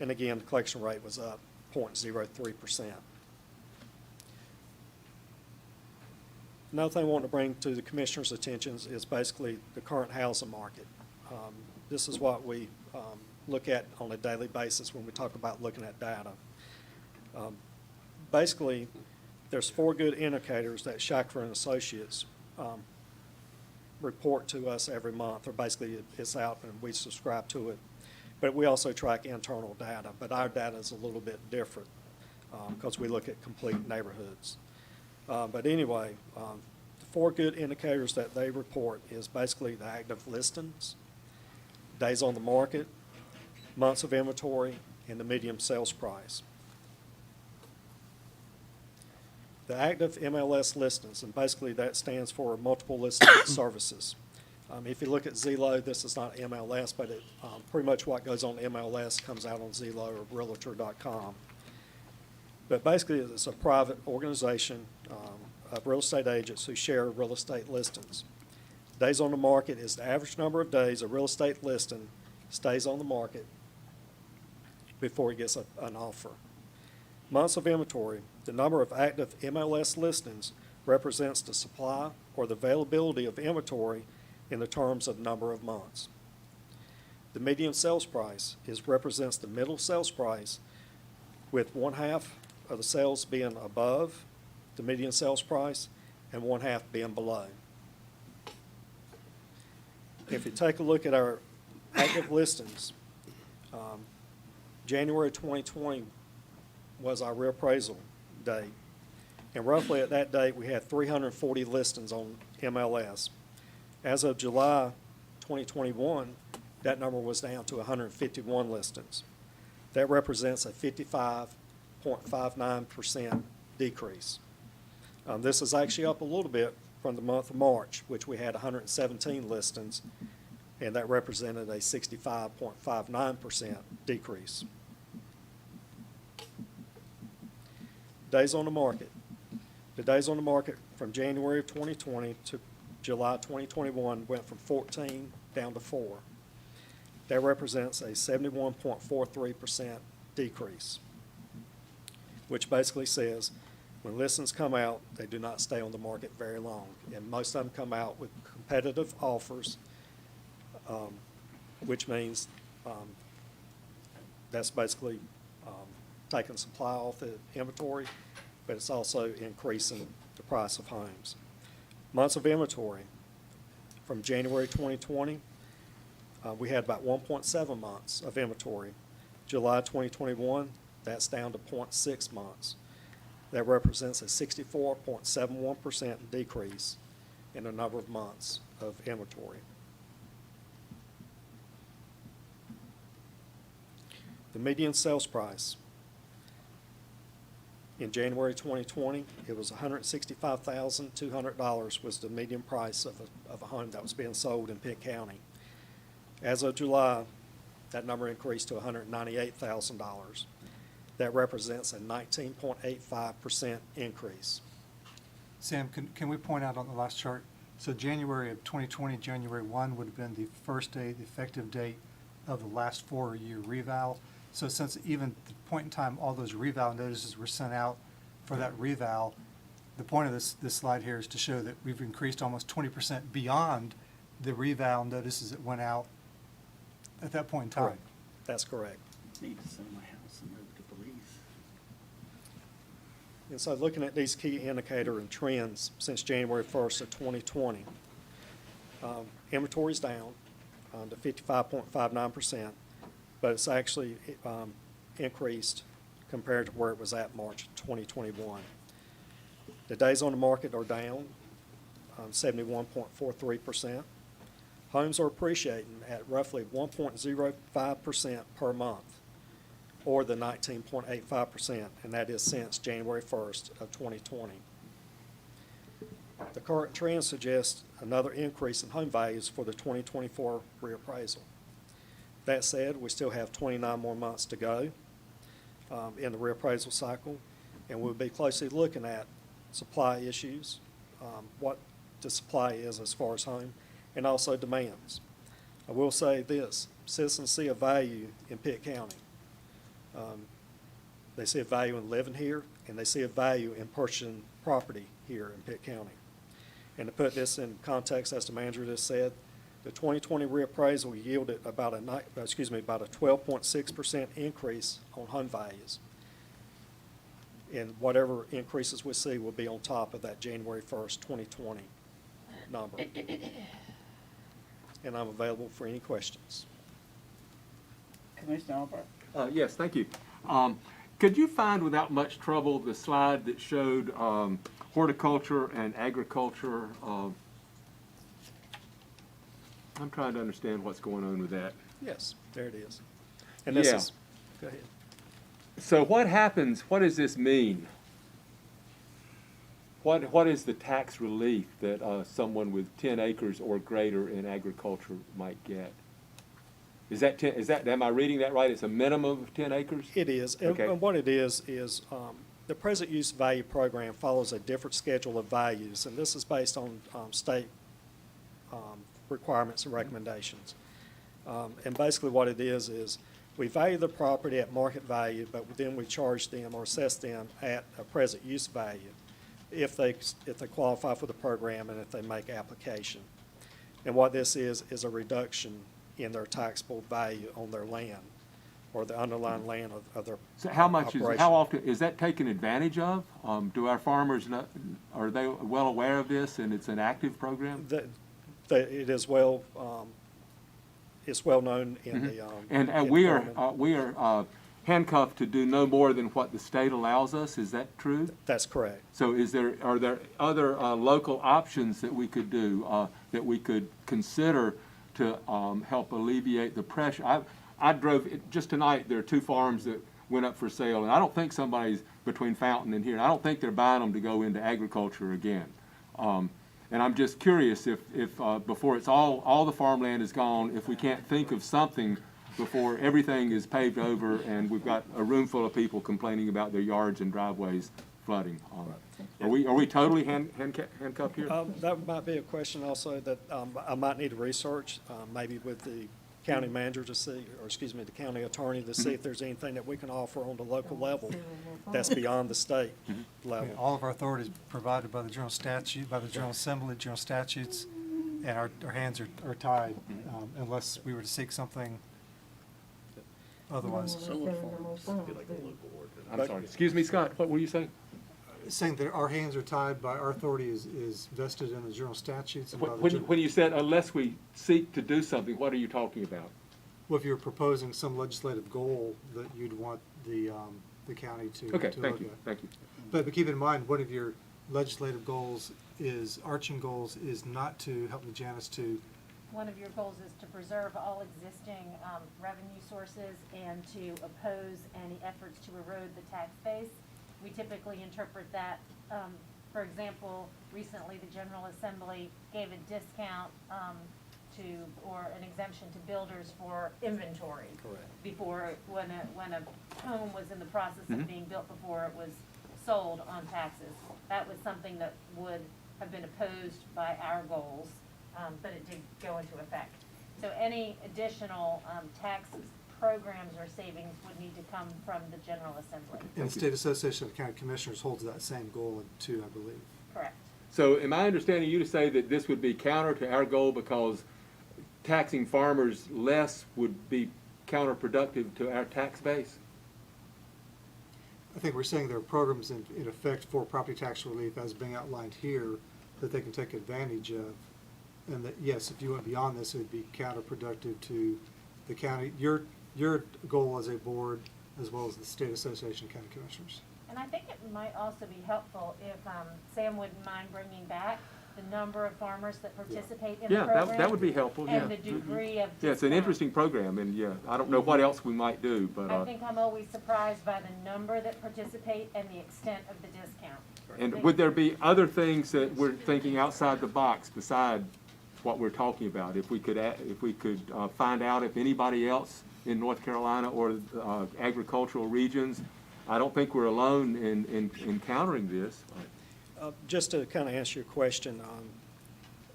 And again, the collection rate was up 0.03%. Another thing I want to bring to the Commissioner's attention is basically the current housing market. This is what we look at on a daily basis when we talk about looking at data. Basically, there's 4 good indicators that Shackler and Associates report to us every month, or basically it's out and we subscribe to it. But we also track internal data, but our data is a little bit different because we look at complete neighborhoods. But anyway, the 4 good indicators that they report is basically the active listings, days on the market, months of inventory, and the median sales price. The active MLS listings, and basically that stands for multiple listing services. If you look at Zillow, this is not MLS, but it, pretty much what goes on MLS comes out on Zillow or Realtor.com. But basically it's a private organization of real estate agents who share real estate listings. Days on the market is the average number of days a real estate listing stays on the market before it gets an offer. Months of inventory, the number of active MLS listings represents the supply or the availability of inventory in the terms of number of months. The median sales price represents the middle sales price, with 1/2 of the sales being above the median sales price and 1/2 being below. If you take a look at our active listings, January 2020 was our reappraisal date. And roughly at that date, we had 340 listings on MLS. As of July 2021, that number was down to 151 listings. That represents a 55.59% decrease. This is actually up a little bit from the month of March, which we had 117 listings, and that represented a 65.59% decrease. Days on the market. The days on the market from January of 2020 to July 2021 went from 14 down to 4. That represents a 71.43% decrease, which basically says when listings come out, they do not stay on the market very long. And most of them come out with competitive offers, which means that's basically taking supply off the inventory, but it's also increasing the price of homes. Months of inventory. From January 2020, we had about 1.7 months of inventory. July 2021, that's down to 0.6 months. That represents a 64.71% decrease in the number of months of inventory. The median sales price. In January 2020, it was $165,200 was the median price of a home that was being sold in Pitt County. As of July, that number increased to $198,000. That represents a 19.85% increase. Sam, can we point out on the last chart, so January of 2020, January 1 would have been the first day, the effective date of the last 4-year reval. So since even the point in time all those reval notices were sent out for that reval, the point of this slide here is to show that we've increased almost 20% beyond the reval notices that went out at that point in time. Correct. That's correct. Need to sell my house and move to Belize. And so looking at these key indicator and trends since January 1st of 2020, inventory is down to 55.59%, but it's actually increased compared to where it was at March 2021. The days on the market are down 71.43%. Homes are appreciating at roughly 1.05% per month, or the 19.85%, and that is since January 1st of 2020. The current trend suggests another increase in home values for the 2024 reappraisal. That said, we still have 29 more months to go in the reappraisal cycle, and we'll be closely looking at supply issues, what the supply is as far as home, and also demands. I will say this, citizens see a value in Pitt County. They see a value in living here, and they see a value in purchasing property here in Pitt County. And to put this in context, as the manager just said, the 2020 reappraisal yielded about a 12.6% increase on home values. And whatever increases we see will be on top of that January 1st, 2020 number. And I'm available for any questions. Commissioner Albert? Yes, thank you. Could you find without much trouble the slide that showed horticulture and agriculture? I'm trying to understand what's going on with that. Yes, there it is. And this Yeah. is, go ahead. So what happens, what does this mean? What is the tax relief that someone with 10 acres or greater in agriculture might get? Is that, am I reading that right? It's a minimum of 10 acres? It is. And, Okay. and what it is the present use value program follows a different schedule of values, and this is based on state requirements and recommendations. And basically what it is we value the property at market value, but then we charge them or assess them at a present use value if they qualify for the program and if they make application. And what this is a reduction in their taxable value on their land or the underlying land of their So how much operation. how often, is that taken advantage of? Do our farmers know, are they well aware of this and it's an active program? It is well, it's well known in the. And in we Foreman. we are handcuffed to do no more than what the state allows us, is that true? That's correct. So are there other local options that we could do, that we could consider to help alleviate the pressure? I drove, just tonight, there are 2 farms that went up for sale, and I don't think somebody's between Fountain and here, I don't think they're buying them to go into agriculture again. And I'm just curious if before it's all the farmland is gone, if we can't think of something before everything is paved over and we've got a room full of people complaining about their yards and driveways flooding. Are we totally handcuffed here? That might be a question also that I might need to research, maybe with the county manager to see, or excuse me, the county attorney to see if there's anything that we can offer on the local level that's beyond the state level. All of our authority is provided by the General Statute, by the General Assembly, General Statutes, and our hands are tied unless we were to seek something otherwise. I'm sorry, excuse me, Scott, what were you saying? Saying that our hands are tied by our authority is vested in the General Statutes. And by the When you said unless we seek to do something, what are you talking about? Well, if you're proposing some legislative goal that you'd want the county to Okay, to thank look you, at. thank you. But keep in mind, one of your legislative goals arching goals is not to help the Janice to. One of your goals is to preserve all existing revenue sources and to oppose any efforts to erode the tax base. We typically interpret that, for example, recently the General Assembly gave a discount or an exemption to builders for inventory. Correct. Before, when a home was in the process of being built before it was sold on taxes. That was something that would have been opposed by our goals, but it did go into effect. So any additional tax programs or savings would need to come from the General Assembly. And the State Association of County Commissioners holds that same goal too, I believe. Correct. So am I understanding you to say that this would be counter to our goal because taxing farmers less would be counterproductive to our tax base? I think we're saying there are programs in effect for property tax relief as being outlined here that they can take advantage of. And that, yes, if you went beyond this, it would be counterproductive to the county, your goal as a board, as well as the State Association of County Commissioners. And I think it might also be helpful if Sam wouldn't mind bringing back the number of farmers that participate in the Yeah, program. that would be helpful, yeah. And the degree of Yeah, it's an discount. interesting program, and yeah, I don't know what else we might do, but, I think I'm always surprised by the number that participate and the extent of the discount. and would there be other things that we're thinking outside the box beside what we're talking about? If we could, find out if anybody else in North Carolina or agricultural regions, I don't think we're alone in encountering this. Just to kind of answer your question,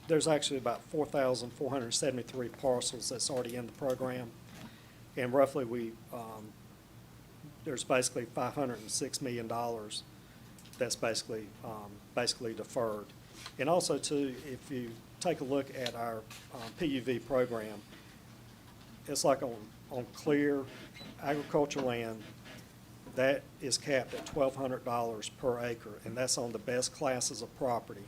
there's actually about 4,473 parcels that's already in the program. And roughly there's basically $506 million that's basically deferred. And also too, if you take a look at our PUV program, it's like on clear agricultural land, that is capped at $1,200 per acre, and that's on the best classes of property.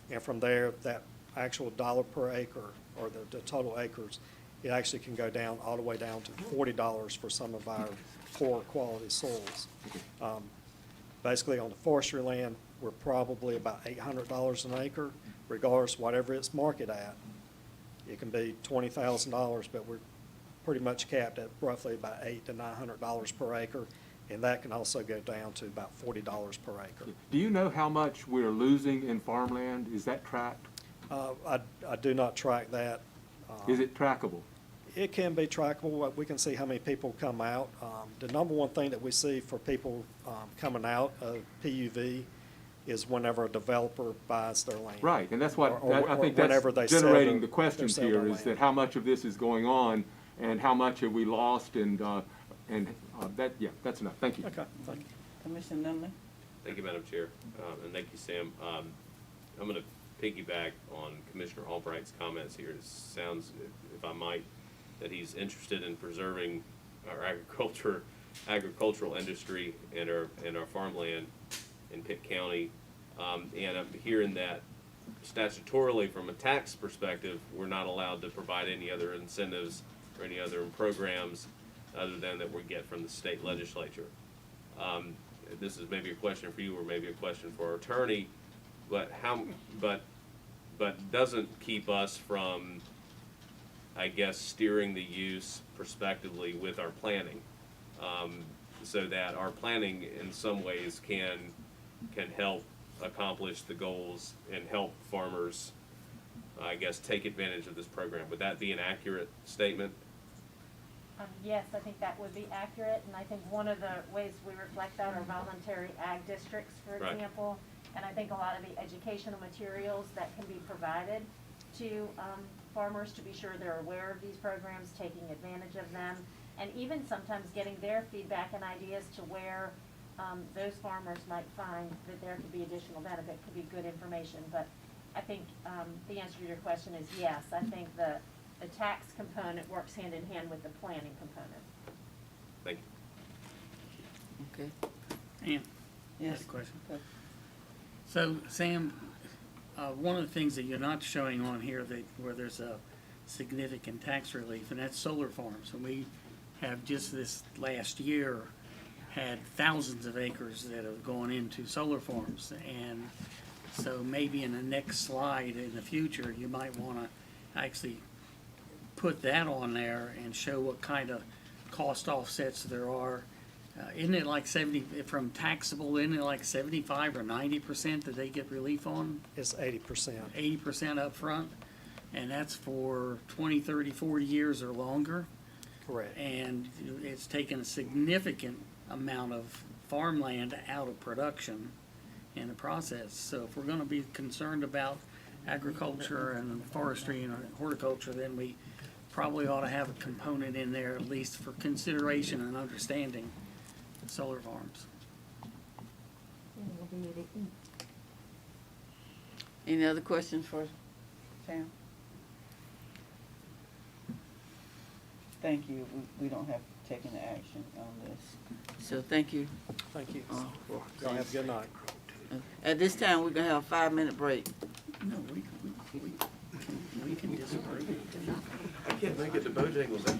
And from there, that actual dollar per acre, or the total acres, it actually can go down, all the way down to $40 for some of our poor quality soils. Basically, on the forestry land, we're probably about $800 an acre, regardless whatever it's marketed at. It can be $20,000, but we're pretty much capped at roughly about $800 to $900 per acre, and that can also go down to about $40 per acre. Do you know how much we're losing in farmland? Is that tracked? I do not track that. Is it trackable? It can be trackable. We can see how many people come out. The number one thing that we see for people coming out of PUV is whenever a developer buys their land. Right, and that's what, I think whenever they that's sell generating their- the questions they sell their here, is land. that how much of this is going on, and how much have we lost, and yeah, that's enough. Thank you. Okay, thank you. Commissioner Nunley? Thank you, Madam Chair, and thank you, Sam. I'm going to piggyback on Commissioner Albright's comments here. It sounds, if I might, that he's interested in preserving our agricultural industry and our farmland in Pitt County. And I'm hearing that statutorily, from a tax perspective, we're not allowed to provide any other incentives or any other programs other than that we get from the state legislature. This is maybe a question for you, or maybe a question for our attorney, but doesn't keep us from, I guess, steering the use prospectively with our planning, so that our planning in some ways can help accomplish the goals and help farmers, I guess, take advantage of this program. Would that be an accurate statement? Yes, I think that would be accurate, and I think one of the ways we reflect that are voluntary ag districts, for Right. example. And I think a lot of the educational materials that can be provided to farmers to be sure they're aware of these programs, taking advantage of them, and even sometimes getting their feedback and ideas to where those farmers might find that there could be additional benefit, could be good information. But I think the answer to your question is yes. I think the tax component works hand in hand with the planning component. Thank you. Okay. Ann? Yes. Got a question? So, Sam, one of the things that you're not showing on here where there's a significant tax relief, and that's solar farms. And we have just this last year had thousands of acres that have gone into solar farms. And so maybe in the next slide in the future, you might want to actually put that on there and show what kind of cost offsets there are. Isn't it like 70, from taxable, isn't it like 75 or 90% that they get relief on? It's 80%. 80% up front, and that's for 20, 30, 40 years or longer. Correct. And it's taken a significant amount of farmland out of production in the process. So if we're gonna be concerned about agriculture and forestry and horticulture, then we probably ought to have a component in there, at least for consideration and understanding solar farms. Any other questions for Sam? Thank you. We don't have taken action on this. So thank you. Thank you. for Y'all have a good night. At this time, we're gonna have a 5-minute break. No, we can disagree. I can't make it to Bojangles.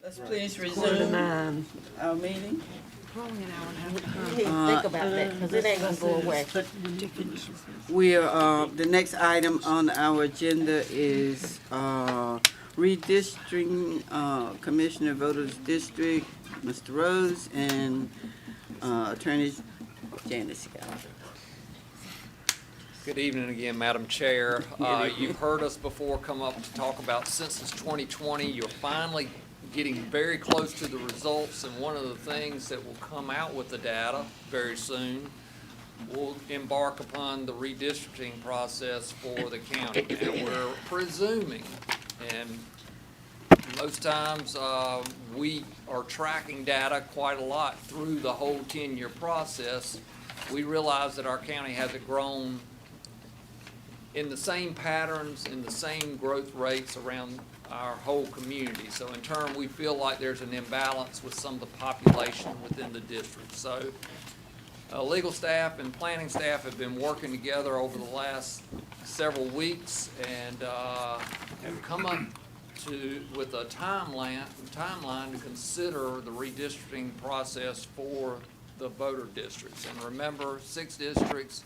Let's please resume our meeting. Think about that, because it ain't gonna go away. We are, the next item on our agenda is redistricting, Commissioner Voters District, Mr. Rose, and Attorney Janice Scott. Good evening again, Madam Chair. You've heard us before come up to talk about Census 2020. You're finally getting very close to the results, and one of the things that will come out with the data very soon, we'll embark upon the redistricting process for the county. And we're presuming, and most times we are tracking data quite a lot through the whole 10-year process. We realize that our county hasn't grown in the same patterns, in the same growth rates around our whole community. So in turn, we feel like there's an imbalance with some of the population within the district. So legal staff and planning staff have been working together over the last several weeks and have come up with a timeline to consider the redistricting process for the voter districts. And remember, 6 districts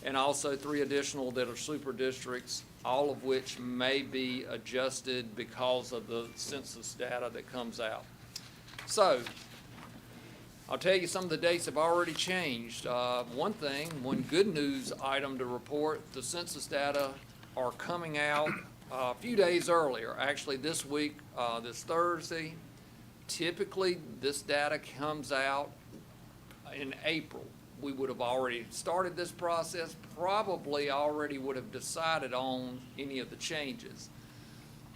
and also 3 additional that are super districts, all of which may be adjusted because of the census data that comes out. So, I'll tell you some of the dates have already changed. One good news item to report, the census data are coming out a few days earlier. Actually this week, this Thursday. Typically, this data comes out in April. We would have already started this process, probably already would have decided on any of the changes.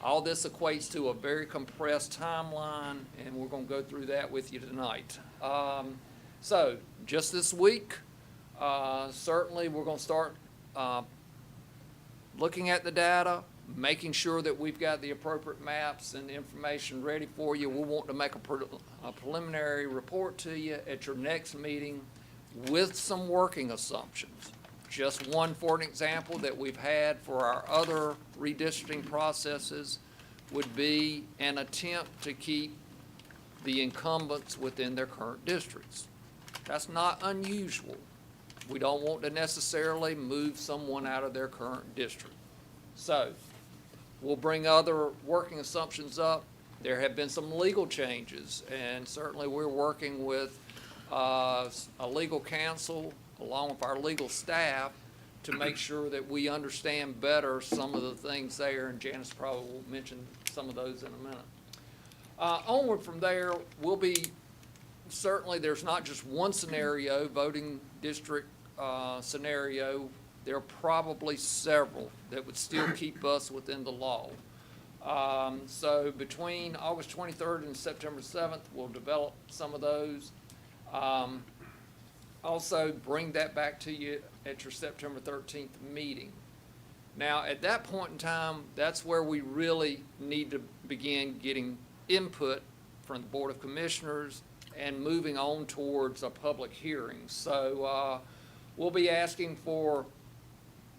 All this equates to a very compressed timeline, and we're going to go through that with you tonight. So, just this week, certainly we're going to start looking at the data, making sure that we've got the appropriate maps and information ready for you. We'll want to make a preliminary report to you at your next meeting with some working assumptions. Just one, for an example, that we've had for our other redistricting processes would be an attempt to keep the incumbents within their current districts. That's not unusual. We don't want to necessarily move someone out of their current district. So, we'll bring other working assumptions up. There have been some legal changes, and certainly we're working with a legal counsel along with our legal staff to make sure that we understand better some of the things there, and Janice probably will mention some of those in a minute. Onward from there, certainly there's not just one scenario, voting district scenario. There are probably several that would still keep us within the law. So between August 23rd and September 7th, we'll develop some of those. Also bring that back to you at your September 13th meeting. Now, at that point in time, that's where we really need to begin getting input from the Board of Commissioners and moving on towards a public hearing. So we'll be asking for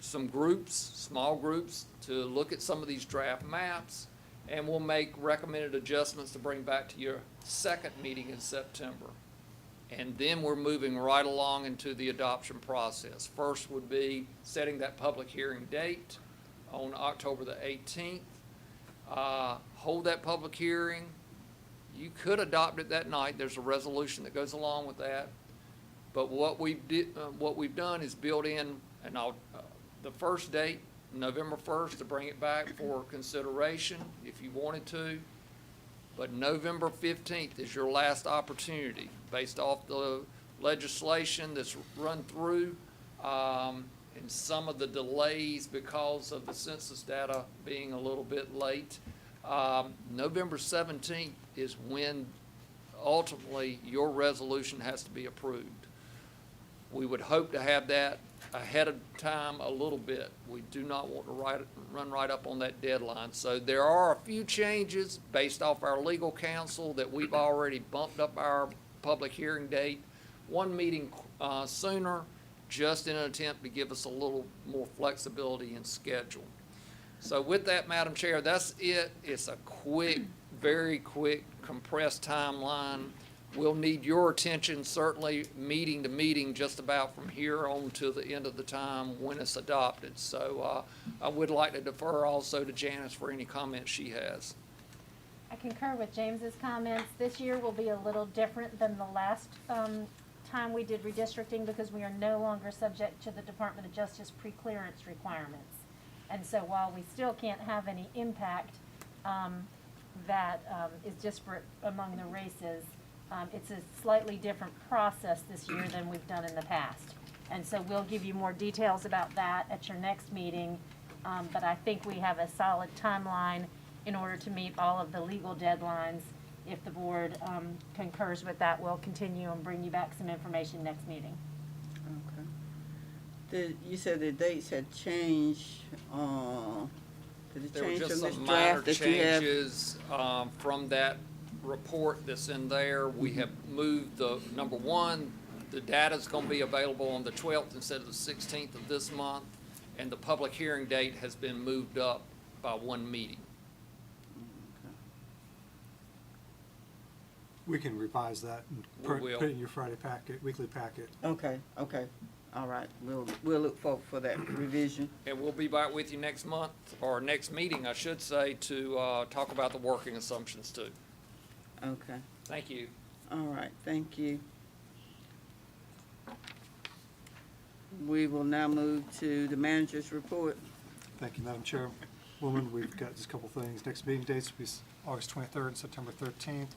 some groups, small groups, to look at some of these draft maps, and we'll make recommended adjustments to bring back to your second meeting in September. And then we're moving right along into the adoption process. First would be setting that public hearing date on October the 18th. Hold that public hearing. You could adopt it that night. There's a resolution that goes along with that. But what we've done is build in the first date, November 1st, to bring it back for consideration if you wanted to. But November 15th is your last opportunity based off the legislation that's run through and some of the delays because of the census data being a little bit late. November 17th is when ultimately your resolution has to be approved. We would hope to have that ahead of time a little bit. We do not want to run right up on that deadline. So there are a few changes based off our legal counsel that we've already bumped up our public hearing date one meeting sooner, just in an attempt to give us a little more flexibility in schedule. So with that, Madam Chair, that's it. It's a quick very quick, compressed timeline. We'll need your attention, certainly meeting to meeting, just about from here on to the end of the time when it's adopted. So I would like to defer also to Janice for any comments she has. I concur with James's comments. This year will be a little different than the last time we did redistricting because we are no longer subject to the Department of Justice pre-clearance requirements. And so while we still can't have any impact that is disparate among the races, it's a slightly different process this year than we've done in the past. And so we'll give you more details about that at your next meeting. But I think we have a solid timeline in order to meet all of the legal deadlines. If the board concurs with that, we'll continue and bring you back some information next meeting. Okay. You said the dates had changed. Did it There were change just from this some minor draft that you have? changes from that report that's in there. We have moved the, number one, the data's going to be available on the 12th instead of the 16th of this month, and the public hearing date has been moved up by one meeting. We can revise that and We will. put it in your Friday packet, weekly packet. Okay, okay. All right. We'll look forward for that revision. And we'll be back with you next month, or next meeting, I should say, to talk about the working assumptions too. Okay. Thank you. All right, thank you. We will now move to the manager's report. Thank you, Madam Chairwoman. We've got just a couple things. Next meeting dates will be August 23rd and September 13th.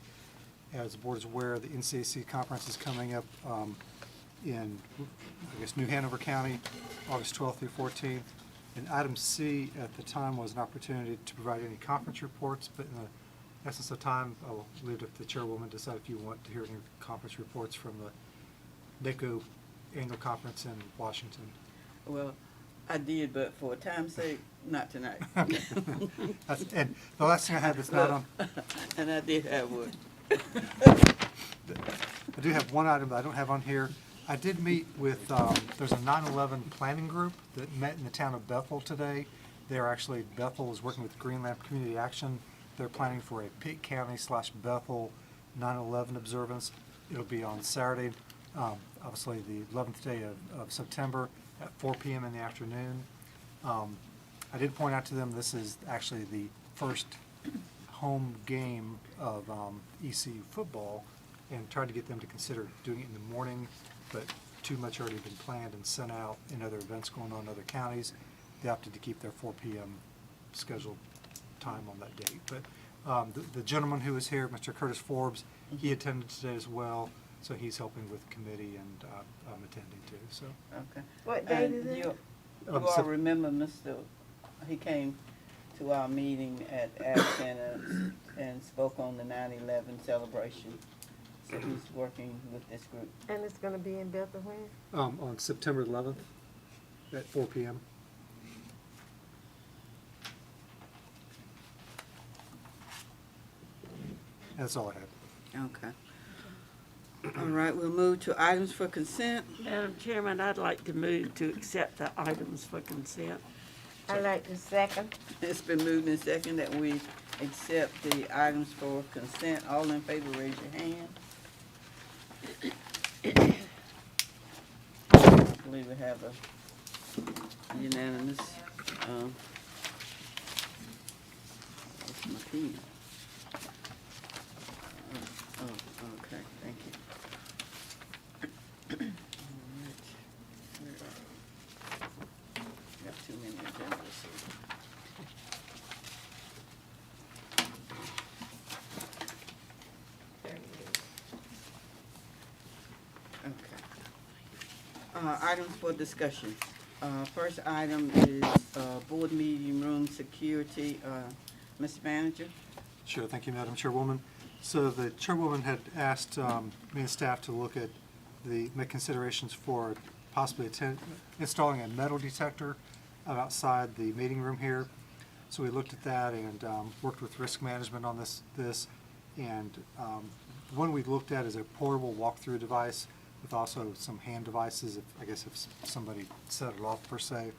As the board is aware, the NCAC conference is coming up in, I guess, New Hanover County, August 12th through 14th. And item C at the time was an opportunity to provide any conference reports, but in the essence of time, I will leave it to the chairwoman to decide if you want to hear any conference reports from the NACO annual conference in Washington. Well, I did, but for time's sake, not tonight. And the last thing I had that's not on. And I did have one. I do have one item that I don't have on here. I did meet with, there's a 9/11 planning group that met in the town of Bethel today. They're actually, Bethel is working with Greenland Community Action. They're planning for a Pitt County / Bethel 9/11 observance. It'll be on Saturday, obviously the 11th day of September at 4 p.m. in the afternoon. I did point out to them this is actually the first home game of ECU football, and tried to get them to consider doing it in the morning, but too much already been planned and sent out in other events going on in other counties. They opted to keep their 4 p.m. scheduled time on that date. But the gentleman who was here, Mr. Curtis Forbes, he attended today as well, so he's helping with the committee, and I'm attending too. So. Okay. What date is it? You all remember he came to our meeting at Ag Center and spoke on the 9/11 celebration. So he's working with this group. And it's gonna be in Bethel when? On September 11th at 4 p.m. That's all I had. Okay. All right, we'll move to items for consent. Madam Chairman, I'd like to move to accept the items for consent. I'd like to second. It's been moved and second that we accept the items for consent. All in favor, raise your hand. I believe we have a unanimous, what's my pen? Okay, thank you. Got too many agendas. Items for discussion. First item is board meeting room security. Mr. Manager? Sure, thank you, Madam Chairwoman. So the Chairwoman had asked me and staff to look at make considerations for possibly installing a metal detector outside the meeting room here. So we looked at that and worked with risk management on this. And the one we looked at is a portable walk-through device with also some hand devices, if somebody set it off per se.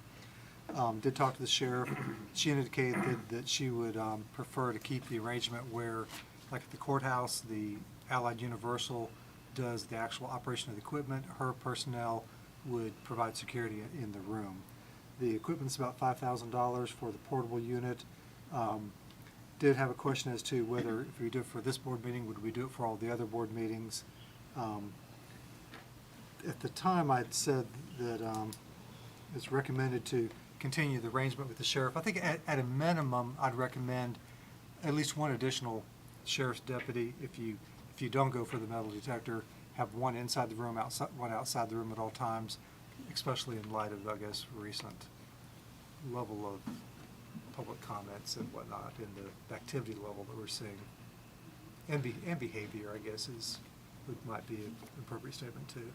did talk to the sheriff. She indicated that she would prefer to keep the arrangement where, like at the courthouse, the Allied Universal does the actual operation of the equipment. Her personnel would provide security in the room. The equipment's about $5,000 for the portable unit. Did have a question as to whether if we do it for this board meeting, would we do it for all the other board meetings? At the time, I'd said that it's recommended to continue the arrangement with the sheriff. I think at a minimum, I'd recommend at least one additional sheriff's deputy. If you don't go for the metal detector, have one inside the room, one outside the room at all times, especially in light of, I guess, recent level of public comments and whatnot, and the activity level that we're seeing, and behavior, I guess, might be an appropriate statement too.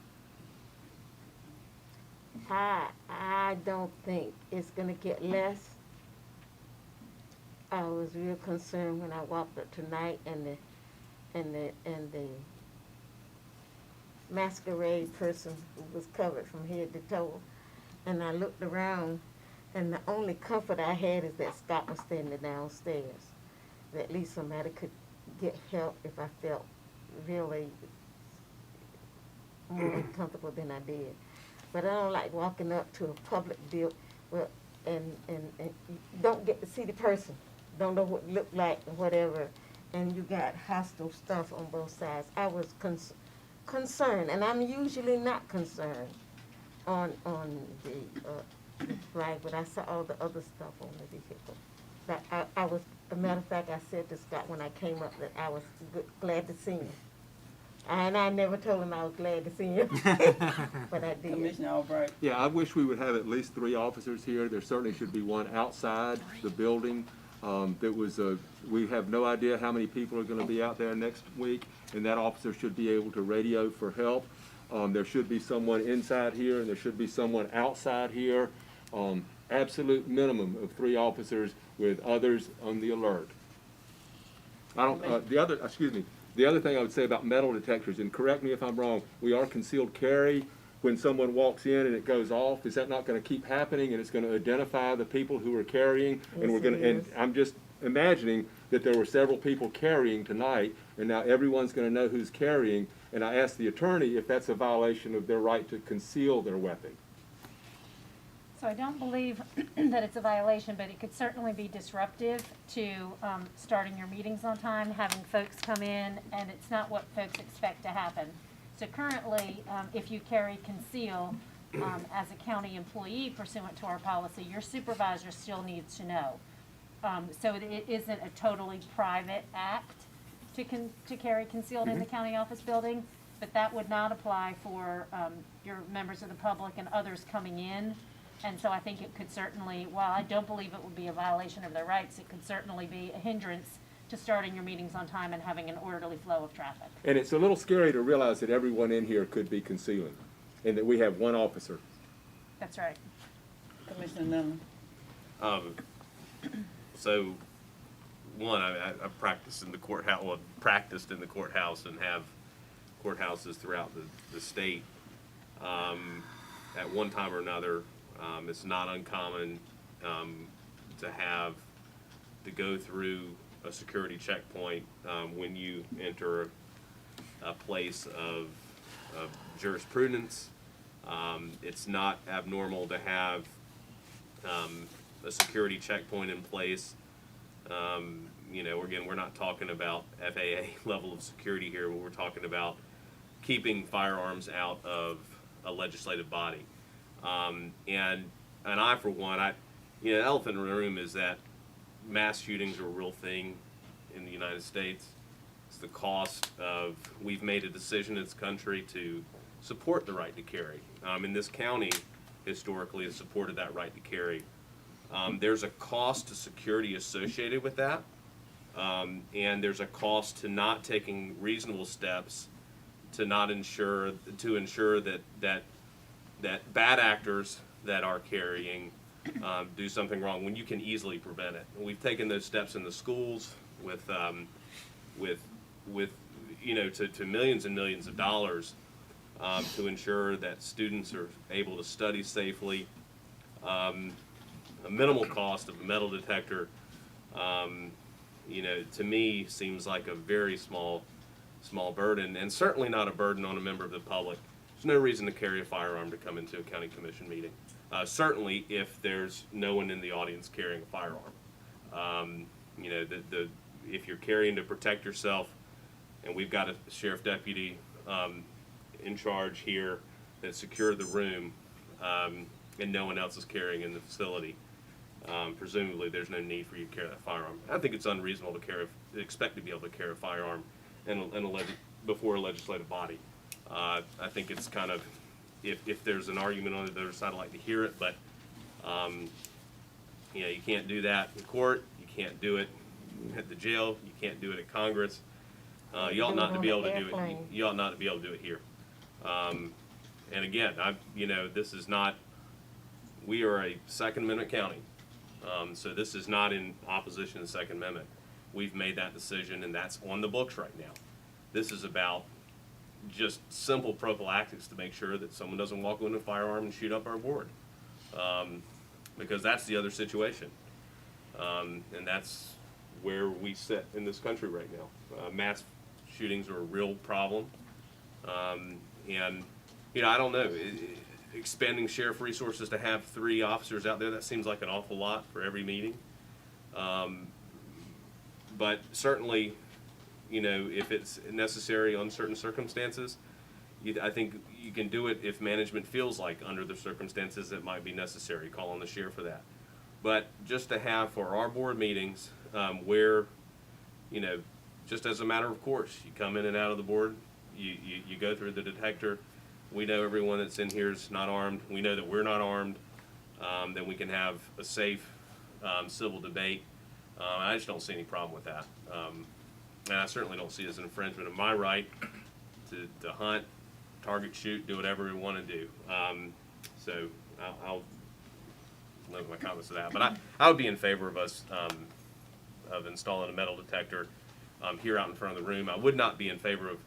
I don't think it's gonna get less. I was real concerned when I walked up tonight and the masquerade person who was covered from head to toe, and I looked around, and the only comfort I had is that Scott was standing downstairs. That at least somebody could get help if I felt really more uncomfortable than I did. But I don't like walking up to a public building and you don't get to see the person, don't know what it look like or whatever, and you got hostile stuff on both sides. I was concerned, and I'm usually not concerned on the flag, but I saw all the other stuff on the vehicle. But I was, as a matter of fact, I said to Scott when I came up that I was glad to see him. And I never told him I was glad to see him, but I did. Commissioner Albright. Yeah, I wish we would have at least 3 officers here. There certainly should be one outside the building. We have no idea how many people are going to be out there next week, and that officer should be able to radio for help. There should be someone inside here, and there should be someone outside here. Absolute minimum of 3 officers with others on the alert. The other thing I would say about metal detectors, and correct me if I'm wrong, we are concealed carry. When someone walks in and it goes off, is that not going to keep happening, and it's going to identify the people who are carrying? And we're going to, and I'm just imagining that there were several people carrying tonight, and now everyone's going to know who's carrying. And I asked the attorney if that's a violation of their right to conceal their weapon. So I don't believe that it's a violation, but it could certainly be disruptive to starting your meetings on time, having folks come in, and it's not what folks expect to happen. So currently, if you carry conceal as a county employee pursuant to our policy, your supervisor still needs to know. So it isn't a totally private act to carry concealed in the county office building, but that would not apply for your members of the public and others coming in. And so I think it could certainly, while I don't believe it would be a violation of their rights, it could certainly be a hindrance to starting your meetings on time and having an orderly flow of traffic. And it's a little scary to realize that everyone in here could be concealing, and that we have one officer. That's right. Commissioner Nunley. So, one, I've practiced in the courthouse, and have courthouses throughout the state. At one time or another, it's not uncommon to go through a security checkpoint when you enter a place of jurisprudence. It's not abnormal to have a security checkpoint in place. Again, we're not talking about FAA level of security here, but we're talking about keeping firearms out of a legislative body. And I, for one, the elephant in the room is that mass shootings are a real thing in the United States. It's the cost of, we've made a decision in this country to support the right to carry. And this county historically has supported that right to carry. There's a cost to security associated with that. And there's a cost to not taking reasonable steps to ensure that bad actors that are carrying do something wrong when you can easily prevent it. And we've taken those steps in the schools to millions and millions of dollars to ensure that students are able to study safely. minimal cost of a metal detector, you know, to me seems like a very small burden, and certainly not a burden on a member of the public. There's no reason to carry a firearm to come into a county commission meeting. Certainly if there's no one in the audience carrying a firearm. You know, if you're carrying to protect yourself, and we've got a sheriff deputy in charge here that secured the room, and no one else is carrying in the facility, presumably there's no need for you to carry that firearm. I think it's unreasonable to expect to be able to carry a firearm before a legislative body. I think it's kind of, if there's an argument on the other side, I'd like to hear it, but you know, you can't do that in court, you can't do it at the jail, you can't do it at Congress. You ought not to be able to do it. You ought not to be able to do it here. And again, you know, this is not. We are a Second Amendment county, so this is not in opposition to the Second Amendment. We've made that decision, and that's on the books right now. This is about just simple prophylactics to make sure that someone doesn't walk in with a firearm and shoot up our board, because that's the other situation, and that's where we sit in this country right now. Mass shootings are a real problem, and you know, I don't know, expanding sheriff resources to have 3 officers out there, that seems like an awful lot for every meeting, but certainly, you know, if it's necessary on certain circumstances, I think you can do it if management feels like under the circumstances it might be necessary. Call on the sheriff for that. But just to have for our board meetings where, you know, just as a matter of course, you come in and out of the board, you go through the detector. We know everyone that's in here is not armed. We know that we're not armed. Then we can have a safe civil debate. I just don't see any problem with that. And I certainly don't see it as an infringement of my right to hunt, target, shoot, do whatever we want to do. So I'll limit my comments to that. But I would be in favor of us of installing a metal detector here out in front of the room. I would not be in favor of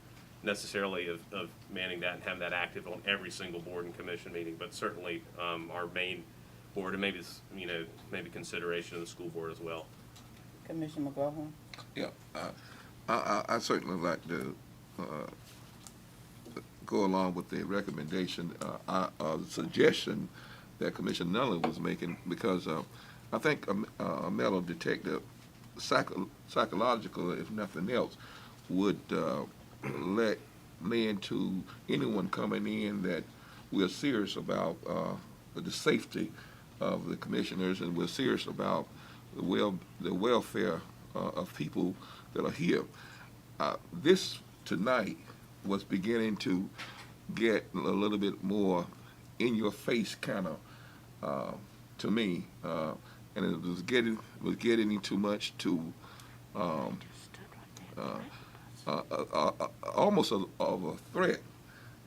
necessarily of manning that and having that active on every single board and commission meeting, but certainly our main board, and maybe, you know, maybe consideration of the school board as well. Commissioner McGraw. Yeah, I certainly like to go along with the recommendation, suggestion that Commissioner Nunnally was making, because I think a metal detector, psychological, if nothing else, would let lend to anyone coming in that we're serious about the safety of the commissioners, and we're serious about the welfare of people that are here. This tonight was beginning to get a little bit more in your face kind of to me, and it was getting too much to almost of a threat,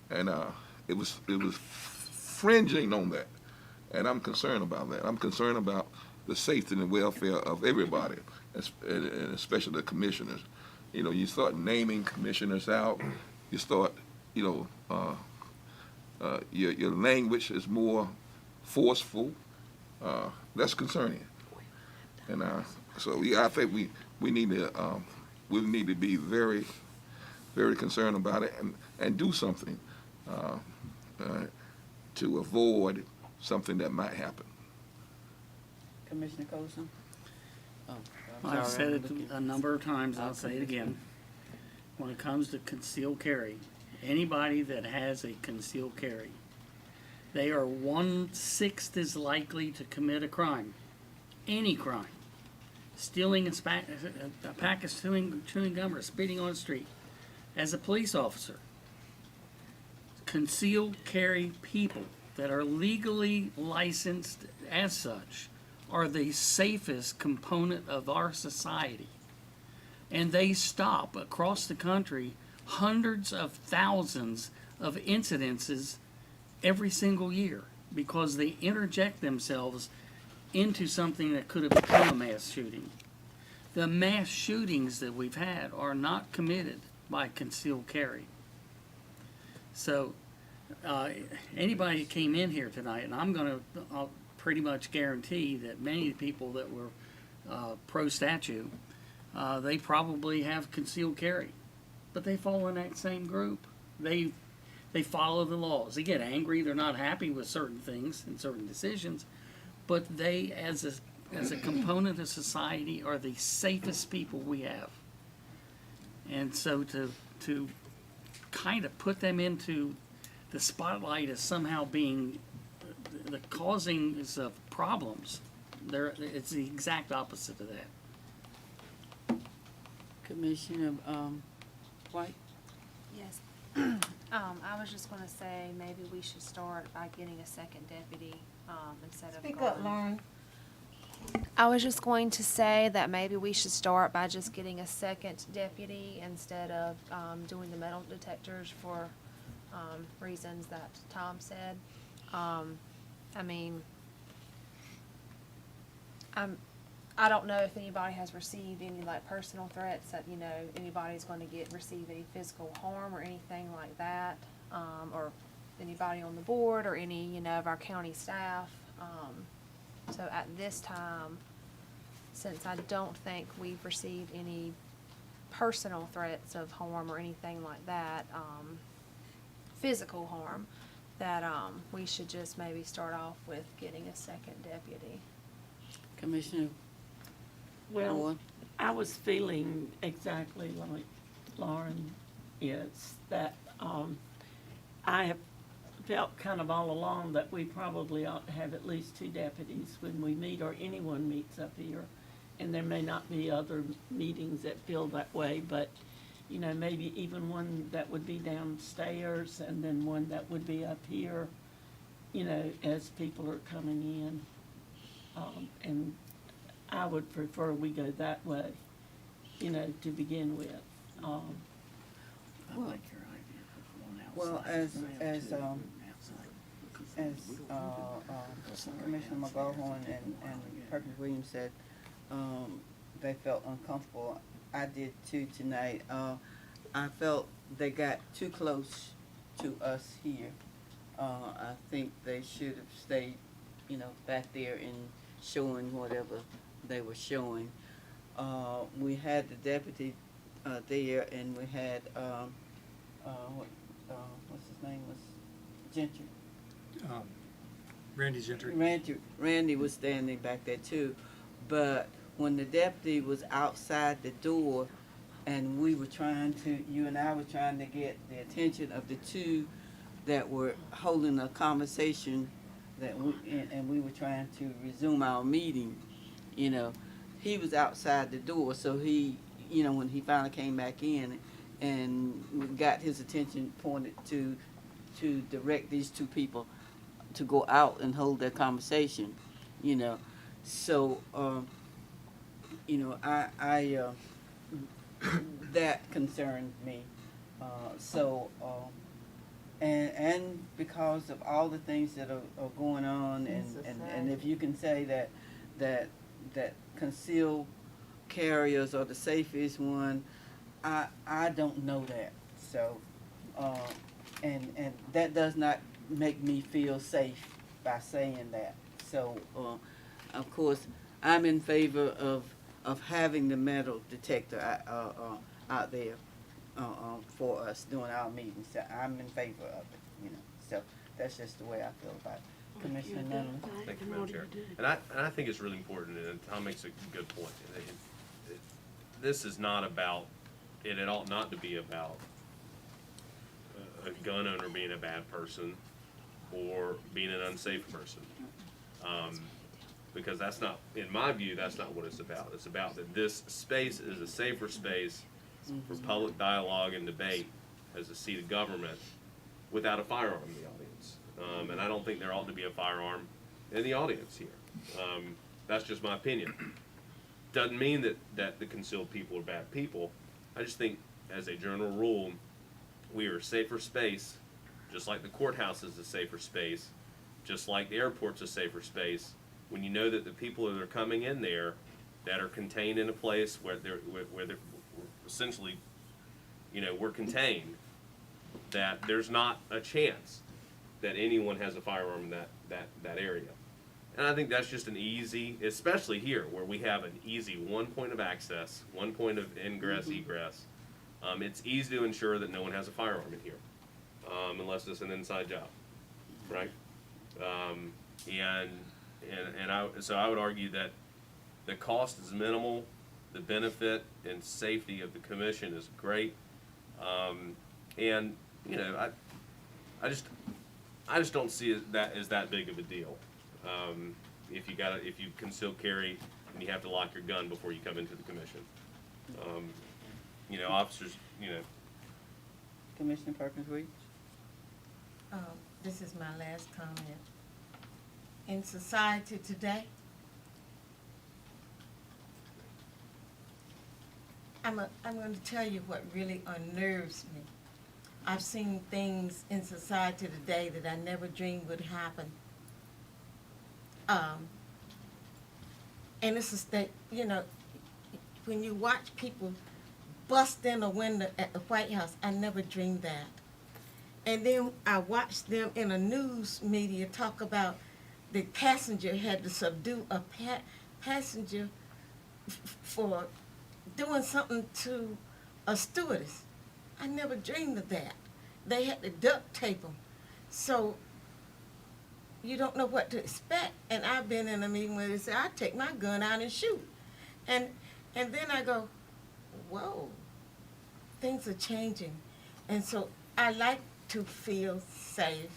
and it was fringing on that, and I'm concerned about that. I'm concerned about the safety and the welfare of everybody, and especially the commissioners. You know, you start naming commissioners out, you start, you know, your language is more forceful. That's concerning, and so yeah, I think we need to be very, very concerned about it and do something to avoid something that might happen. Commissioner Colson. I've said it a number of times, I'll say it again. When it comes to concealed carry, anybody that has a concealed carry, they are 1/6 as likely to commit a crime, any crime. Stealing a pack of chewing gum or spitting on the street, as a police officer. Concealed carry people that are legally licensed as such are the safest component of our society. And they stop across the country hundreds of thousands of incidences every single year because they interject themselves into something that could have become a mass shooting. The mass shootings that we've had are not committed by concealed carry. So anybody that came in here tonight, and I'll pretty much guarantee that many of the people that were pro-statute, they probably have concealed carry, but they fall in that same group. They follow the laws. They get angry. They're not happy with certain things and certain decisions, but they, as a component of society, are the safest people we have. And so to kind of put them into the spotlight as somehow being the causing of problems, it's the exact opposite of that. Commissioner White? Yes. I was just gonna say, maybe we should start by getting a second deputy, instead of Speak up, going. Lauren. I was just going to say that maybe we should start by just getting a second deputy instead of, doing the metal detectors for, reasons that Tom said. I mean, I don't know if anybody has received any like personal threats that, you know, anybody's going to receive any physical harm or anything like that, or anybody on the board or any, you know, of our county staff. So at this time, since I don't think we've received any personal threats of harm or anything like that, physical harm, that we should just maybe start off with getting a second deputy. Commissioner Well, Moore? I was feeling exactly like Lauren is, that I have felt kind of all along that we probably ought to have at least 2 deputies when we meet, or anyone meets up here. And there may not be other meetings that feel that way, but, you know, maybe even one that would be downstairs and then one that would be up here, you know, as people are coming in. And I would prefer we go that way, you know, to begin with. Well, as Commissioner McGowan and Perkins Williams said, they felt uncomfortable. I did too tonight. I felt they got too close to us here. I think they should have stayed, you know, back there and showing whatever they were showing. We had the deputy there, and we had what's his name, was Gentry. Randy Gentry. Randy was standing back there too, but when the deputy was outside the door, and we were trying to, you and I were trying to get the attention of the 2 that were holding a conversation, and we were trying to resume our meeting, you know, he was outside the door, so he, you know, when he finally came back in, and we got his attention pointed to direct these 2 people to go out and hold their conversation, you know. So, you know, I that concerned me. And because of all the things that are going on, and if you can say that concealed carriers are the safest one, I don't know that. So, and that does not make me feel safe by saying that. So, of course, I'm in favor of having the metal detector out there for us during our meetings. So I'm in favor of it, you know. So that's just the way I feel about it. Commissioner Nunley? Thank you, Madam Chair. And I think it's really important, and Tom makes a good point. This is not about, and it ought not to be about a gun owner being a bad person or being an unsafe person. Because that's not, in my view, that's not what it's about. It's about that this space is a safer space for public dialogue and debate as a seat of government without a firearm in the audience. And I don't think there ought to be a firearm in the audience here. That's just my opinion. Doesn't mean that the concealed people are bad people. I just think, as a general rule, we are a safer space, just like the courthouse is a safer space, just like the airport's a safer space, when you know that the people that are coming in there that are contained in a place where they're essentially, you know, we're contained, that there's not a chance that anyone has a firearm in that area. And I think that's just an easy, especially here where we have an easy one point of access, one point of ingress, egress. It's easy to ensure that no one has a firearm in here, unless it's an inside job, right? So I would argue that the cost is minimal, the benefit and safety of the commission is great, and you know, I just don't see that as that big of a deal. If you can still carry and you have to lock your gun before you come into the commission. You know, officers, you know. Commissioner Perkins-Reed? This is my last comment. In society today, I'm going to tell you what really unnerves me. I've seen things in society today that I never dreamed would happen. And this is that, you know, when you watch people bust in a window at the White House, I never dreamed that. And then I watched them in a news media talk about the passenger had to subdue a passenger for doing something to a stewardess. I never dreamed of that. They had to duct tape them. So you don't know what to expect. And I've been in a meeting where they say, I take my gun out and shoot. And then I go, whoa, things are changing. And so I like to feel safe.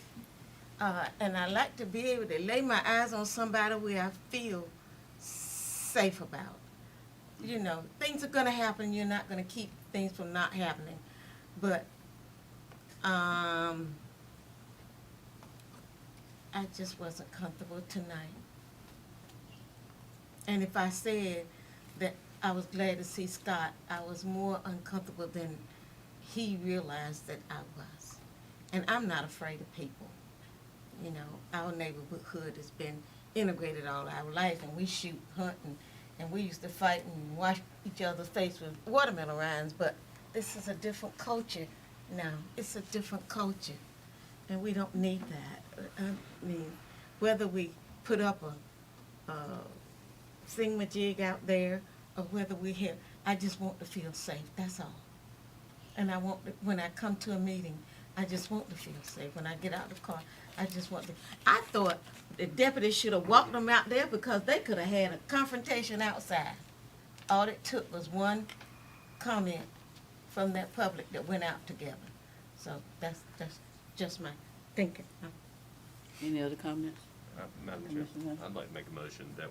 And I like to be able to lay my eyes on somebody where I feel safe about. You know, things are going to happen. You're not going to keep things from not happening. But I just wasn't comfortable tonight. And if I said that I was glad to see Scott, I was more uncomfortable than he realized that I was. And I'm not afraid of people. You know, our neighborhood has been integrated all our life, and we shoot, hunt, and we used to fight and wash each other's face with watermelon rinds, but this is a different culture now. It's a different culture, and we don't need that. I mean, whether we put up a thingamajig out there or whether we're here, I just want to feel safe, that's all. And I want to, when I come to a meeting, I just want to feel safe. When I get out of the car, I just want to. I thought the deputies should have walked them out there because they could have had a confrontation outside. All it took was one comment from that public that went out together. So that's just my thinking. Any other comments? Madam Chair, I'd like to make a motion that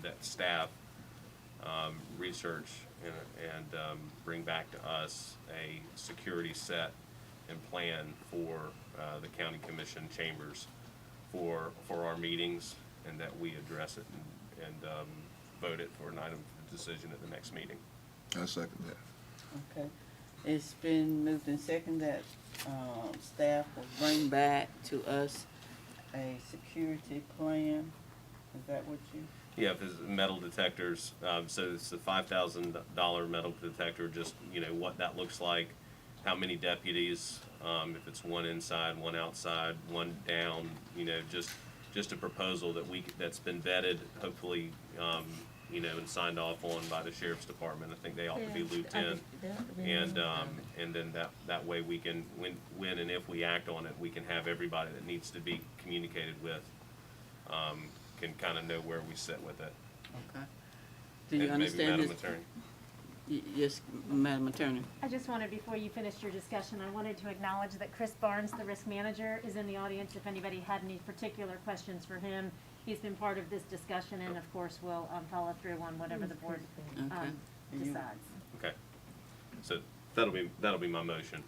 that staff research and bring back to us a security set and plan for the county commission chambers for our meetings, and that we address it and vote it for an item of decision at the next meeting. I second that. Okay. It's been moved and second that staff will bring back to us a security plan. Is that what you? Yeah, if it's metal detectors, so it's a $5,000 metal detector, just, you know, what that looks like, how many deputies, if it's one inside, one outside, one down, you know, just a proposal that's been vetted, hopefully, you know, and signed off on by the sheriff's department. I think they ought to be looped in. And then that way we can, when and if we act on it, we can have everybody that needs to be communicated with, can kind of know where we sit with it. Okay. Do you understand Madam this? Attorney? Yes, Madam Attorney. I just wanted, before you finished your discussion, I wanted to acknowledge that Chris Barnes, the risk manager, is in the audience. If anybody had any particular questions for him, he's been part of this discussion, and of course will follow through on whatever the board decides. Okay. So that'll be my motion.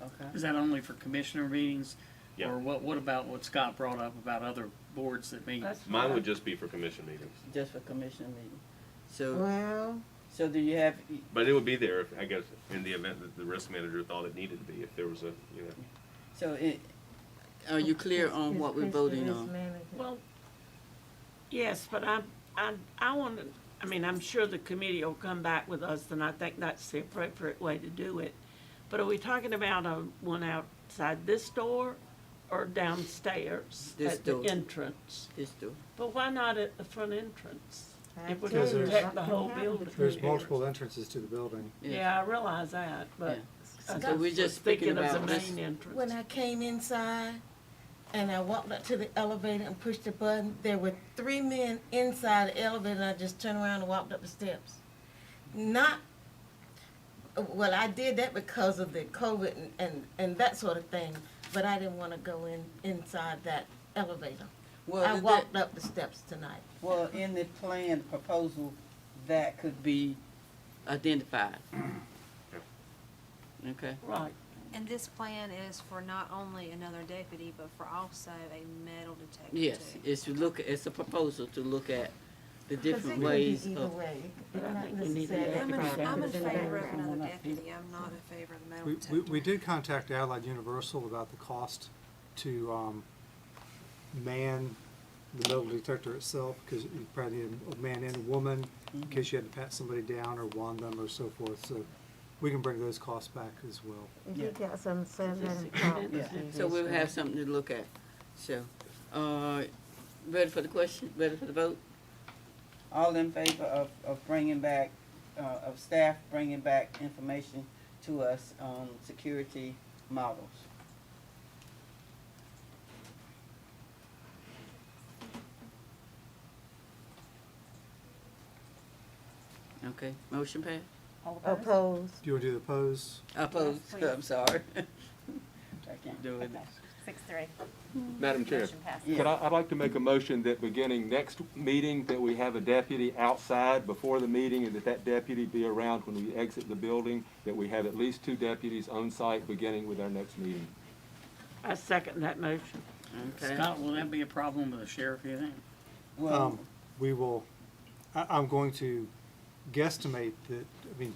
Okay. Is that only for commissioner meetings? Yeah. Or what about what Scott brought up about other boards that meet? Mine would just be for commission meetings. Just for commission meeting. So. Well. So do you have? But it would be there, if, I guess, in the event that the risk manager thought it needed to be, if there was a, you know. So are you clear on what we're voting on? Well, yes, but I want to, I mean, I'm sure the committee will come back with us, and I think that's the appropriate way to do it. But are we talking about one outside this door or downstairs This at the door. entrance. This door. But why not at the front entrance? If we're Because gonna there's- protect the whole building. There's multiple entrances to the building. Yeah, I realize that, but I So we're was just speaking thinking of the about this. main entrance. When I came inside and I walked up to the elevator and pushed the button, there were 3 men inside the elevator, and I just turned around and walked up the steps. Not, well, I did that because of the COVID and that sort of thing, but I didn't want to go inside that elevator. Well, I walked up the steps tonight. Well, in the plan proposal, that could be identified. Okay. Right. And this plan is for not only another deputy, but for also a metal detector Yes, too. it's a proposal to look at the 'Cause it different could be ways either of. way. But I Not think we need to necessarily- I'm in favor of another Background. deputy, I'm not in favor of the metal We detector. did contact Allied Universal about the cost to man the metal detector itself, because you probably need a man and a woman in case you had to pat somebody down or wand them or so forth. So we can bring those costs back as well. If you got some seven Yeah, so we'll have something to look at. So, ready for the question, ready for the vote? All in favor of bringing back, of staff bringing back information to us on security models? Okay, motion passed? Opposed. Do you want to do the pose? Opposed, please. I'm sorry. I keep doing it. 6-3. Madam Chair, Motion passes. I'd like to make a motion that beginning next meeting, that we have a deputy outside before the meeting, and that deputy be around when we exit the building, that we have at least 2 deputies on site beginning with our next meeting. I second that motion. Okay. Scott, will that be a problem with the sheriff, you think? Well, We will, I'm going to guesstimate that, I mean,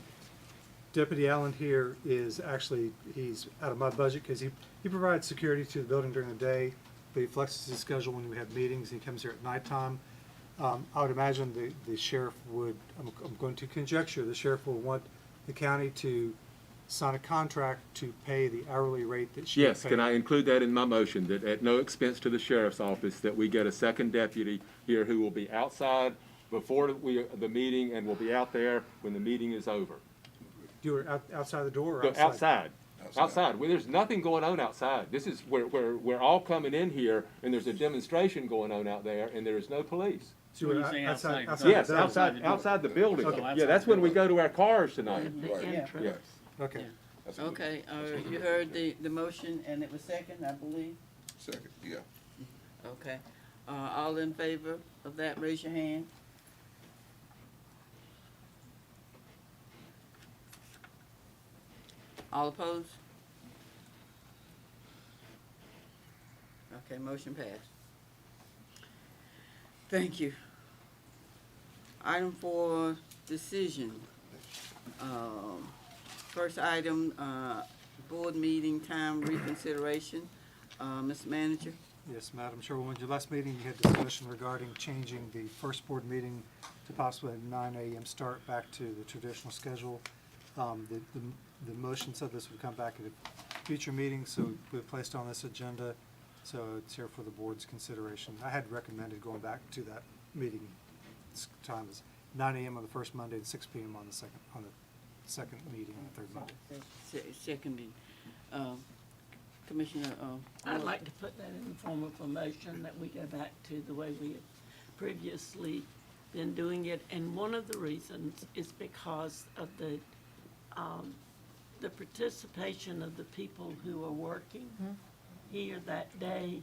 Deputy Allen here is actually, he's out of my budget because he provides security to the building during the day, but he flexes his schedule when we have meetings. He comes here at nighttime. I would imagine the sheriff would, I'm going to conjecture, the sheriff will want the county to sign a contract to pay the hourly rate that she Yes, paid. can I include that in my motion, that at no expense to the sheriff's office, that we get a second deputy here who will be outside before the meeting and will be out there when the meeting is over? You were outside the door or Go outside? Outside. Well, there's nothing going on outside. This is where we're all coming in here, and there's a demonstration going on out there, and there is no police. So When you're you say outside, outside you're Yes, talking outside the door. outside the building. Okay. Yeah, that's when we go to our cars tonight. The Right. entrance. Yes. Okay. That's a good- okay, you heard the motion and it was second, I believe? Second, yeah. Okay. All in favor of that, raise your hand. All opposed? Okay, motion passed. Thank you. Item 4, decision. First item, board meeting time reconsideration. Mr. Manager? Yes, Madam Chairwoman, your last meeting, you had discussion regarding changing the first board meeting to possibly a 9 a.m. start back to the traditional schedule. The motion said this would come back at a future meeting, so we placed on this agenda, so it's here for the board's consideration. I had recommended going back to that meeting time is 9 a.m. on the first Monday and 6 p.m. on the second meeting on the third Monday. Second meeting. Commissioner, I'd like to put that in the form of a motion that we go back to the way we had previously been doing it. And one of the reasons is because of the participation of the people who are working here that day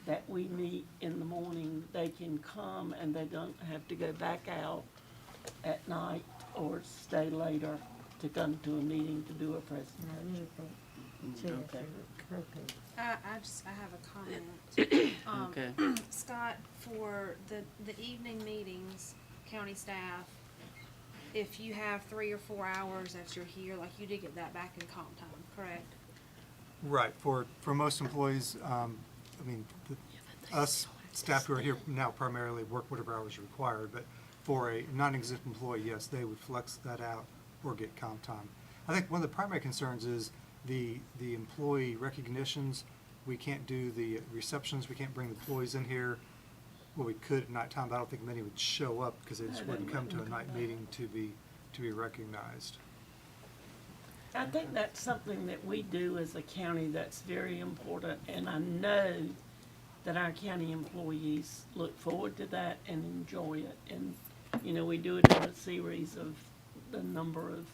that we meet in the morning. They can come and they don't have to go back out at night or stay later to come to a meeting to do a presentation. Okay. I have a comment. Okay. Scott, for the evening meetings, county staff, if you have 3 or 4 hours that you're here, like you did get that back in comp time, correct? Right, for most employees, us staff who are here now primarily work whatever hours required, but for a non-exempt employee, yes, they would flex that out or get comp time. I think one of the primary concerns is the employee recognitions We can't do the receptions, we can't bring the employees in here. Well, we could at nighttime, but I don't think many would show up because they just wouldn't come to a night meeting to be recognized. I think that's something that we do as a county that's very important, and I know that our county employees look forward to that and enjoy it. And, you know, we do it in a series of the number of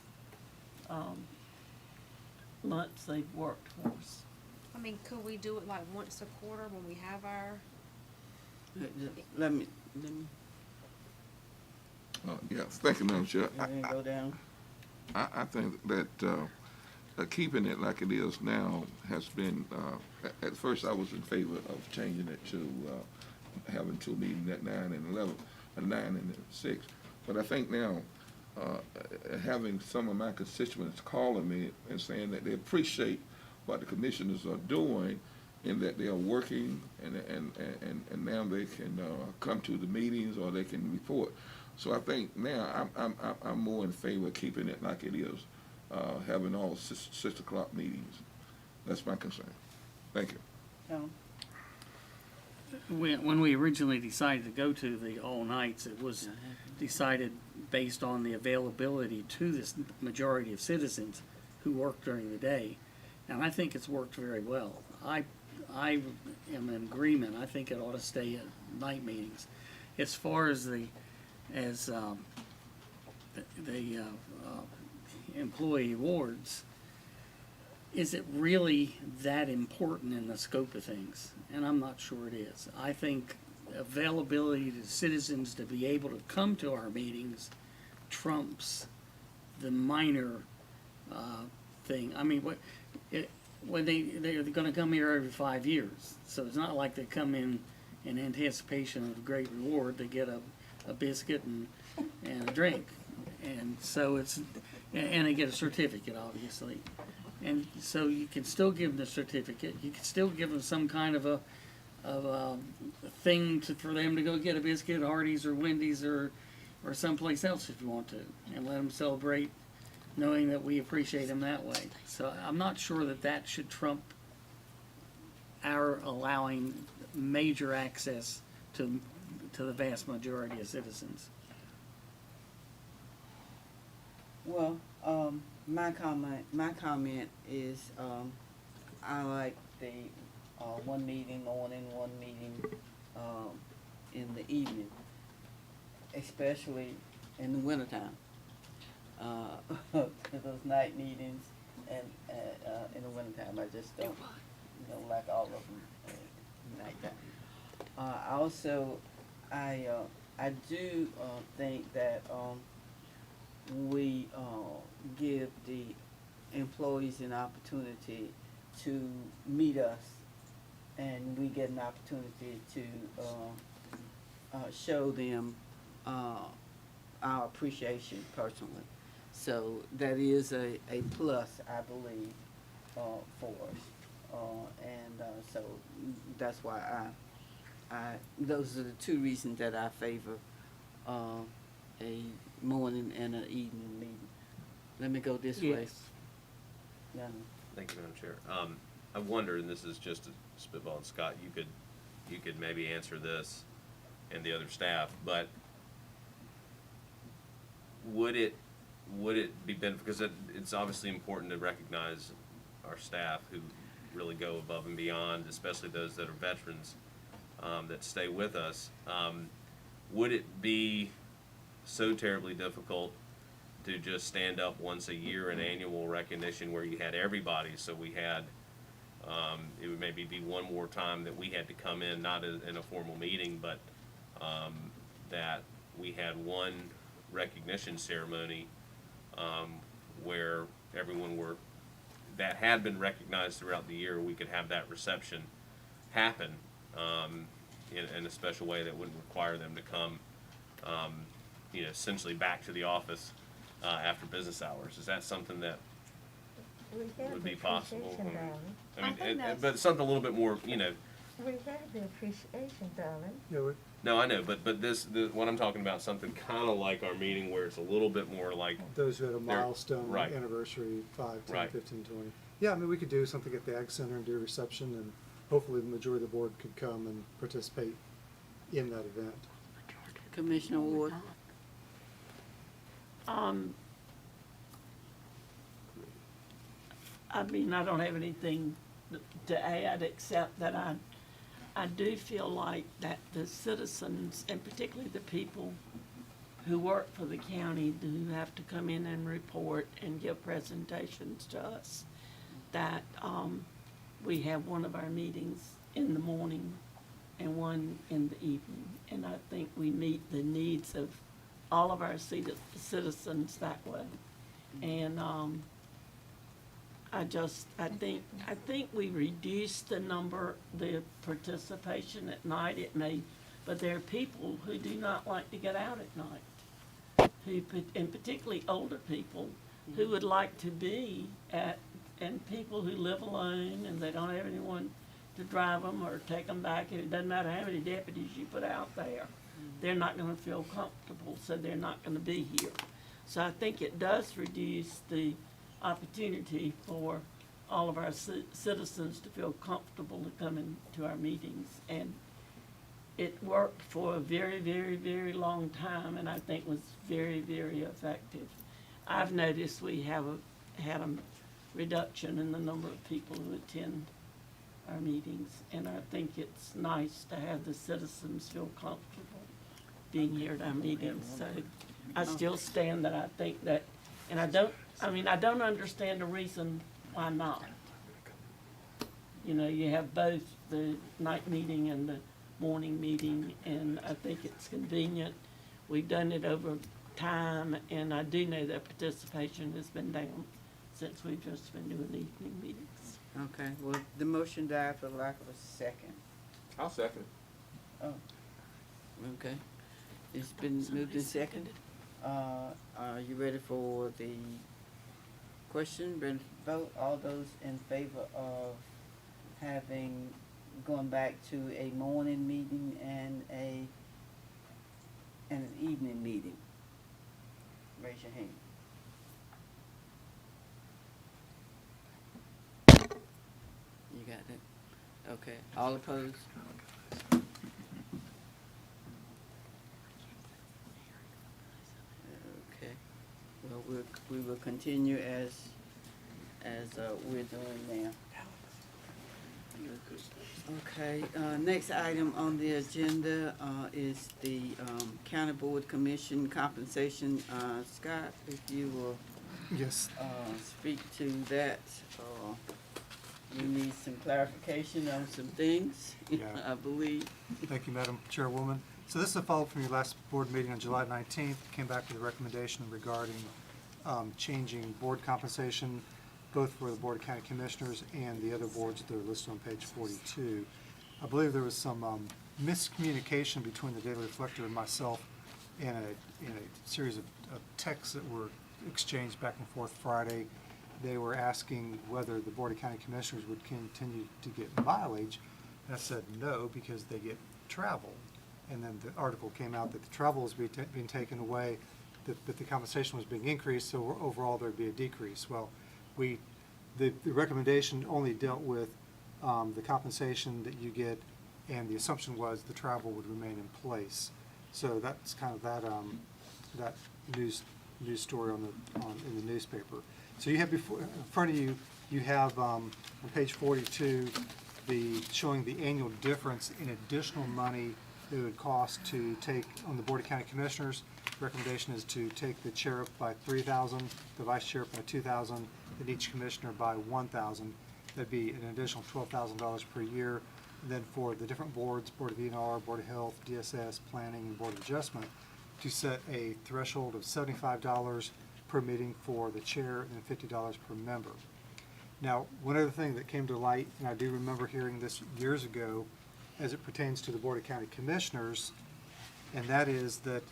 months they've worked for us. I mean, could we do it like once a quarter when we have our? Let me, Yeah, thank you, Madam Chair. go down. I think that keeping it like it is now has been, at first I was in favor of changing it to having two meetings at 9 and 11, 9 and 6. But I think now, having some of my constituents calling me and saying that they appreciate what the commissioners are doing and that they are working and now they can come to the meetings or they can report. So I think now I'm more in favor of keeping it like it is, having all 6 o'clock meetings. That's my concern. Thank you. When we originally decided to go to the all nights, it was decided based on the availability to this majority of citizens who work during the day. And I think it's worked very well. I am in agreement. I think it ought to stay at night meetings. As far as the employee awards, is it really that important in the scope of things? And I'm not sure it is. I think availability to citizens to be able to come to our meetings trumps the minor thing. I mean, when they're going to come here every 5 years, so it's not like they come in anticipation of a great reward. They get a biscuit and a drink, and so and they get a certificate, obviously. And so you can still give them the certificate. You can still give them some kind of a thing for them to go get a biscuit at Hardee's or Wendy's or someplace else if you want to, and let them celebrate, knowing that we appreciate them that way. So I'm not sure that should trump our allowing major access to the vast majority of citizens. Well, my comment is, I like the one meeting morning, one meeting in the evening, especially in the wintertime. Those night meetings and in the wintertime, I just don't like all of them nighttime. Also, I do think that we give the employees an opportunity to meet us, and we get an opportunity to show them our appreciation personally. So that is a plus, I believe, for us. So that's why those are the two reasons that I favor a morning and an evening meeting. Let me go this way. Thank you, Madam Chair. I wonder, and this is just a spitball, and Scott, you could maybe answer this and the other staff, but would it be beneficial, because it's obviously important to recognize our staff who really go above and beyond, especially those that are veterans that stay with us. Would it be so terribly difficult to just stand up once a year in annual recognition where you had everybody? So we had, it would maybe be one more time that we had to come in, not in a formal meeting, but that we had one recognition ceremony where everyone that had been recognized throughout the year, we could have that reception happen in a special way that wouldn't require them to come, essentially back to the office after business hours. Is that something that would be possible? But something a little bit more, We have the appreciation, darling. Yeah, No, I know, but what I'm talking about, something kind of like our meeting where it's a little bit more like those who had a milestone, right. Anniversary, 5, 10, Right. 15, 20. Yeah, I mean, we could do something at the Ag Center and do a reception, hopefully the majority of the board could come and participate in that event. Commissioner Ward? I mean, I don't have anything to add except that I do feel like that the citizens, and particularly the people who work for the county, who have to come in and report and give presentations to us, that we have one of our meetings in the morning and one in the evening. And I think we meet the needs of all of our citizens that way. And I think we reduced the participation at night. It may, but there are people who do not like to get out at night, and particularly older people who would like to be at, and people who live alone and they don't have anyone to drive them or take them back. And it doesn't matter how many deputies you put out there, they're not going to feel comfortable, so they're not going to be here. So I think it does reduce the opportunity for all of our citizens to feel comfortable to come into our meetings. And it worked for a very, very, very long time, and I think was very, very effective. I've noticed we have had a reduction in the number of people who attend our meetings, and I think it's nice to have the citizens feel comfortable being here at our meetings. So I still stand that I think that, and I don't understand the reason why not. You know, you have both the night meeting and the morning meeting, and I think it's convenient. We've done it over time, and I do know that participation has been down since we've just been doing evening meetings. Okay, well, the motion died for lack of a second. I'll second it. Oh, okay. It's been moved and seconded. Are you ready for the question? Ready to vote? All those in favor of going back to a morning meeting and an evening meeting? Raise your hand. You got that? Okay. All opposed? Okay. Well, we will continue as we're doing now. Okay, next item on the agenda is the County Board Commission compensation. Scott, if you will Yes. speak to that. We need some clarification on some things, Yeah. I believe. Thank you, Madam Chairwoman. So this is a follow-up from your last board meeting on July 19th. Came back with a recommendation regarding changing board compensation, both for the Board of County Commissioners and the other boards that are listed on page 42. I believe there was some miscommunication between the Daily Reflector and myself in a series of texts that were exchanged back and forth Friday. They were asking whether the Board of County Commissioners would continue to get mileage. And I said no, because they get travel. And then the article came out that the travel was being taken away, that the compensation was being increased, so overall there'd be a decrease. Well, the recommendation only dealt with the compensation that you get, and the assumption was the travel would remain in place. So that's kind of that news story in the newspaper. So you have in front of you, you have on page 42 showing the annual difference in additional money that it would cost to take on the Board of County Commissioners. Recommendation is to take the sheriff by $3,000, the vice sheriff by $2,000, and each commissioner by $1,000. That'd be an additional $12,000 per year. And then for the different boards, Board of E&R, Board of Health, DSS, Planning, and Board of Adjustment, to set a threshold of $75 per meeting for the chair and $50 per member. Now, one other thing that came to light, and I do remember hearing this years ago, as it pertains to the Board of County Commissioners, and that is that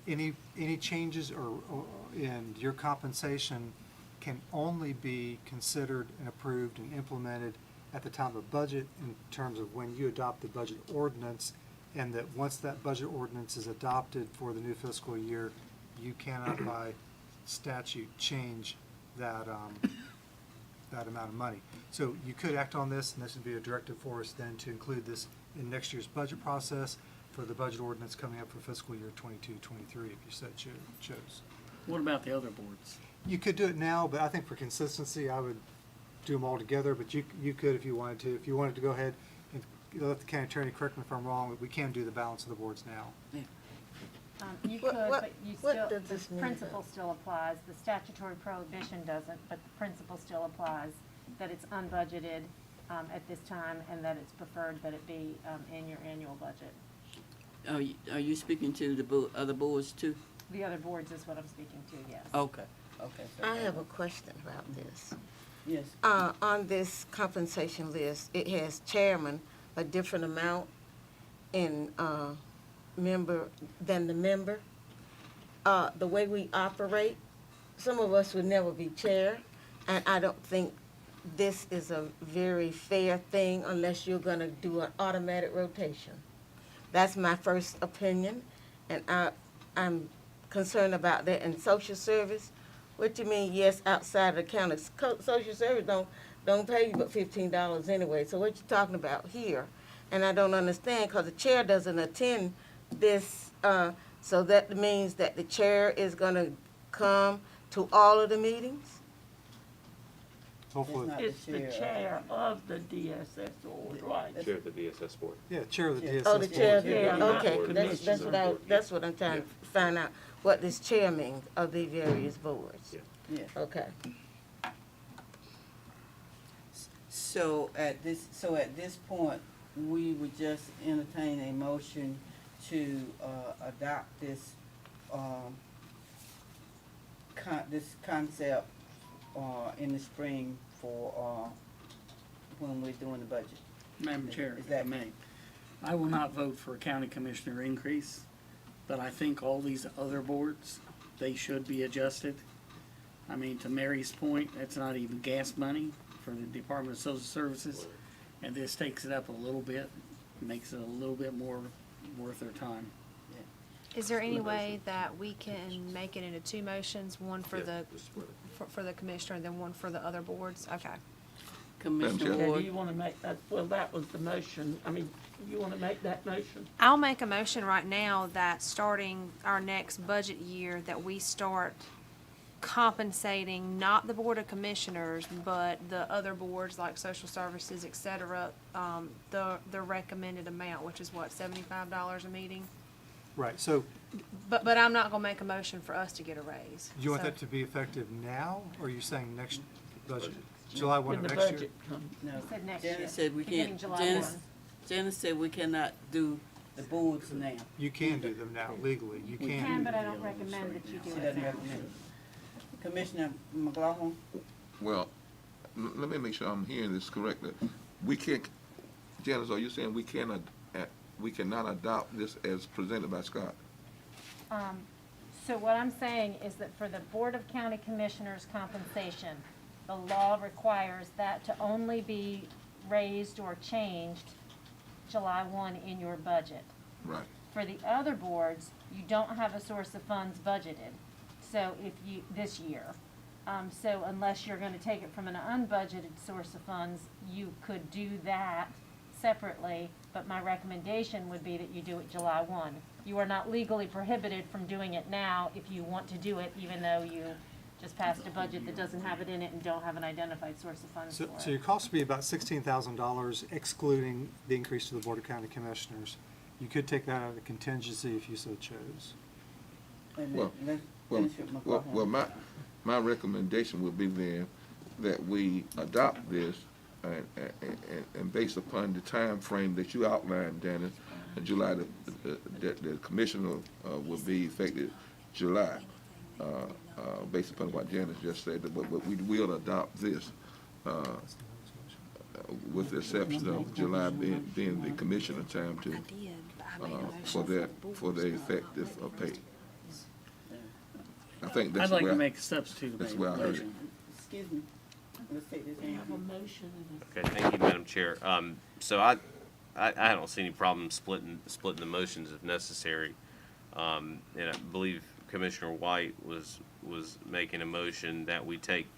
any changes in your compensation can only be considered and approved and implemented at the time of budget, in terms of when you adopt the budget ordinance, and that once that budget ordinance is adopted for the new fiscal year, you cannot by statute change that that amount of money. So you could act on this, and this would be a directive for us then to include this in next year's budget process for the budget ordinance coming up for fiscal year 22-23, if you so chose. What about the other boards? You could do it now, but I think for consistency, I would do them all together, but you could if you wanted to. If you wanted to go ahead and let the county attorney correct me if I'm wrong, but we can do the balance of the boards now. You What- could, what- but you what still, does the this mean, principle still applies. The statutory prohibition doesn't, but the principle still applies, that it's unbudgeted at this time, and that it's preferred that it be in your annual budget. Are you speaking to the other boards too? The other boards is what I'm speaking to, yes. Okay, okay. I have a question about this. Yes. On this compensation list, it has chairman, a different amount in, member, than the member. The way we operate, some of us would never be chair, and I don't think this is a very fair thing unless you're gonna do an automatic rotation. That's my first opinion, and I'm concerned about that. And social service, what do you mean, yes, outside of the county? Social service don't pay you but $15 anyway, so what you talking about here? And I don't understand, because the chair doesn't attend this, so that means that the chair is gonna come to all of the meetings? Hopefully. It's the chair of the DSS board, right? Chair of the DSS board. Yeah, chair of the DSS. Oh, the chair of the, Yeah, okay, not that's what I'm trying to find out, what this chair means of the various boards. Yeah. Okay. So at this point, we would just entertain a motion to adopt this this concept in the spring for when we're doing the budget. Madam Chair, Is if I that- may, I will not vote for a county commissioner increase, but I think all these other boards, they should be adjusted. I mean, to Mary's point, that's not even gas money for the Department of Social Services, and this takes it up a little bit, makes it a little bit more worth their time. Is there any way that we can make it into two motions, one for the, for the commissioner and then one for the other boards? Okay. Commissioner Okay, do Ward, you wanna make that, well, that was the motion, I mean, you wanna make that motion? I'll make a motion right now that starting our next budget year, that we start compensating not the Board of Commissioners, but the other boards like social services, et cetera, the recommended amount, which is what, $75 a meeting? Right, so But I'm not gonna make a motion for us to get a raise. do you want So- that to be effective now, or are you saying next budget? July 1 When of the next year? budget comes. no, You said next year, Janice said we beginning can't, July Janice, 1. Janice said we cannot do the boards now. You can do them now legally, you You can. can, but I don't recommend that you do She it doesn't now. recommend it. Commissioner McLaughlin? Well, let me make sure I'm hearing this correctly. We can't, Janice, are you saying we cannot adopt this as presented by Scott? So what I'm saying is that for the Board of County Commissioners compensation, the law requires that to only be raised or changed July 1 in your budget. Right. For the other boards, you don't have a source of funds budgeted, so if you, this year. So unless you're gonna take it from an unbudgeted source of funds, you could do that separately, but my recommendation would be that you do it July 1. You are not legally prohibited from doing it now if you want to do it, even though you just passed a budget that doesn't have it in it and don't have an identified source of funds So, for so it. your cost would be about $16,000 excluding the increase to the Board of County Commissioners. You could take that out of the contingency if you so chose. Well, my recommendation would be then that we adopt this and based upon the time frame that you outlined, Dennis, July, the commissioner will be effective July, based upon what Janice just said, but we will adopt this with the exception of July being the commissioner time to for the effective pay. I think that's I'd like where to make a substitute that's where I heard it. Excuse me, let's take this We in. have a motion and Okay, thank you, Madam Chair. So I don't see any problem splitting the motions if necessary. And I believe Commissioner White was making a motion that we take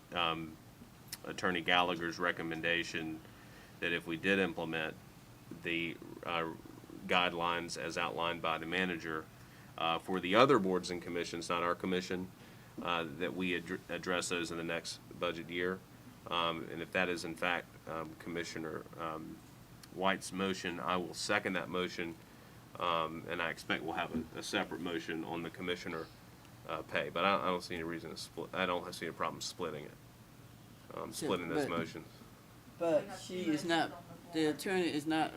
Attorney Gallagher's recommendation that if we did implement the guidelines as outlined by the manager for the other boards and commissions, not our commission, that we address those in the next budget year. And if that is in fact Commissioner White's motion, I will second that motion, and I expect we'll have a separate motion on the commissioner pay. But I don't see any reason to split. I don't see a problem splitting it, splitting those motions. But she is not, the attorney is not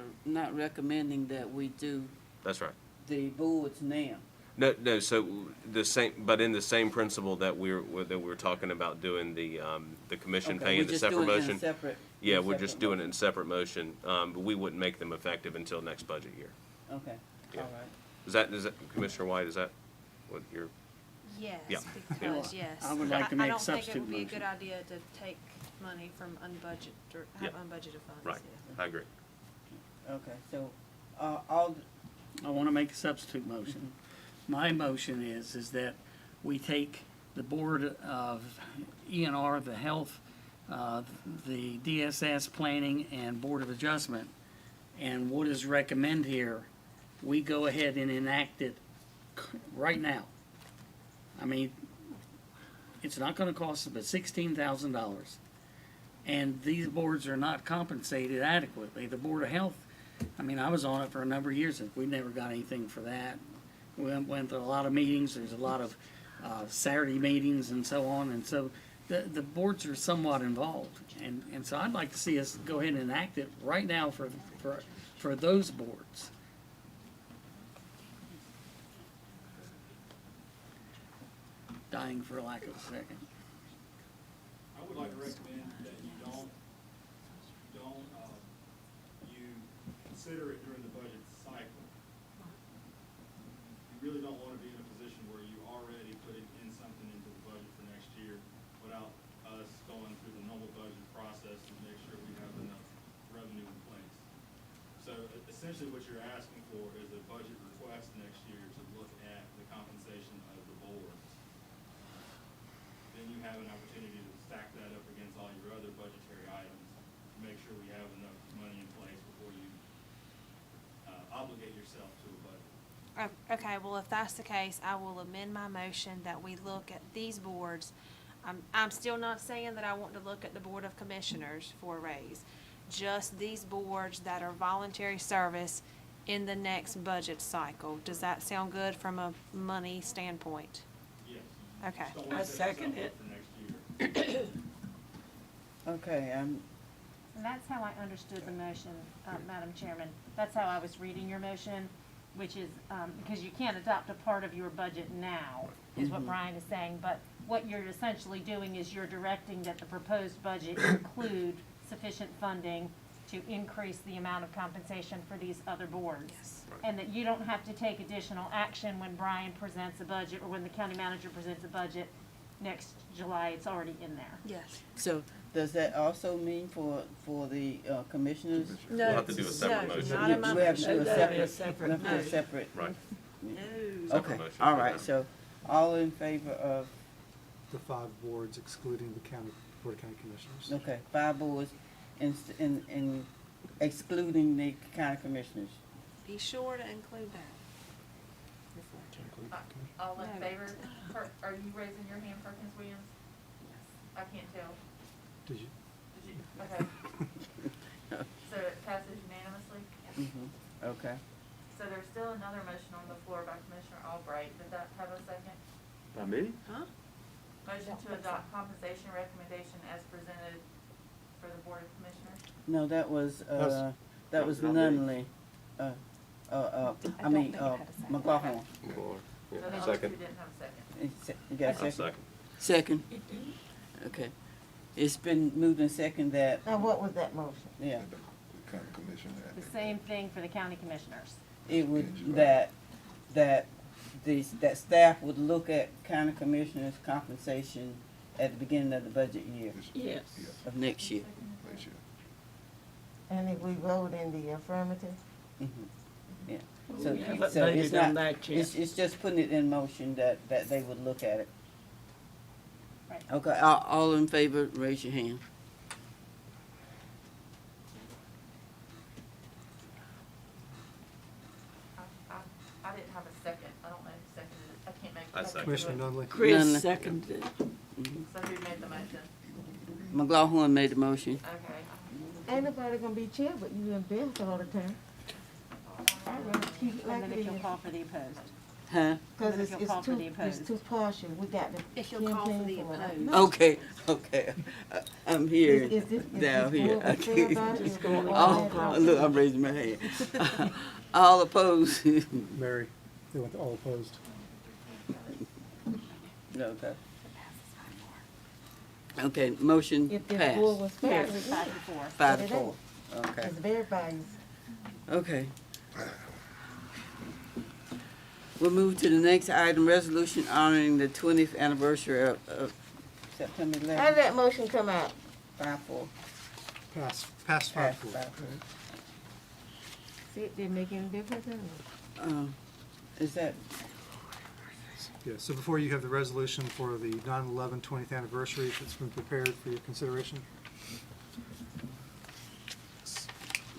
recommending that we do That's right. the boards now. No. So the same, but in the same principle that we're talking about doing the commission Okay, pay we're in the just separate doing it in a motion. separate- Yeah, in a we're just separate doing it motion. in separate motion, but we wouldn't make them effective until next budget year. Okay, Yeah. all right. Is that Commissioner White? Is that what you're? Yes, Yeah. because, Yeah. yes. I would like to make a I don't think it substitute would be a motion. good idea to take money from unbudgeted, or have Yeah. unbudgeted funds. Right, I agree. Okay, so, all, I want to make a substitute motion. My motion is that we take the Board of ENR, the Health, the DSS Planning, and Board of Adjustment, and what is recommended here, we go ahead and enact it right now. I mean, it's not going to cost us but $16,000. And these boards are not compensated adequately. The Board of Health, I mean, I was on it for a number of years, and we never got anything for that. We went to a lot of meetings, there's a lot of Saturday meetings and so on, and so the boards are somewhat involved. And so I'd like to see us go ahead and enact it right now for those boards. Dying for lack of a second. I would like to recommend that you consider it during the budget cycle. You really don't want to be in a position where you already putting in something into the budget for next year without us going through the normal budget process to make sure we have enough revenue in place. So essentially what you're asking for is a budget request next year to look at the compensation of the boards. Then you have an opportunity to stack that up against all your other budgetary items to make sure we have enough money in place before you obligate yourself to a budget. Okay, well, if that's the case, I will amend my motion that we look at these boards. I'm still not saying that I want to look at the Board of Commissioners for a raise. Just these boards that are voluntary service in the next budget cycle. Does that sound good from a money standpoint? Yes. Okay. I second it. For next year. okay, And that's how I understood the motion, Madam Chairman. That's how I was reading your motion, which is, because you can't adopt a part of your budget now, is what Brian is saying. But what you're essentially doing is you're directing that the proposed budget include sufficient funding to increase the amount of compensation for these other boards. Yes. And that you don't have to take additional action when Brian presents a budget or when the county manager presents a budget next July. It's already in there. Yes. so does that also mean for the commissioners? We'll have to do a separate motion. Not in my We have to do a motion. That'd be a separate, separate we have to do a motion. separate. Right. No. Okay, motion all for right, them. so all in favor of, The 5 boards excluding the Board of County Commissioners. okay, 5 boards in excluding the county commissioners. Be sure to include that. All in No. favor, are you raising your hand, Perkins Williams? I can't tell. Did you? Did you, okay. So it passes unanimously? Okay. So there's still another motion on the floor by Commissioner Albright. Did that have a second? By me? Huh? Motion to adopt compensation recommendation as presented for the Board of Commissioners? No, that was That was not me. Nunley, I mean, McLaughlin. So Yeah, those second. two didn't have a second. You got a I'll second? second. Second? Okay. It's been moved and second that, Now, what was that motion? yeah, The county commission had The it. same thing for the county commissioners. it would, that staff would look at county commissioners' compensation at the beginning of the budget year Yes. of next year. Next year. And if we vote in the affirmative? Yeah. So, We haven't so it's voted on not, that yet. it's just putting it in motion that they would look at it. Right. Okay, all in favor, raise your hand. I didn't have a second. I don't know who seconded it. I can't make. I seconded Commissioner Nunley? Chris Nunley. seconded it. So who made the motion? McLaughlin made the motion. Okay. Ain't nobody gonna be chair but you and Bill all the time. I'd rather keep it like And then it if you'll is. call for the opposed. Huh? Cause And if you'll call for the it's opposed. too partial. We got the If you'll call for campaign the for it. opposed. No. Okay, okay. I'm here, Is down this here. board fair about it? Is it all All, that? look, I'm raising my hand. All opposed? Mary, they went all opposed. Okay. Okay, motion If this board passed. was fair, Yes, it would. 5-4. 5 to But it 4. Okay, It's very biased. okay. We'll move to the next item, resolution honoring the 20th anniversary of September How did 11th. that motion come out? 5-4. Pass 5-4. Passed 5-4. See, it didn't make any difference anyway. Is that, Yeah, so before you have the resolution for the 9/11 20th anniversary that's been prepared for your consideration.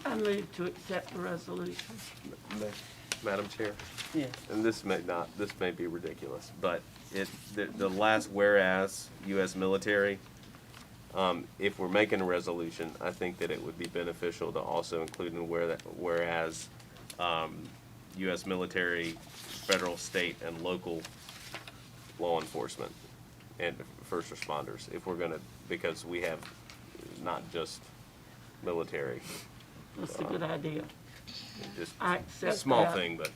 I move to accept the resolution. Madam Chair? yes. And this may be ridiculous, but the last whereas, U.S. military, if we're making a resolution, I think that it would be beneficial to also include in whereas, U.S. military, federal, state, and local law enforcement and first responders, if we're gonna, because we have not just military. That's a good idea. Just I a accept small that. thing, but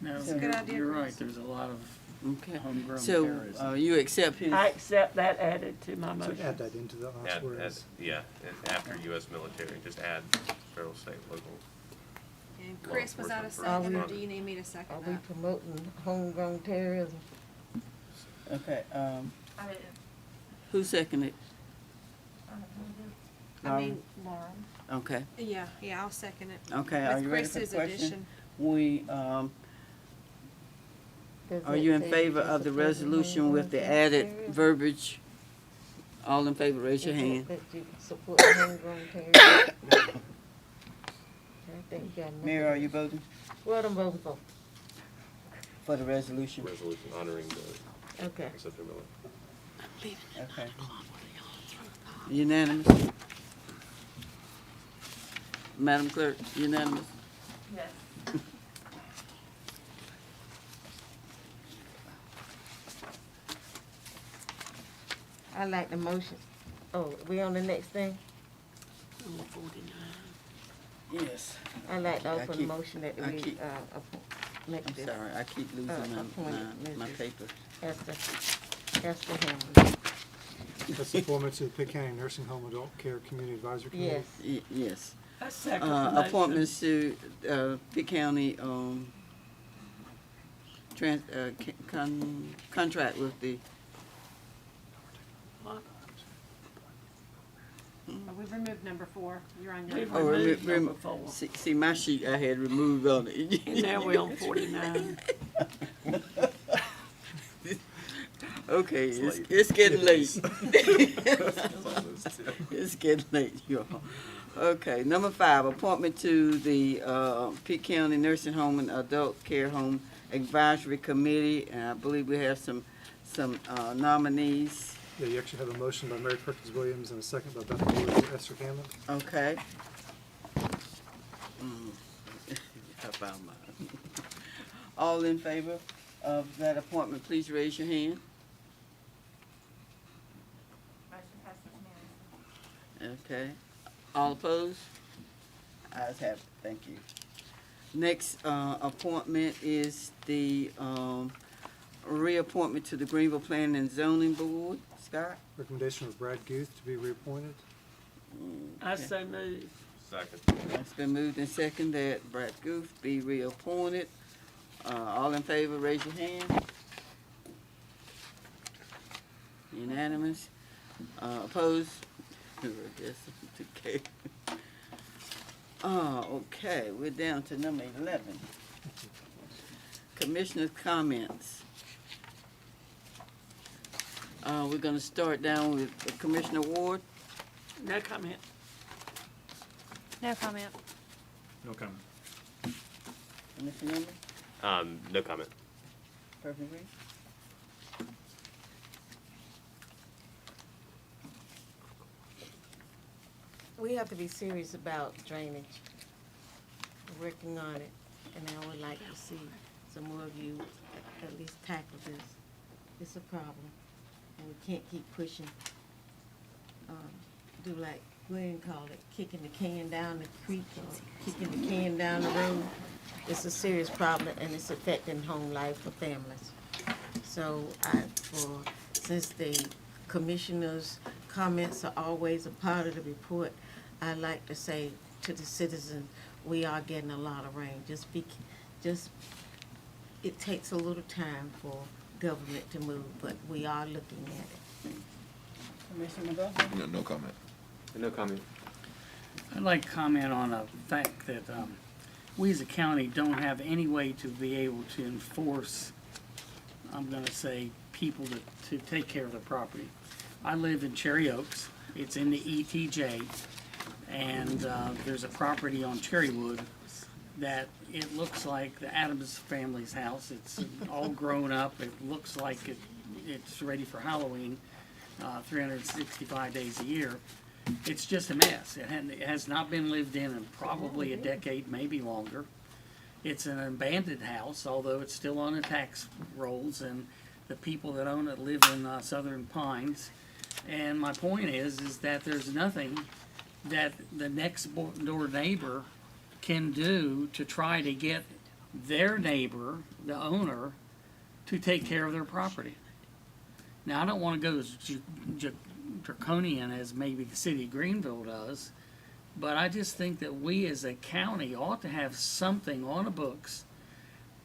No, That's a good idea, you're right, Chris. there's a lot of Okay. homegrown So, terrorism. you accept his, I accept that added to my So motion. add that into the last add, whereas. after U.S. military, just add federal, state, local. And Law Chris, was that a enforcement second, or first do you need me to Are second we that? promoting homegrown terrorism? okay, I didn't. who seconded? I mean, Lauren. Okay, yeah, I'll second it. okay, are you ready for the With Chris's question? addition. We, Does are it you in say favor you're of the supporting resolution with the homegrown added terrorism? verbiage? All in favor, raise your Is it hand. that you support homegrown terrorism? I think you got enough. Mayor, are you voting What I'm voting for? for the resolution? Resolution honoring the Okay. September 11th. Okay. Unanimous? Madam Clerk, unanimous? Yes. I like the motion. Oh, we on the next thing? Yes. I like to I offer the keep- motion that I we, keep- make I'm this. sorry, I keep losing appoint my Mrs. paper. Esther Hammond. That's the appointment to the Pitt County Nursing Home Adult Care Community Advisory Committee. Yes. Yes. I second the motion. Appointments to, Pitt County, contract with the, We've removed number 4. You're on We've number removed rem- number 4. see my sheet I had removed on it. And now we're on 49. Okay, it's getting late. It's getting late, y'all. Okay, number 5, appointment to the Pitt County Nursing Home and Adult Care Home Advisory Committee, and I believe we have some nominees. Yeah, you actually have a motion by Mary Perkins Williams and a second by Beth Lewis and Esther Hammond. Okay. I found mine. All in favor of that appointment, please raise your hand. Motion passes unanimously. Okay. All opposed? Ayes have it. Thank you. Next appointment is the reappointment to the Greenville Planning and Zoning Board. Scott? Recommendation of Brad Guth to be reappointed. I so move. Second. It's been moved and second that Brad Goof be reappointed. All in favor, raise your hand. Unanimous. Opposed? Okay. Okay, we're down to number 11. Commissioner's comments. We're gonna start down with Commissioner Ward. No comment. No comment. No comment. Mr. Newman, No comment. President Green? We have to be serious about drainage, working on it, and I would like to see some more of you at least tackle this. It's a problem, and we can't keep pushing, do like Glenn called it, kicking the can down the creek or kicking the can down the road. It's a serious problem, and it's affecting home life for families. So since the commissioner's comments are always a part of the report, I'd like to say to the citizens, we are getting a lot of rain. It takes a little time for government to move, but we are looking at it. Commissioner McGraw? No comment. No comment. I'd like to comment on a fact that we as a county don't have any way to be able to enforce, I'm going to say, people to take care of their property. I live in Cherry Oaks. It's in the ETJ, and there's a property on Cherrywood that it looks like the Adams family's house. It's all grown up. It looks like it's ready for Halloween, 365 days a year. It's just a mess. It has not been lived in probably a decade, maybe longer. It's an abandoned house, although it's still on the tax rolls, and the people that own it live in Southern Pines. And my point is that there's nothing that the next door neighbor can do to try to get their neighbor, the owner, to take care of their property. Now, I don't want to go as draconian as maybe the city of Greenville does, but I just think that we as a county ought to have something on the books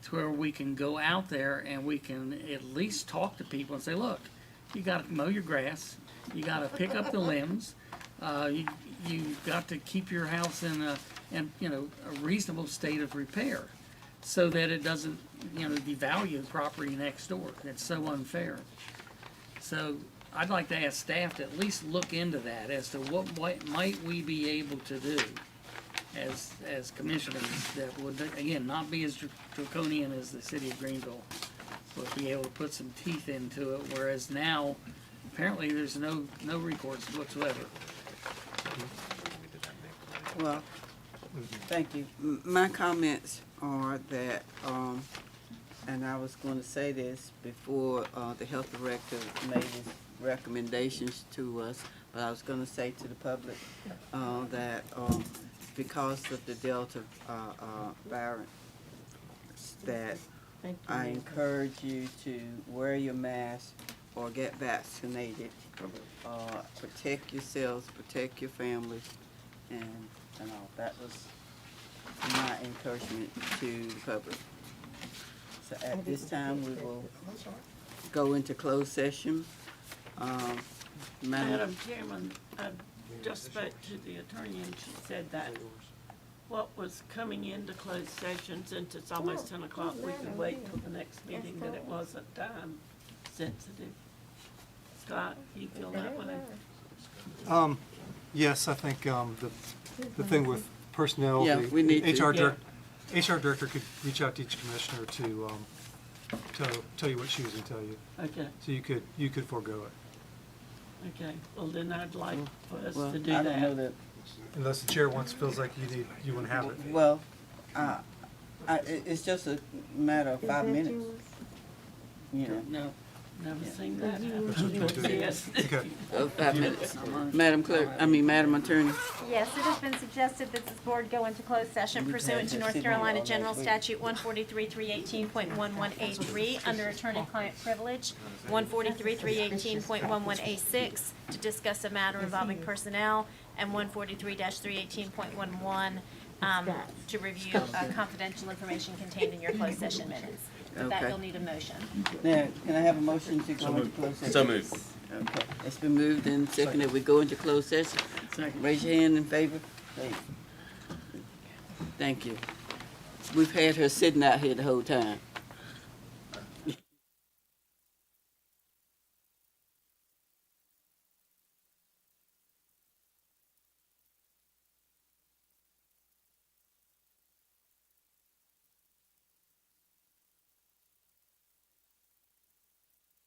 to where we can go out there and we can at least talk to people and say, look, you got to mow your grass, you got to pick up the limbs, you got to keep your house in a reasonable state of repair so that it doesn't devalue the property next door. It's so unfair. So I'd like to ask staff to at least look into that as to what might we be able to do as commissioners that would, again, not be as draconian as the city of Greenville, but be able to put some teeth into it, whereas now apparently there's no recourse whatsoever. Well, thank you. My comments are that, and I was going to say this before the health director made his recommendations to us, but I was going to say to the public that because of the Delta variant, that I encourage you to wear your mask or get vaccinated. Protect yourselves, protect your families, and all. That was my encouragement to the public. So at this time, we will go into closed session. Madam Chairman, I just spoke to the attorney and she said that what was coming into closed session, since it's almost 10 o'clock, we could wait till the next meeting, that it wasn't time sensitive. Scott, you feel that way? Yes, I think the thing with personnel, Yeah, we need the to. HR director could reach out to each commissioner to tell you what she was going to tell you. Okay, So you could forego it. okay. Well, then I'd like for us Well, to do I don't know that. that. Unless the chair feels like you want to have it. Well, it's just a matter of 5 minutes. No, never seen that happen. Yes. Okay. 5 minutes. Madam Attorney. Yes, it has been suggested that this board go into closed session pursuant to North Carolina General Statute 143-318.11A3 under attorney-client privilege, 143-318.11A6 to discuss a matter involving personnel, and 143-318.11 to review confidential information contained in your closed session minutes. With that, Okay. you'll need a motion. Now, can I have a motion to go into closed session? So moved. Okay, it's been moved and seconded. We go into closed session. Second. Raise your hand in favor. Thank you. We've had her sitting out here the whole time.